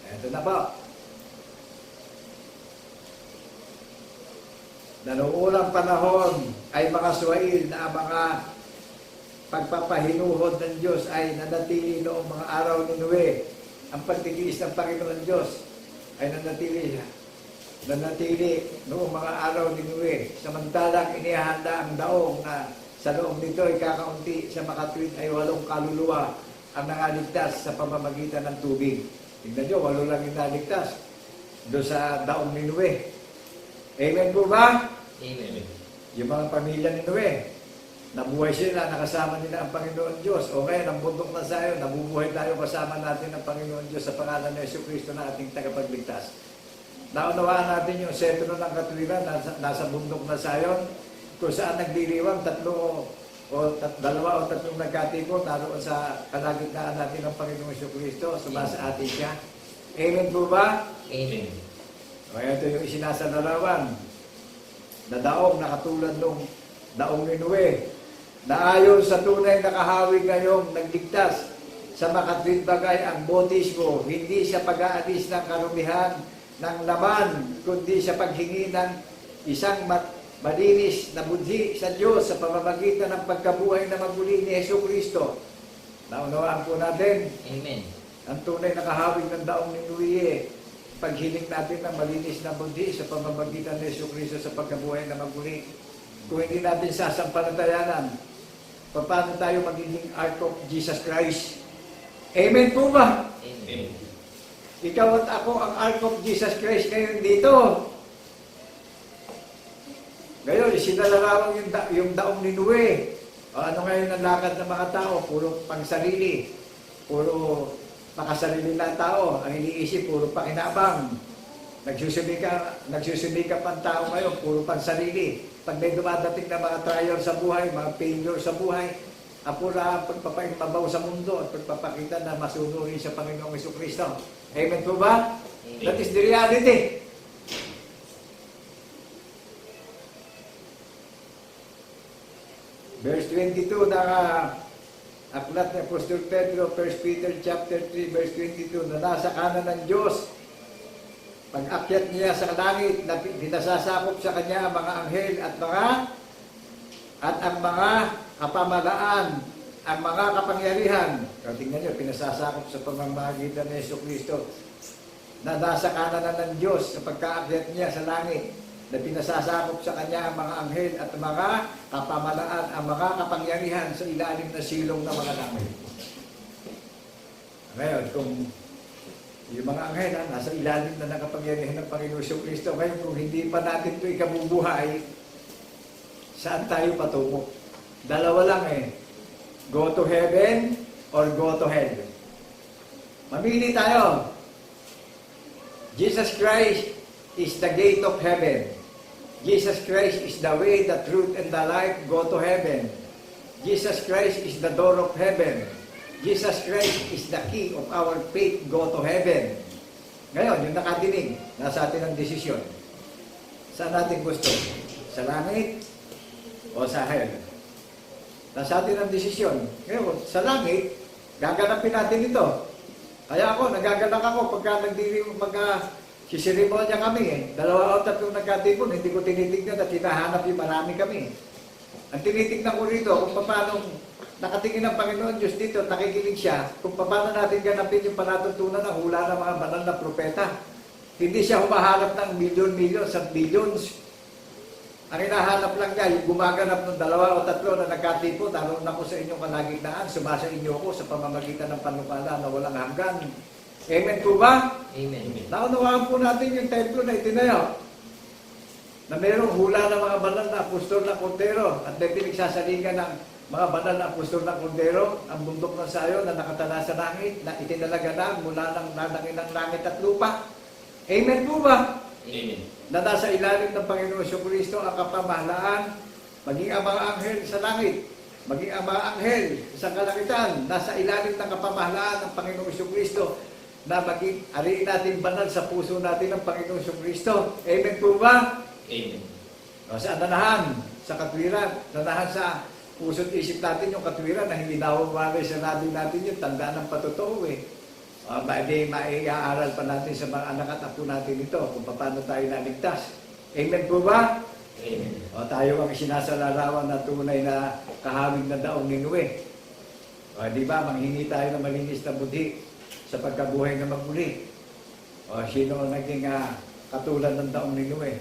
[SPEAKER 4] Ito na ba? Na noong unang panahon ay mga suwail na mga pagpapahinuhod ng Diyos ay nanatili noong mga araw ni Noe. Ang pagtitiis ng Panginoon Diyos ay nanatili noong mga araw ni Noe. Samantalang inihanda ang daong na sa loob nito ay kakaunti sa makatwid ay 8 kaluluwa ang nangaligtas sa pamamagitan ng tubig. Tignan nyo, 8 lang yung naligtas doon sa daong ni Noe. Amen po ba?
[SPEAKER 1] Amen.
[SPEAKER 4] Yung mga pamilya ni Noe, nabuhay sila, nakasama nila ang Panginoon Diyos. O ngayon, ang bundok na sayo, nabubuhay tayo kasama natin ang Panginoon Diyos sa pangalan ng Jesucristo na ating tagapagligtas. Naunawaan natin yung sentro ng katwiran nasa bundok na sayon, kung saan nagdiriwang 2 o 3 nagkatiko, naroon sa kalagitnaan natin ng Panginoong Jesucristo, sumasa atin siya. Amen po ba?
[SPEAKER 1] Amen.
[SPEAKER 4] O ito yung isinasalarawan na daong na katulad nung daong ni Noe. na ayon sa tunay na kahawi ngayong nagligtas sa makatwid bagay ang bautismo, hindi sa pag-aalis ng karumihan ng laman, kundi sa paghingi ng isang malinis na budhi sa Diyos sa pamamagitan ng pagkabuhay na magmuli ni Hesus Kristo. Naunawaan po natin
[SPEAKER 1] Amen.
[SPEAKER 4] ang tunay na kahawig ng daong ni Nuye, paghiling natin ng malinis na budhi sa pamamagitan ni Hesus Kristo sa pagkabuhay na magmuli. Kung hindi natin sasampalatayanan, paano tayo magiging Ark of Jesus Christ? Amen po ba?
[SPEAKER 1] Amen.
[SPEAKER 4] Ikaw at ako ang Ark of Jesus Christ ngayon dito. Ngayon, isinalarawan yung daong ni Noe. Ano ngayon ang lakad ng mga tao? Puro pangsarili. Puro pakasarili na tao. Ang iniisip, puro pakinabang. Nagsusumikap ang tao ngayon, puro pansarili. Pag may dumadating na mga trial sa buhay, mga failure sa buhay, apura ang pagpapaimbabaw sa mundo at pagpapakita na masunuri sa Panginoong Jesucristo. Amen po ba?
[SPEAKER 1] Amen.
[SPEAKER 4] That is the reality. Verse 22 na aklat ni Apostol Pedro, 1 Peter chapter 3, verse 22, na nasa kanan ng Diyos, pag-akyat niya sa langit, na pinasasakop sa kanya ang mga anghel at ang mga kapamalaan, ang mga kapangyarihan. So, tingnan nyo, pinasasakop sa pamamagitan ni Jesucristo, na nasa kanan ng Diyos sa pagkaakyat niya sa langit, na pinasasakop sa kanya ang mga anghel at mga kapamalaan, ang mga kapangyarihan sa ilalim na silong ng mga langit. Ngayon, kung yung mga anghel nasa ilalim na ng kapangyarihan ng Panginoon Jesucristo, ngayon kung hindi pa natin ito ikabubuhay, saan tayo patungo? Dalawa lang go to heaven or go to hell. Mamili tayo. Jesus Christ is the gate of heaven. Jesus Christ is the way, the truth, and the life. Go to heaven. Jesus Christ is the door of heaven. Jesus Christ is the key of our faith. Go to heaven. Ngayon, yung nakadinig, nasa atin ang desisyon. Saan natin gusto? Sa langit o sa hell? Nasa atin ang desisyon. Ngayon, sa langit, gaganapin natin ito. Kaya ako, nagagalak ako pagka sisirimonya kami 2 o 3 nagkatipon, hindi ko tinitignan at hinahanap yung marami kami. Ang tinitignan ko rito, kung paano nakatingin ang Panginoon Diyos dito, nakikinig siya, kung paano natin ganapin yung panatuntunan ng hula ng mga banal na propeta. Hindi siya humahanap ng milyon-milyon sa billions. Ang hinahanap lang niya, yung gumaganap ng 2 o 3 na nagkatipon, naroon ako sa inyong kalagitnaan, sumasa inyo ako sa pamamagitan ng panukala na walang hanggan. Amen po ba?
[SPEAKER 1] Amen.
[SPEAKER 4] Naunawaan po natin yung templo na itinayo na mayroong hula ng mga banal na apostol ng Kordero at may pinagsasalingan ng mga banal na apostol ng Kordero, ang bundok ng Sayon na nakatala sa langit, na itinalaga na mula ng nanangin ng langit at lupa. Amen po ba?
[SPEAKER 1] Amen.
[SPEAKER 4] Na nasa ilalim ng Panginoon Jesucristo ang kapamahalaan, maging ang mga anghel sa langit, maging ang mga anghel sa kalangitan, nasa ilalim ng kapamahalaan ng Panginoon Jesucristo, na maging ariin natin banal sa puso natin ng Panginoong Jesucristo. Amen po ba?
[SPEAKER 1] Amen.
[SPEAKER 4] O, saan nanahan? Sa katwiran. Nanahan sa puso't isip natin yung katwiran na hindi nawawalay sa nabi natin yung tanda ng patotoo maiaaral pa natin sa mga anak at apo natin ito kung paano tayo naligtas. Amen po ba?
[SPEAKER 1] Amen.
[SPEAKER 4] O, tayo ang sinasalarawan na tunay na kahawig na daong ni Noe. O, di ba, manghingi tayo ng malinis na budhi sa pagkabuhay na magmuli. O, sino ang naging katulad ng daong ni Noe?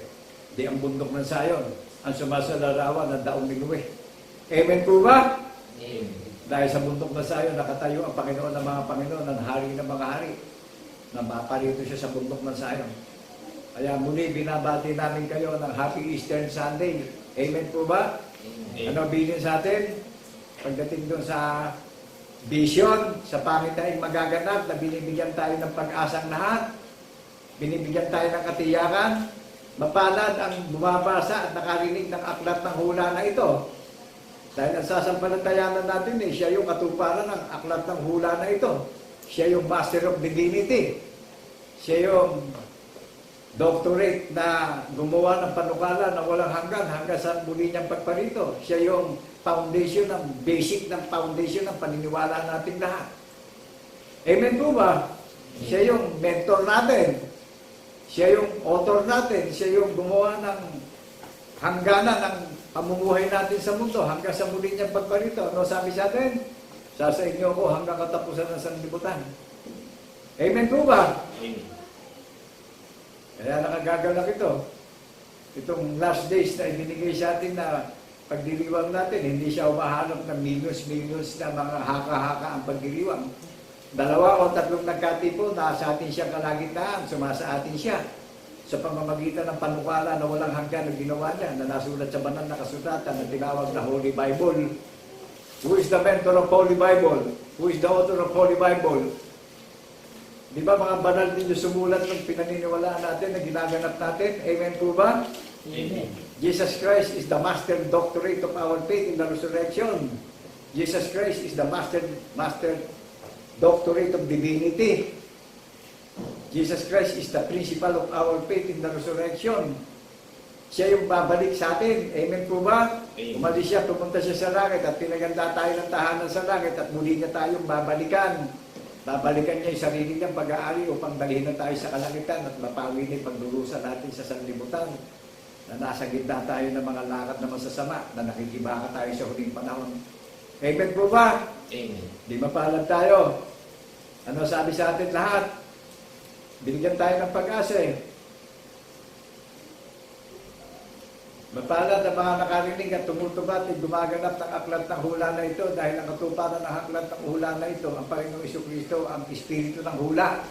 [SPEAKER 4] Di ang bundok ng Sayon, ang sumasalarawan ng daong ni Noe. Amen po ba?
[SPEAKER 1] Amen.
[SPEAKER 4] Dahil sa bundok ng Sayon, nakatayo ang Panginoon ng mga Panginoon, ang hari ng mga hari, na maparito siya sa bundok ng Sayon. Kaya muli, binabati namin kayo ng Happy Easter Sunday. Amen po ba?
[SPEAKER 1] Amen.
[SPEAKER 4] Ano bilin sa atin? Pagdating doon sa vision, sa pangitain magaganap, na binibigyan tayo ng pag-asang lahat, binibigyan tayo ng katiyakan, mapalad ang bumabasa at nakarinig ng aklat ng hula na ito. Dahil ang sasampalatayanan natin siya yung katuparan ng aklat ng hula na ito. Siya yung Master of Divinity. Siya yung doctorate na gumawa ng panukala na walang hanggan sa muli niyang pagparito. Siya yung foundation, ng basic ng foundation ng paniniwala nating lahat. Amen po ba? Siya yung mentor natin. Siya yung author natin. Siya yung gumawa ng hangganan ng pamumuhay natin sa mundo hanggang sa muli niyang pagparito. Ano sabi sa atin? Sa inyo ko hanggang katapusan ng sanlibutan. Amen po ba?
[SPEAKER 2] Amen.
[SPEAKER 4] Kaya nakagagalak ito. Itong last days na ibinigay sa atin na pagdiriwang natin, hindi siya umahanap ng millions na mga haka-haka ang pagdiriwang. 2 o 3 nagkatipon, nasa atin siya kalagitnaan, sumasa atin siya sa pamamagitan ng panukala na walang hanggan na ginawa niya, na nasulat sa banal na kasulatan na tinawag na Holy Bible. Who is the mentor of Holy Bible? Who is the author of Holy Bible? Di ba mga banal ninyo sumulat ng pinaniniwalaan natin na ginaganap natin? Amen po ba?
[SPEAKER 2] Amen.
[SPEAKER 4] Jesus Christ is the master doctorate of our faith in the resurrection. Jesus Christ is the master doctorate of divinity. Jesus Christ is the principal of our faith in the resurrection. Siya yung babalik sa atin. Amen po ba?
[SPEAKER 2] Amen.
[SPEAKER 4] Umalis siya, pumunta siya sa langit at pinaganda tayo ng tahanan sa langit at muli niya tayong babalikan. Babalikan niya yung sarili niyang pag-aari upang dalhin na tayo sa kalangitan at mapawi niya yung pagdurusa natin sa sanlibutan. Na nasa gitna tayo ng mga lakad na masasama, na nakikibaka tayo sa huling panahon. Amen po ba?
[SPEAKER 2] Amen.
[SPEAKER 4] Di mapalad tayo. Ano sabi sa atin lahat? Binigyan tayo ng pag-asa eh. Mapalad ang mga nakarinig at tumutubad at gumaganap ng aklat ng hula na ito dahil ang katuparan ng aklat ng hula na ito, ang Panginoong Jesucristo, ang Espiritu ng hula.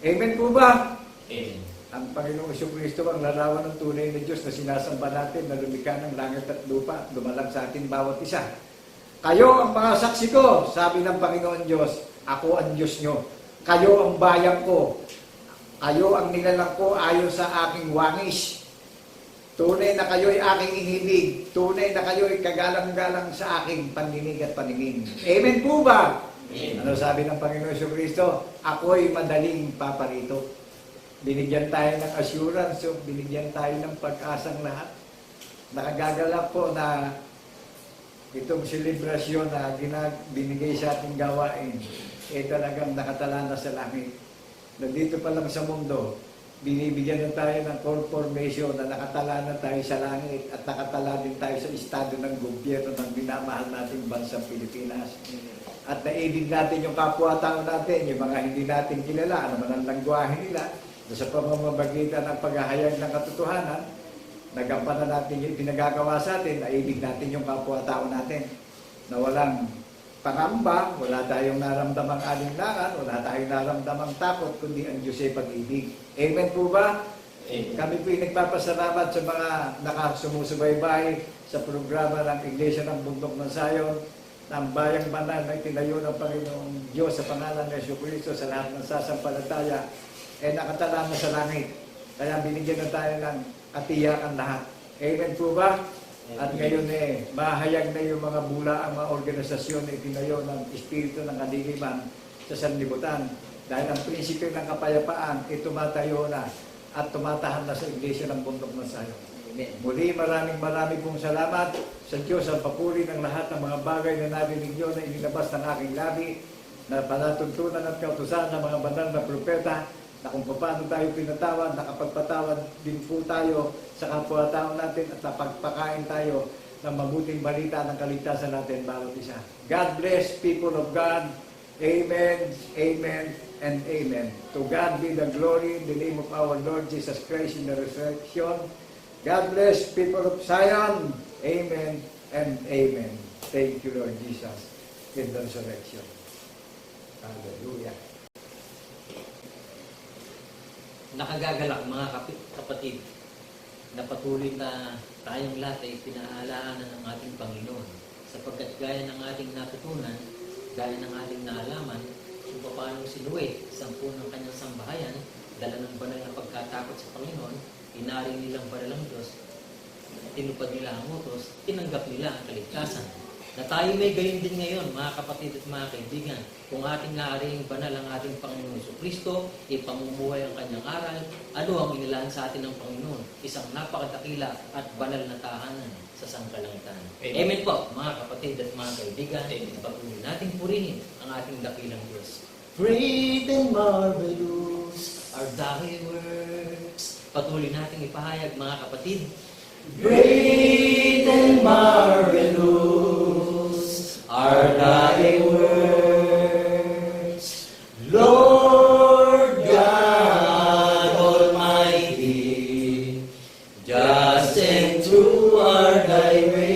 [SPEAKER 4] Amen po ba?
[SPEAKER 2] Amen.
[SPEAKER 4] Ang Panginoong Jesucristo ang larawan ng tunay na Diyos na sinasamba natin na lumikha ng langit at lupa, dumalang sa atin bawat isa. Kayo ang mga saksi ko, sabi ng Panginoon Diyos, ako ang Diyos nyo. Kayo ang bayan ko. Kayo ang nilalang ko ayon sa aking wangis. Tunay na kayo'y aking inilig. Tunay na kayo'y kagalang-galang sa aking pandinig at paningin. Amen po ba?
[SPEAKER 2] Amen.
[SPEAKER 4] Ano sabi ng Panginoon Jesucristo? Ako'y madaling paparito. Binigyan tayo ng assurance, so binigyan tayo ng pag-asang lahat. Nakagagalak po na itong selebrasyon na binigay sa ating gawain, talagang nakatala na sa langit. Nandito pa lang sa mundo, binibigyan na tayo ng confirmation na nakatala na tayo sa langit at nakatala din tayo sa estado ng gobyerno ng minamahal nating bansang Pilipinas. At naibig natin yung kapwa-tao natin, yung mga hindi natin kilala, ano man ang langwahe nila, na sa pamamagitan ng paghahayag ng katotohanan, nagampanan natin yung pinagagawa sa atin, naibig natin yung kapwa-tao natin na walang pangamba, wala tayong naramdamang alinlangan, wala tayong naramdamang takot, kundi ang Diyos ay pag-ibig. Amen po ba?
[SPEAKER 2] Amen.
[SPEAKER 4] Kami po ay nagpapasalamat sa mga nakasumusubaybay sa programa ng Iglesia ng Bundok ng Sayon, ng bayang banal na itinayo ng Panginoong Diyos sa pangalan ng Jesucristo sa lahat ng sasampalataya, nakatala na sa langit. Kaya binigyan na tayo ng katiyakan lahat. Amen po ba? At ngayon mahayag na yung mga bula ang mga organisasyon na itinayo ng Espiritu ng Kadiliman sa sanlibutan. Dahil ang prinsipyo ng kapayapaan ay tumatayo na at tumatahan na sa Iglesia ng Bundok ng Sayon.
[SPEAKER 1] Amen.
[SPEAKER 4] Muli maraming pong salamat sa Diyos ang papuri ng lahat ng mga bagay na narinig nyo na inilabas ng aking labi na palatuntunan at kautusan ng mga banal na propeta na kung paano tayo pinatawad, nakapagpatawad din po tayo sa kapwa-tao natin at napagpakain tayo ng mabuting balita ng kaligtasan natin bawat isa. God bless, people of God. Amen, amen, and amen. To God be the glory in the name of our Lord Jesus Christ in the resurrection. God bless, people of Zion. Amen and amen. Thank you, Lord Jesus, in the resurrection. Hallelujah.
[SPEAKER 1] Nakagagalak mga kapatid na patuloy na tayong lahat ay pinaalaanan ng ating Panginoon sapagkat gaya ng ating natutunan, gaya ng ating naalaman kung paano si Noe, sampu ng kanyang sambahayan, dala ng banal na pagkatakot sa Panginoon, inaring nilang banal ang Diyos, tinupad nila ang utos, tinanggap nila ang kaligtasan. Na tayo may gayon din ngayon, mga kapatid at mga kaibigan, kung ating naaring banal ang ating Panginoon Jesucristo, ipamumuhay ang kanyang aral, Ano ang inilaan sa atin ng Panginoon? Isang napakadakila at banal na tahanan sa sangkalangitan.
[SPEAKER 2] Amen.
[SPEAKER 1] Amen po, mga kapatid at mga kaibigan.
[SPEAKER 2] Amen.
[SPEAKER 1] Patuloy nating purihin ang ating dakilang Diyos.
[SPEAKER 2] Great and marvelous
[SPEAKER 1] Our thy works. Patuloy nating ipahayag, mga kapatid.
[SPEAKER 2] Great and marvelous are thy works, Lord God Almighty. Just and true are thy ways,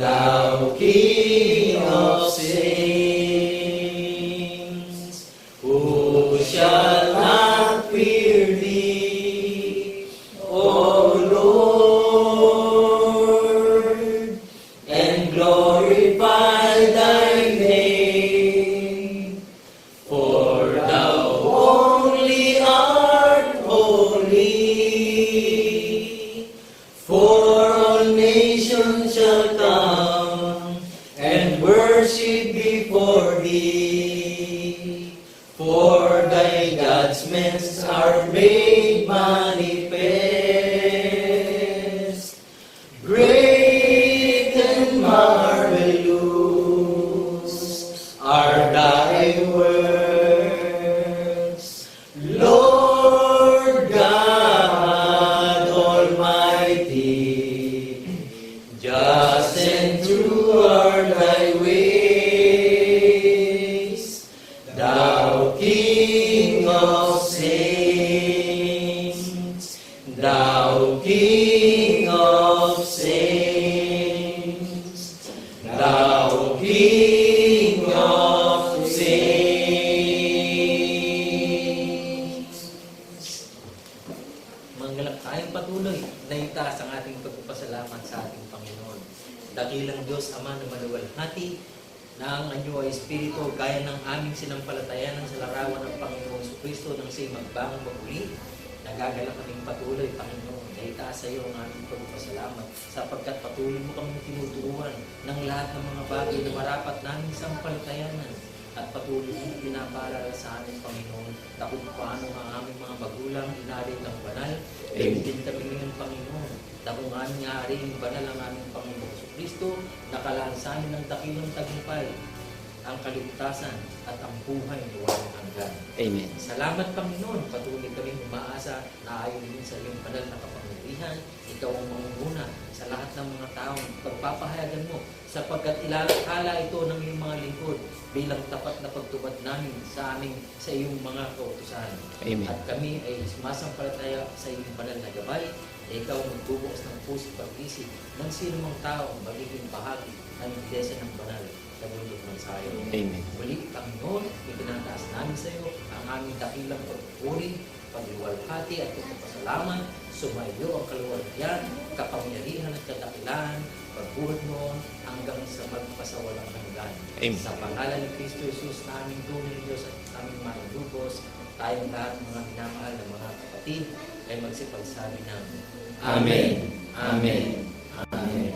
[SPEAKER 2] thou King of saints. Who shall not fear thee, O Lord, and glorify thy name? For thou only art holy, for all nations shall come and worship before thee. For thy judgments are made manifest, great and marvelous are thy works, Lord God Almighty. Just and true are thy ways, thou King of saints, thou King of saints, thou King of saints.
[SPEAKER 1] Manggalak tayong patuloy na itaas ang ating pagpapasalamat sa ating Panginoon. Dakilang Diyos, Ama na maluwalhati, na ang anyo ay Espiritu, gaya ng aming sinampalatayanan sa larawan ng Panginoon Kristo nang siya'y magbangon maguli. Nagagalak kaming patuloy, Panginoon, na itaas sa iyo ang aming pagpapasalamat sapagkat patuloy mo kami tinuturuan ng lahat ng mga bagay na marapat naming sampalatayanan. At patuloy mo pinapaalala sa amin, Panginoon, na kung paano ang aming mga magulang inaari ng banal,
[SPEAKER 2] Amen.
[SPEAKER 1] din kami ngayon, Panginoon, na kung aming aariing banal ang aming Panginoon Kristo, nakalaan sa amin ng dakilang tagumpay, ang kaligtasan at ang buhay na walang hanggan.
[SPEAKER 2] Amen.
[SPEAKER 1] Salamat, Panginoon. Patuloy kaming umaasa na ayon din sa iyong banal na kapangyarihan. Ikaw ang mangunguna sa lahat ng mga taong pagpapahayagan mo sapagkat ilalakala ito ng iyong mga lingkod bilang tapat na pagtubad namin sa iyong mga kautusan.
[SPEAKER 2] Amen.
[SPEAKER 1] At kami ay sumasampalataya sa iyong banal na gabay. Ikaw ang magbubukas ng puso at pag-isip ng sino mang tao ang magiging bahagi ng iglesia ng banal sa bundok ng sayo.
[SPEAKER 2] Amen.
[SPEAKER 1] Muli, Panginoon, itinataas namin sa iyo ang aming dakilang pagpupuri, pagliwalhati at pagpapasalamat. Sumayo ang kaluwalhatian, kapangyarihan at kadakilaan, pagbuhat mo hanggang sa magpasawalang hanggan.
[SPEAKER 2] Amen.
[SPEAKER 1] Sa pangalan ni Kristo Jesus na aming tunay Diyos at aming mailubos, tayong lahat mga minamahal na mga kapatid ay magsipagsabi ng
[SPEAKER 2] Amen. Amen. Amen.